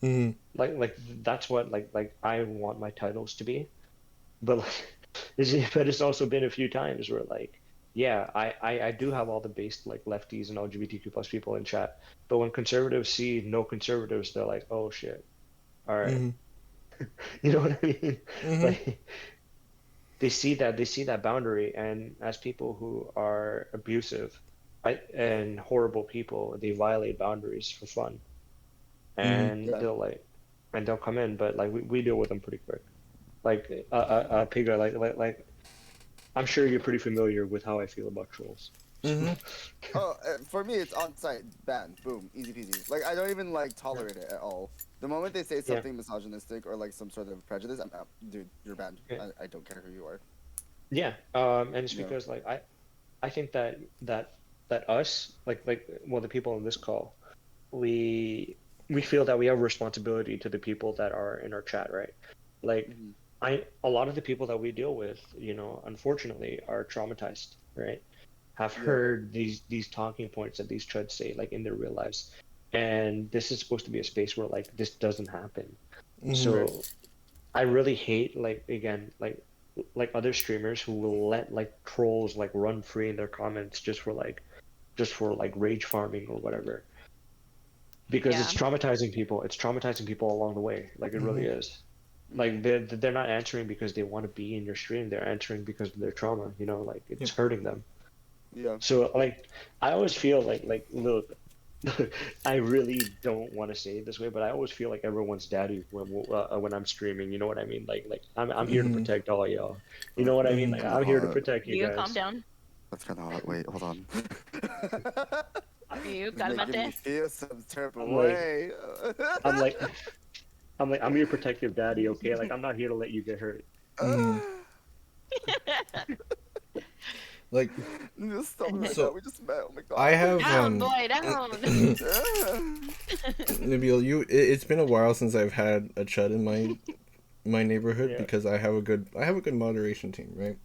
Mm-hmm. Like that's what like I want my titles to be. But like, but it's also been a few times where like, yeah, I do have all the based like lefties and LGBTQ plus people in chat, but when conservatives see no conservatives, they're like, oh shit, all right. Mm-hmm. You know what I mean? Mm-hmm. Like they see that boundary, and as people who are abusive, right, and horrible people, they violate boundaries for fun, Mm-hmm. and Yeah. they'll come in, but like we deal with them pretty quick. Like Pega, like I'm sure you're pretty familiar with how I feel about trolls. Mm-hmm. Oh, for me, it's on site, ban, boom, easy peasy. Like I don't even like tolerate it at all. The moment they say Yeah, something misogynistic or like some sort of prejudice, I'm out. Dude, you're banned. yeah, I don't care who you are. yeah. And it's Yeah. because like I think that us well the people on this call we we feel that we have a responsibility to the people that are in our chat, right? Like Hmm. a lot of the people that we deal with, unfortunately are traumatized, right? Have Yeah. heard these talking points that these chuds say like in their real lives. And this is supposed to be a space where like this doesn't happen. Mm-hmm. Right. So I really hate like again like other streamers who will let like trolls like run free in their comments just for like rage farming or whatever because it's Yeah. traumatizing people. It's traumatizing people along the way. Like it really Mm-hmm. is. Hmm. Like they're not answering because they want to be in your stream. They're answering because of their trauma. Like it's Yep. hurting them. Yeah. So like I always feel like look, I really don't want to say it this way, but I always feel like everyone's daddy when I'm streaming. You know what I mean? Like I'm here to Mm-hmm. protect all y'all. You know Oh, what I mean? that's Mm-hmm. Like kind of I'm here to hot. protect you You calm guys. down. That's kind of hot. Wait, hold on. You It's making me cálmate. feel some type of I'm like way. I'm like I'm your protective daddy. Okay, like I'm not here to let you get hurt. Mm-hmm. Like, Just stop me right now. so We just met. Oh my I god. have Down, boy, down. Nabil, it's been a while since I've had a chud in my neighborhood Yeah, because I have a good moderation team, right?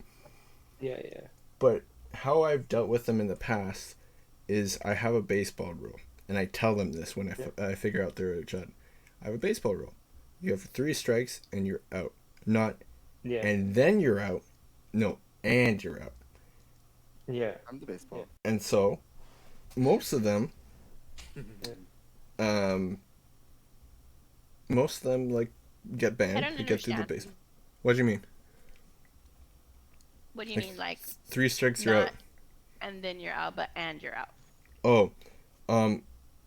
yeah, yeah, But how I've dealt with them in the past is I have a baseball rule, and I tell them this when yeah, I figure out they're a chud. I have a baseball rule. You have 3 strikes and you're out. Not yeah, and then you're out. No, and you're out. yeah, I'm the yeah, baseball. And so most of them, yeah. um, most of them like get I banned. don't They get through the understand. base. What do you mean? What do you Like mean, like 3 strikes, you're out. not and then you're out, but and you're out? Oh,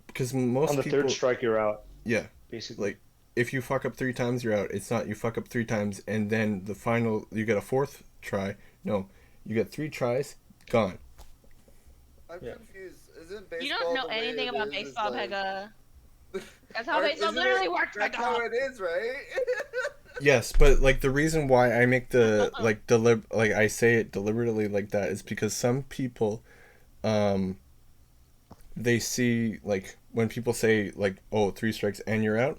because On most the third people, strike, you're out, yeah, basically. like if you fuck up 3 times, you're out. It's not you fuck up 3 times and then the final you get a fourth try. No, you get 3 tries, gone. I'm Yeah. confused. Isn't You don't baseball know the way anything it about is baseball, like Pega. That's how or baseball isn't it literally works, that's how Pega. it is, right? Yes, but like the reason why I make the like I say it deliberately like that is because some people um they see like when people say like, oh, 3 strikes and you're out,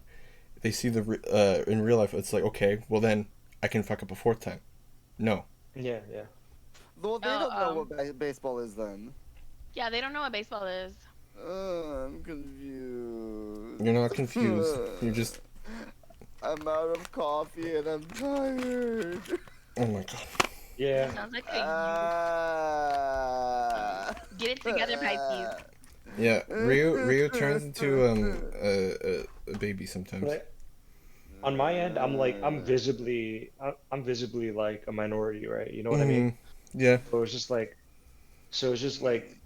they see in real life it's like, okay, well then I can fuck up a fourth time. No. Yeah, yeah. Well, they Oh, don't know what baseball is then. yeah, they don't know what baseball is. I'm You're confused. not confused. You're just, I'm out of coffee and I'm tired. oh my god. That Yeah. sounds like a you. Ah. Get it together, Pisces. Yeah, Riu turns into a baby sometimes. Like on my end, I'm visibly like a minority, right? You know what I mean? Mm-hmm. Yeah. So it's just like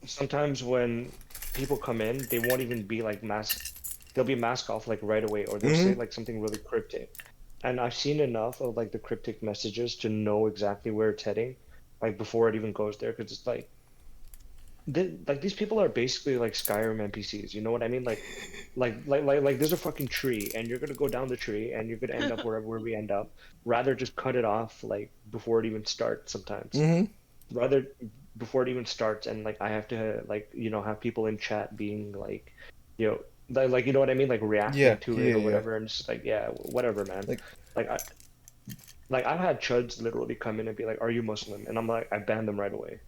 sometimes when people come in, they won't even be like mask. They'll be mask off like right away, or they'll say Mm-hmm. like something really cryptic. And I've seen enough of like the cryptic messages to know exactly where it's heading, like before it even goes there, because it's like these people are basically like Skyrim NPCs. You know what I mean? Like there's a fucking tree, and you're gonna go down the tree, and you're gonna end up wherever we end up. Rather just cut it off like before it even starts. Sometimes Mm-hmm. rather before it even starts, and like I have to like have people in chat being like, you know, like you know what I mean, like Yeah. reacting to it Yeah. or Yeah. whatever, and it's just like yeah, whatever, man. Like. Like I've had chuds literally come in and be like, "Are you Muslim?" And I'm like, I ban them right away.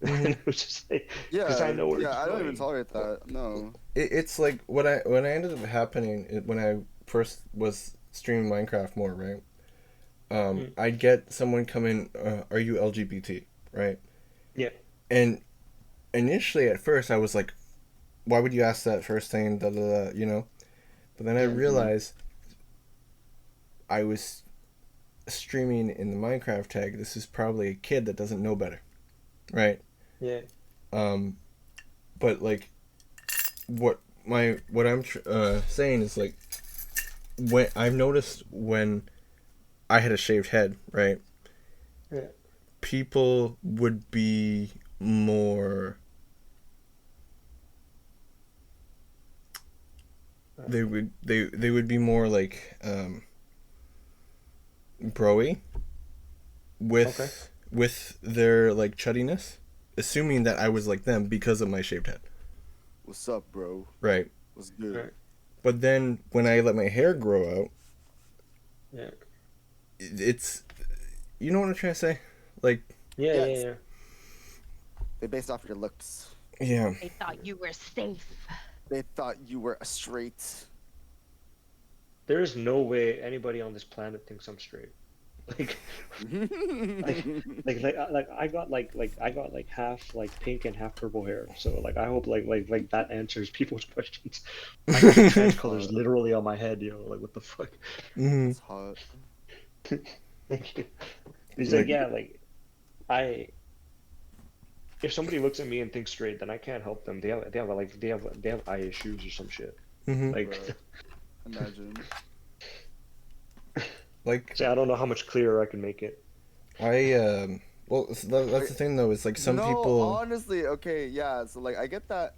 And Mm-hmm. it was just like, because I Yeah, know where yeah, it's I don't even going. tolerate that. No. It's like when I ended up happening when I first was streaming Minecraft more, right? Mm. I'd get someone come in, are you LGBT, right? Yeah, And initially at first I was like, why would you ask that first thing, da da da, you know? But then I yeah, Hmm. realized I was streaming in the Minecraft tag, this is probably a kid that doesn't know better, right? Yeah. But like, what I'm saying is like, when I've noticed when I had a shaved head, right? Yeah. People would be more. They would be more like broy with their like chuddiness, assuming that I was like them because of my shaved head. What's up, bro? Right. What's good? Right. But then when I let my hair grow out, Yeah. it's, you know what I'm trying to say? Like, Yeah. Yes. Yeah. They based off your looks. yeah. They thought you were safe. They thought you were a straight. There is no way anybody on this planet thinks I'm straight. Like, I got like half like pink and half purple hair. So like I hope like that answers people's questions. I got the trans colors literally on my head, yo. Like what the fuck? Mm-hmm. It's hot. Thank you. He's like, yeah, like if somebody looks at me and thinks straight, then I can't help them. They have eye issues or some shit. Mm-hmm. Like, Bro. Imagine. Like, so I don't know how much clearer I can make it. well, that's the thing though. Is like some people. Honestly, okay, yeah. So like, I get that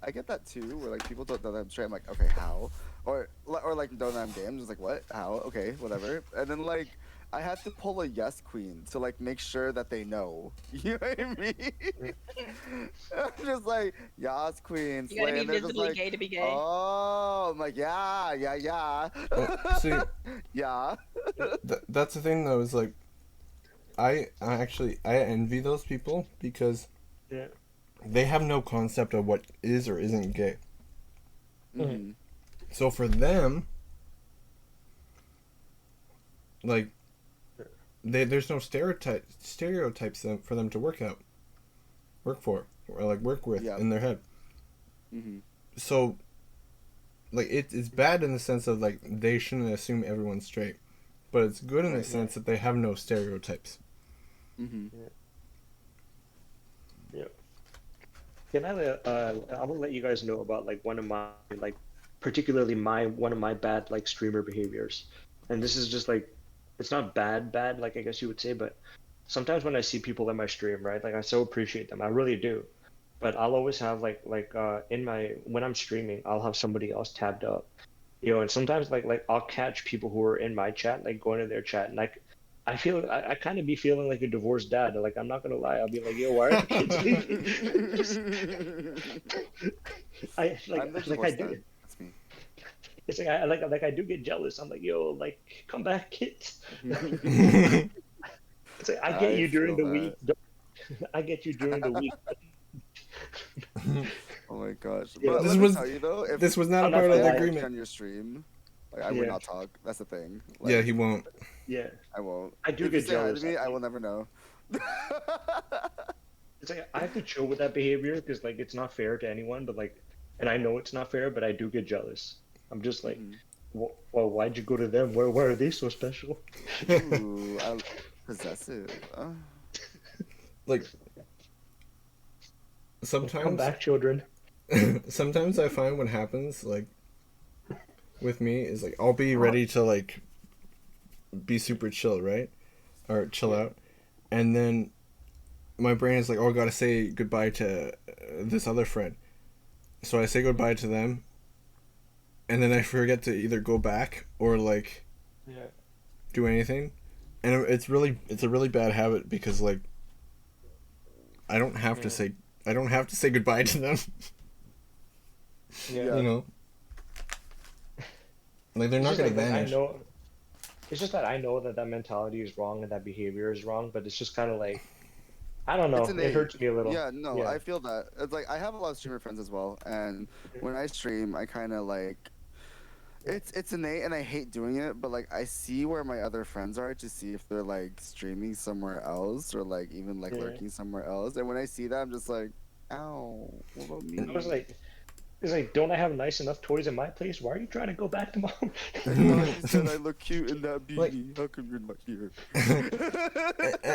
too. Where like people don't know that I'm straight. I'm like, okay, how? Or like don't know that I'm gay. I'm just like, what? How? Okay, whatever. And then like, I have to pull a yes queen to like make sure that they know. You know what I mean? I'm just like, yes queen. You gotta be and they're just visibly like, gay to be gay. oh, I'm like, yeah. Well, see, Yeah. that's the thing though. Is like, I envy those people because Yeah. they have no concept of what is or isn't gay. Mhm. So for them, like, there's no stereotypes for them to work for, or like work with Yeah. in their head. Mhm. So, like, it's bad in the sense of like they shouldn't assume everyone's straight, but it's good in the Right, sense that they have no stereotypes. Mhm. Yeah. Can I will let you guys know about like one of my like particularly one of my bad like streamer behaviors. And this is just like it's not bad like I guess you would say, but sometimes when I see people in my stream, right? Like I so appreciate them. I really do. But I'll always have in my when I'm streaming, I'll have somebody else tabbed up. You know, and sometimes like I'll catch people who are in my chat, like going to their chat and like I kind of be feeling like a divorced dad. Like I'm not gonna lie, I'll be like, yo, why are the kids leaving? I I'm the like I divorced do. dad. That's me. It's like I do get jealous. I'm like, yo, like come back, kids. It's like I get you during the feel week. I get you during the week. Oh my gosh. Yeah. But This let me was- tell you though, if This was not a I'm not part of gonna the lie. agreement. on your stream, like I Yeah. would not talk. That's the thing. Like, Yeah, he won't. Yeah, I won't. I do If you get say hi jealous. to me, I will never know. It's like I have to chill with that behavior because like it's not fair to anyone. But like, and I know it's not fair, but I do get jealous. I'm just like, Mhm. well, why'd you go to them? Why are they so special? Ooh, possessive. Like, Come sometimes back, children. sometimes I find what happens like with me is like I'll be ready to like be super chill, right? Or chill out. And then my brain is like, oh, I gotta say goodbye to this other friend. So I say goodbye to them, and then I forget to either go back or like Yeah. do anything. And it's a really bad habit because like I don't have to say goodbye to them. Yeah. You know, like they're It's not just gonna like, vanish. I know. It's just that I know that mentality is wrong and that behavior is wrong, but it's just kind of like I don't know. It's It innate. hurts me a little. Yeah, no, Yeah. I feel that. It's like I have a lot of streamer friends as well, and when I stream, I kind of like it's innate, and I hate doing it. But like I see where my other friends are to see if they're like streaming somewhere else or like even like Yeah. lurking somewhere else. And when I see that, I'm just like, ow, what about me? I was like, He's like, don't I have nice enough toys in my place? Why are you trying to go back to mom? I thought you said I look cute in that beanie. Like- How come you're not here?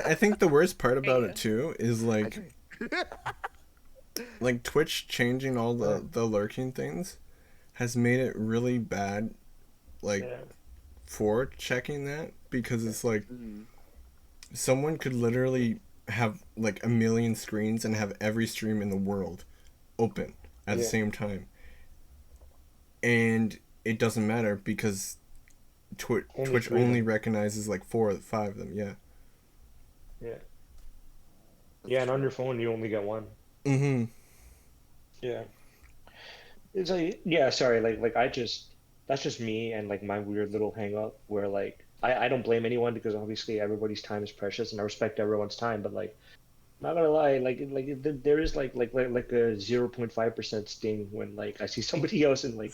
I think the worst part about it too is like Twitch changing all the lurking things has made it really bad, like Yeah. for checking that, because it's like Mhm. someone could literally have like a million screens and have every stream in the world open at the Yeah. same time, and it doesn't matter because Twitch Only three of only them. recognizes like 4 or 5 of them. Yeah. Yeah. That's Yeah, and on true. your phone you only get one. Mm-hmm. Yeah. It's like, yeah, sorry, that's just me and like my weird little hang up where like I don't blame anyone because obviously everybody's time is precious and I respect everyone's time, but like not gonna lie, there is like a 0.5% sting when like I see somebody else in like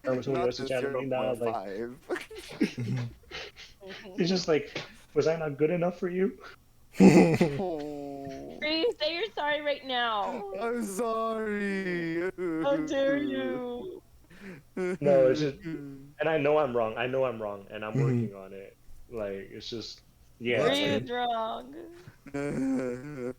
or somebody Not else in the chat and like nah, like 0.5. it's just like, was I not good enough for you? Oh, Riu, say you're sorry right now. I'm sorry. How dare you? No, it's just, and I know I'm wrong. I know I'm wrong, and I'm Mhm. working on it. Like it's just, yeah, Well, that's like good. Riu's wrong.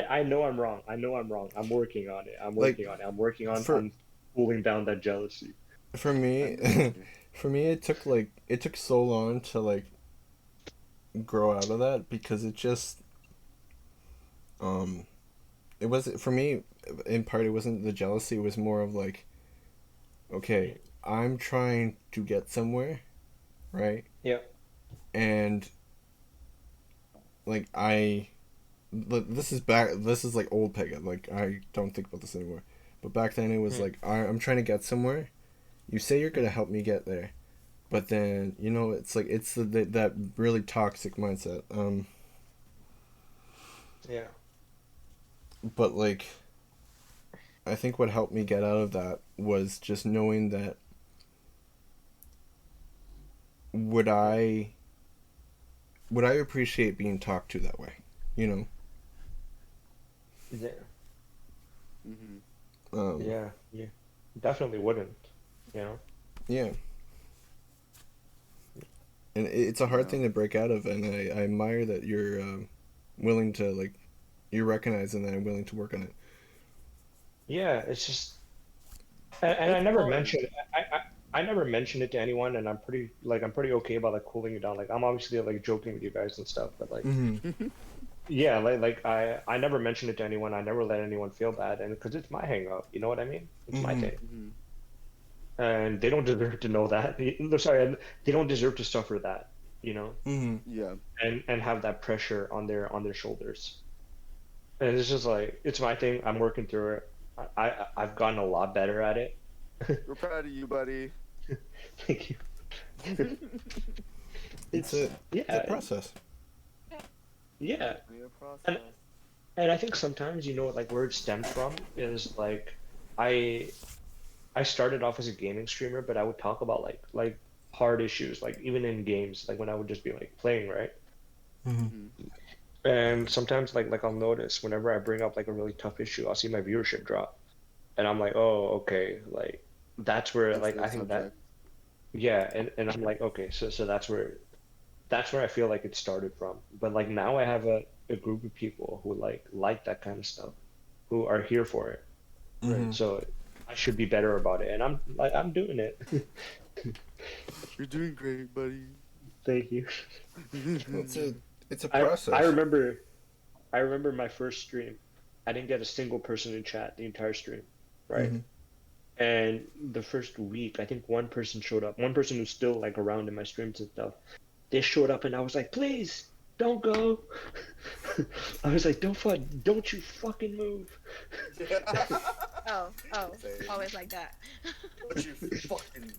I know I'm wrong. I know I'm wrong. I'm working on it. I'm Like, working on it. I'm working for on cooling down that jealousy. for me, for me, it took so long to like grow out of that because it just it was for me in part it wasn't the jealousy, it was more of like, okay, I'm trying to get somewhere, right? Yeah. And like this is like old Pega, like I don't think about this anymore, but back then it was Hmm. like I'm trying to get somewhere, you say you're gonna help me get there, but then it's like it's that really toxic mindset. Yeah. But like I think what helped me get out of that was just knowing that would I appreciate being talked to that way, you know? Yeah. Mhm. Yeah. Yeah. Definitely wouldn't. You know. Yeah. And it's a hard Yeah. thing to break out of, and I admire that you're willing to like you're recognizing that and willing to work on it. Yeah. It's just, and I It's never hard. mentioned. I never mentioned it to anyone, and I'm pretty okay about like cooling it down. Like I'm obviously like joking with you guys and stuff, but like. Mm-hmm. Yeah, I never mentioned it to anyone. I never let anyone feel bad, and because it's my hang up, you know what I mean? It's my Mm-hmm. thing, Mhm. and they don't deserve to know that. Sorry, and they don't deserve to suffer that, you know, Mm-hmm. Yeah. and have that pressure on their shoulders. And it's just like it's my thing. I'm working through it. I've gotten a lot better at it. We're proud of you, buddy. Thank you. It's It's a yeah, process. yeah, Be a and process. and I think sometimes you know like where it stemmed from is like I I started off as a gaming streamer, but I would talk about like hard issues, like even in games, like when I would just be like playing, right? Mm-hmm. Mhm. And sometimes like I'll notice whenever I bring up like a really tough issue, I'll see my viewership drop. And I'm like, oh, okay, like that's where like I Sensitive think that subject. yeah, and I'm like, okay, so that's where I feel like it started from. But like now I have a group of people who like that kind of stuff, who are here for it. Mm-hmm. So I should be better about it, and I'm doing it. You're doing great, buddy. Thank you. It's a I process. remember my first stream. I didn't get a single person in chat the entire stream, right? Mm-hmm. And the first week, I think one person showed up. One person who's still like around in my streams and stuff. They showed up, and I was like, "Please, don't go." I was like, don't you fucking move." Oh, Same. always like that. Don't you fucking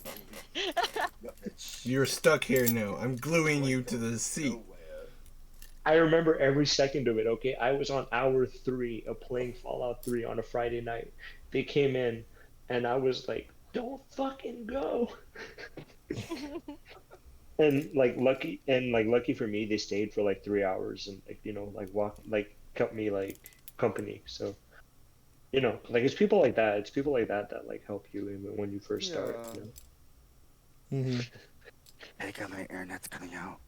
bitch. You're stuck here now. I'm gluing Like, you to the seat. nowhere. I remember every second of it. Okay, I was on hour 3 of playing Fallout 3 on a Friday night. They came in, and I was like, "Don't fucking go." And lucky for me, they stayed for like 3 hours and like like walk like kept me like company. So You know, like it's people like that. It's people like that that like help you when you first start. Yeah. You know? Mm-hmm. Pega, my internet's cutting out.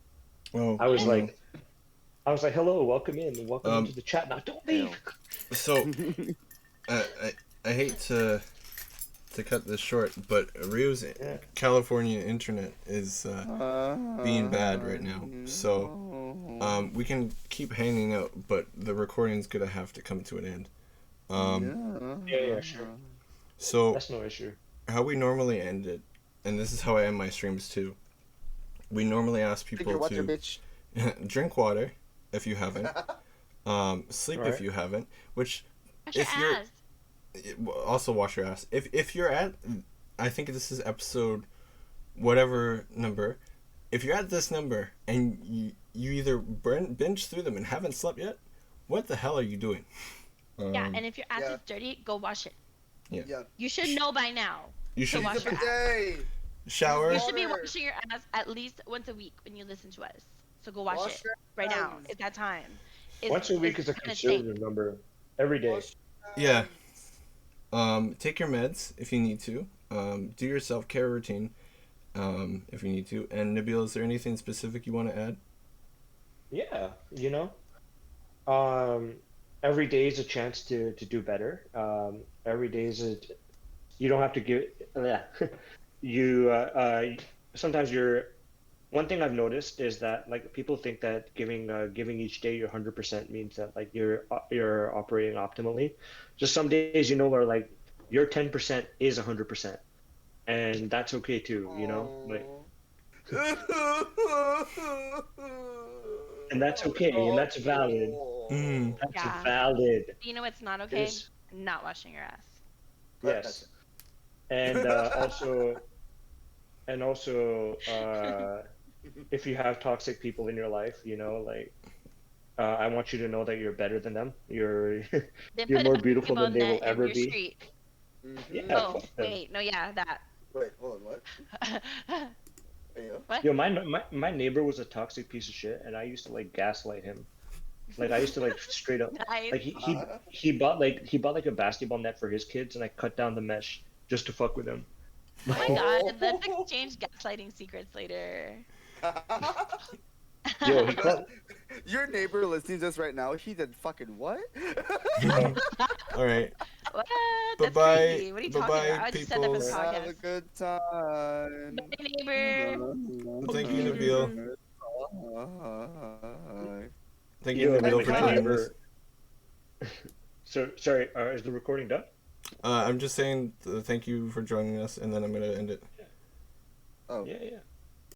Oh, I was oh no. like, hello, welcome in, welcome into the chat. Now, don't leave. So I I hate to cut this short, but Riu's Yeah. California internet is being bad right now. So we can keep hanging out, but the recording's gonna have to come to an end. Yeah, sure. So That's no issue. how we normally end it, and this is how I end my streams too. We normally ask Drink people your water, to bitch. drink water if you haven't, sleep if Right. you haven't, which Wash your if you're ass. also wash your ass. If you're at, I think this is episode whatever number. If you're at this number and you either binge through them and haven't slept yet, what the hell are you doing? Yeah, and if your ass yeah. is dirty, go wash it. Yeah. You should know by now. You So should wash your ass. Day. shower. You should be Water. washing your ass at least once a week when you listen to us. So go wash Wash it your right now. hands. It's that time. Once a week is a gonna stink. conservative number. Every day. Wash Yeah. Take your meds if you need to. Do your self-care routine if you need to. And NABEEL, is there anything specific you want to add? Yeah, you know. Every day is a chance to do better. Every day is you don't have to give. Yeah. You sometimes you're. One thing I've noticed is that like people think that giving each day your 100% means that like you're operating optimally. Just some days where like your 10% is 100%, and that's okay too. You know, like, and that's okay, and that's valid. Mm. That's Yeah. valid. You know what's not okay? Yes. Not washing your ass. Yes. And also, if you have toxic people in your life, like I want you to know that you're better than them. You're Then you're put more a beautiful than they basketball will net in ever your be. street. Yeah, Oh, fuck them. wait. No, yeah, that. Wait, hold on, what? What? Yo, my neighbor was a toxic piece of shit, and I used to like gaslight him. Like I used to like straight up Nice. like he bought like a basketball net for his kids, and I cut down the mesh just to fuck with him. Oh my god, let's exchange gaslighting secrets later. Yo, he called. Your neighbor listening to us right now, he did fucking what? All right. What? That's Bye-bye. crazy. What are you talking Bye-bye, about? I just said that for the peoples. Have a podcast. good time. Bye, neighbor. Thank you, NABEEL. Thank you, Yo, NABEEL, like, for my joining us. neighbor. So sorry. Is the recording done? I'm just saying thank you for joining us, and then I'm gonna end it. Oh. Yeah.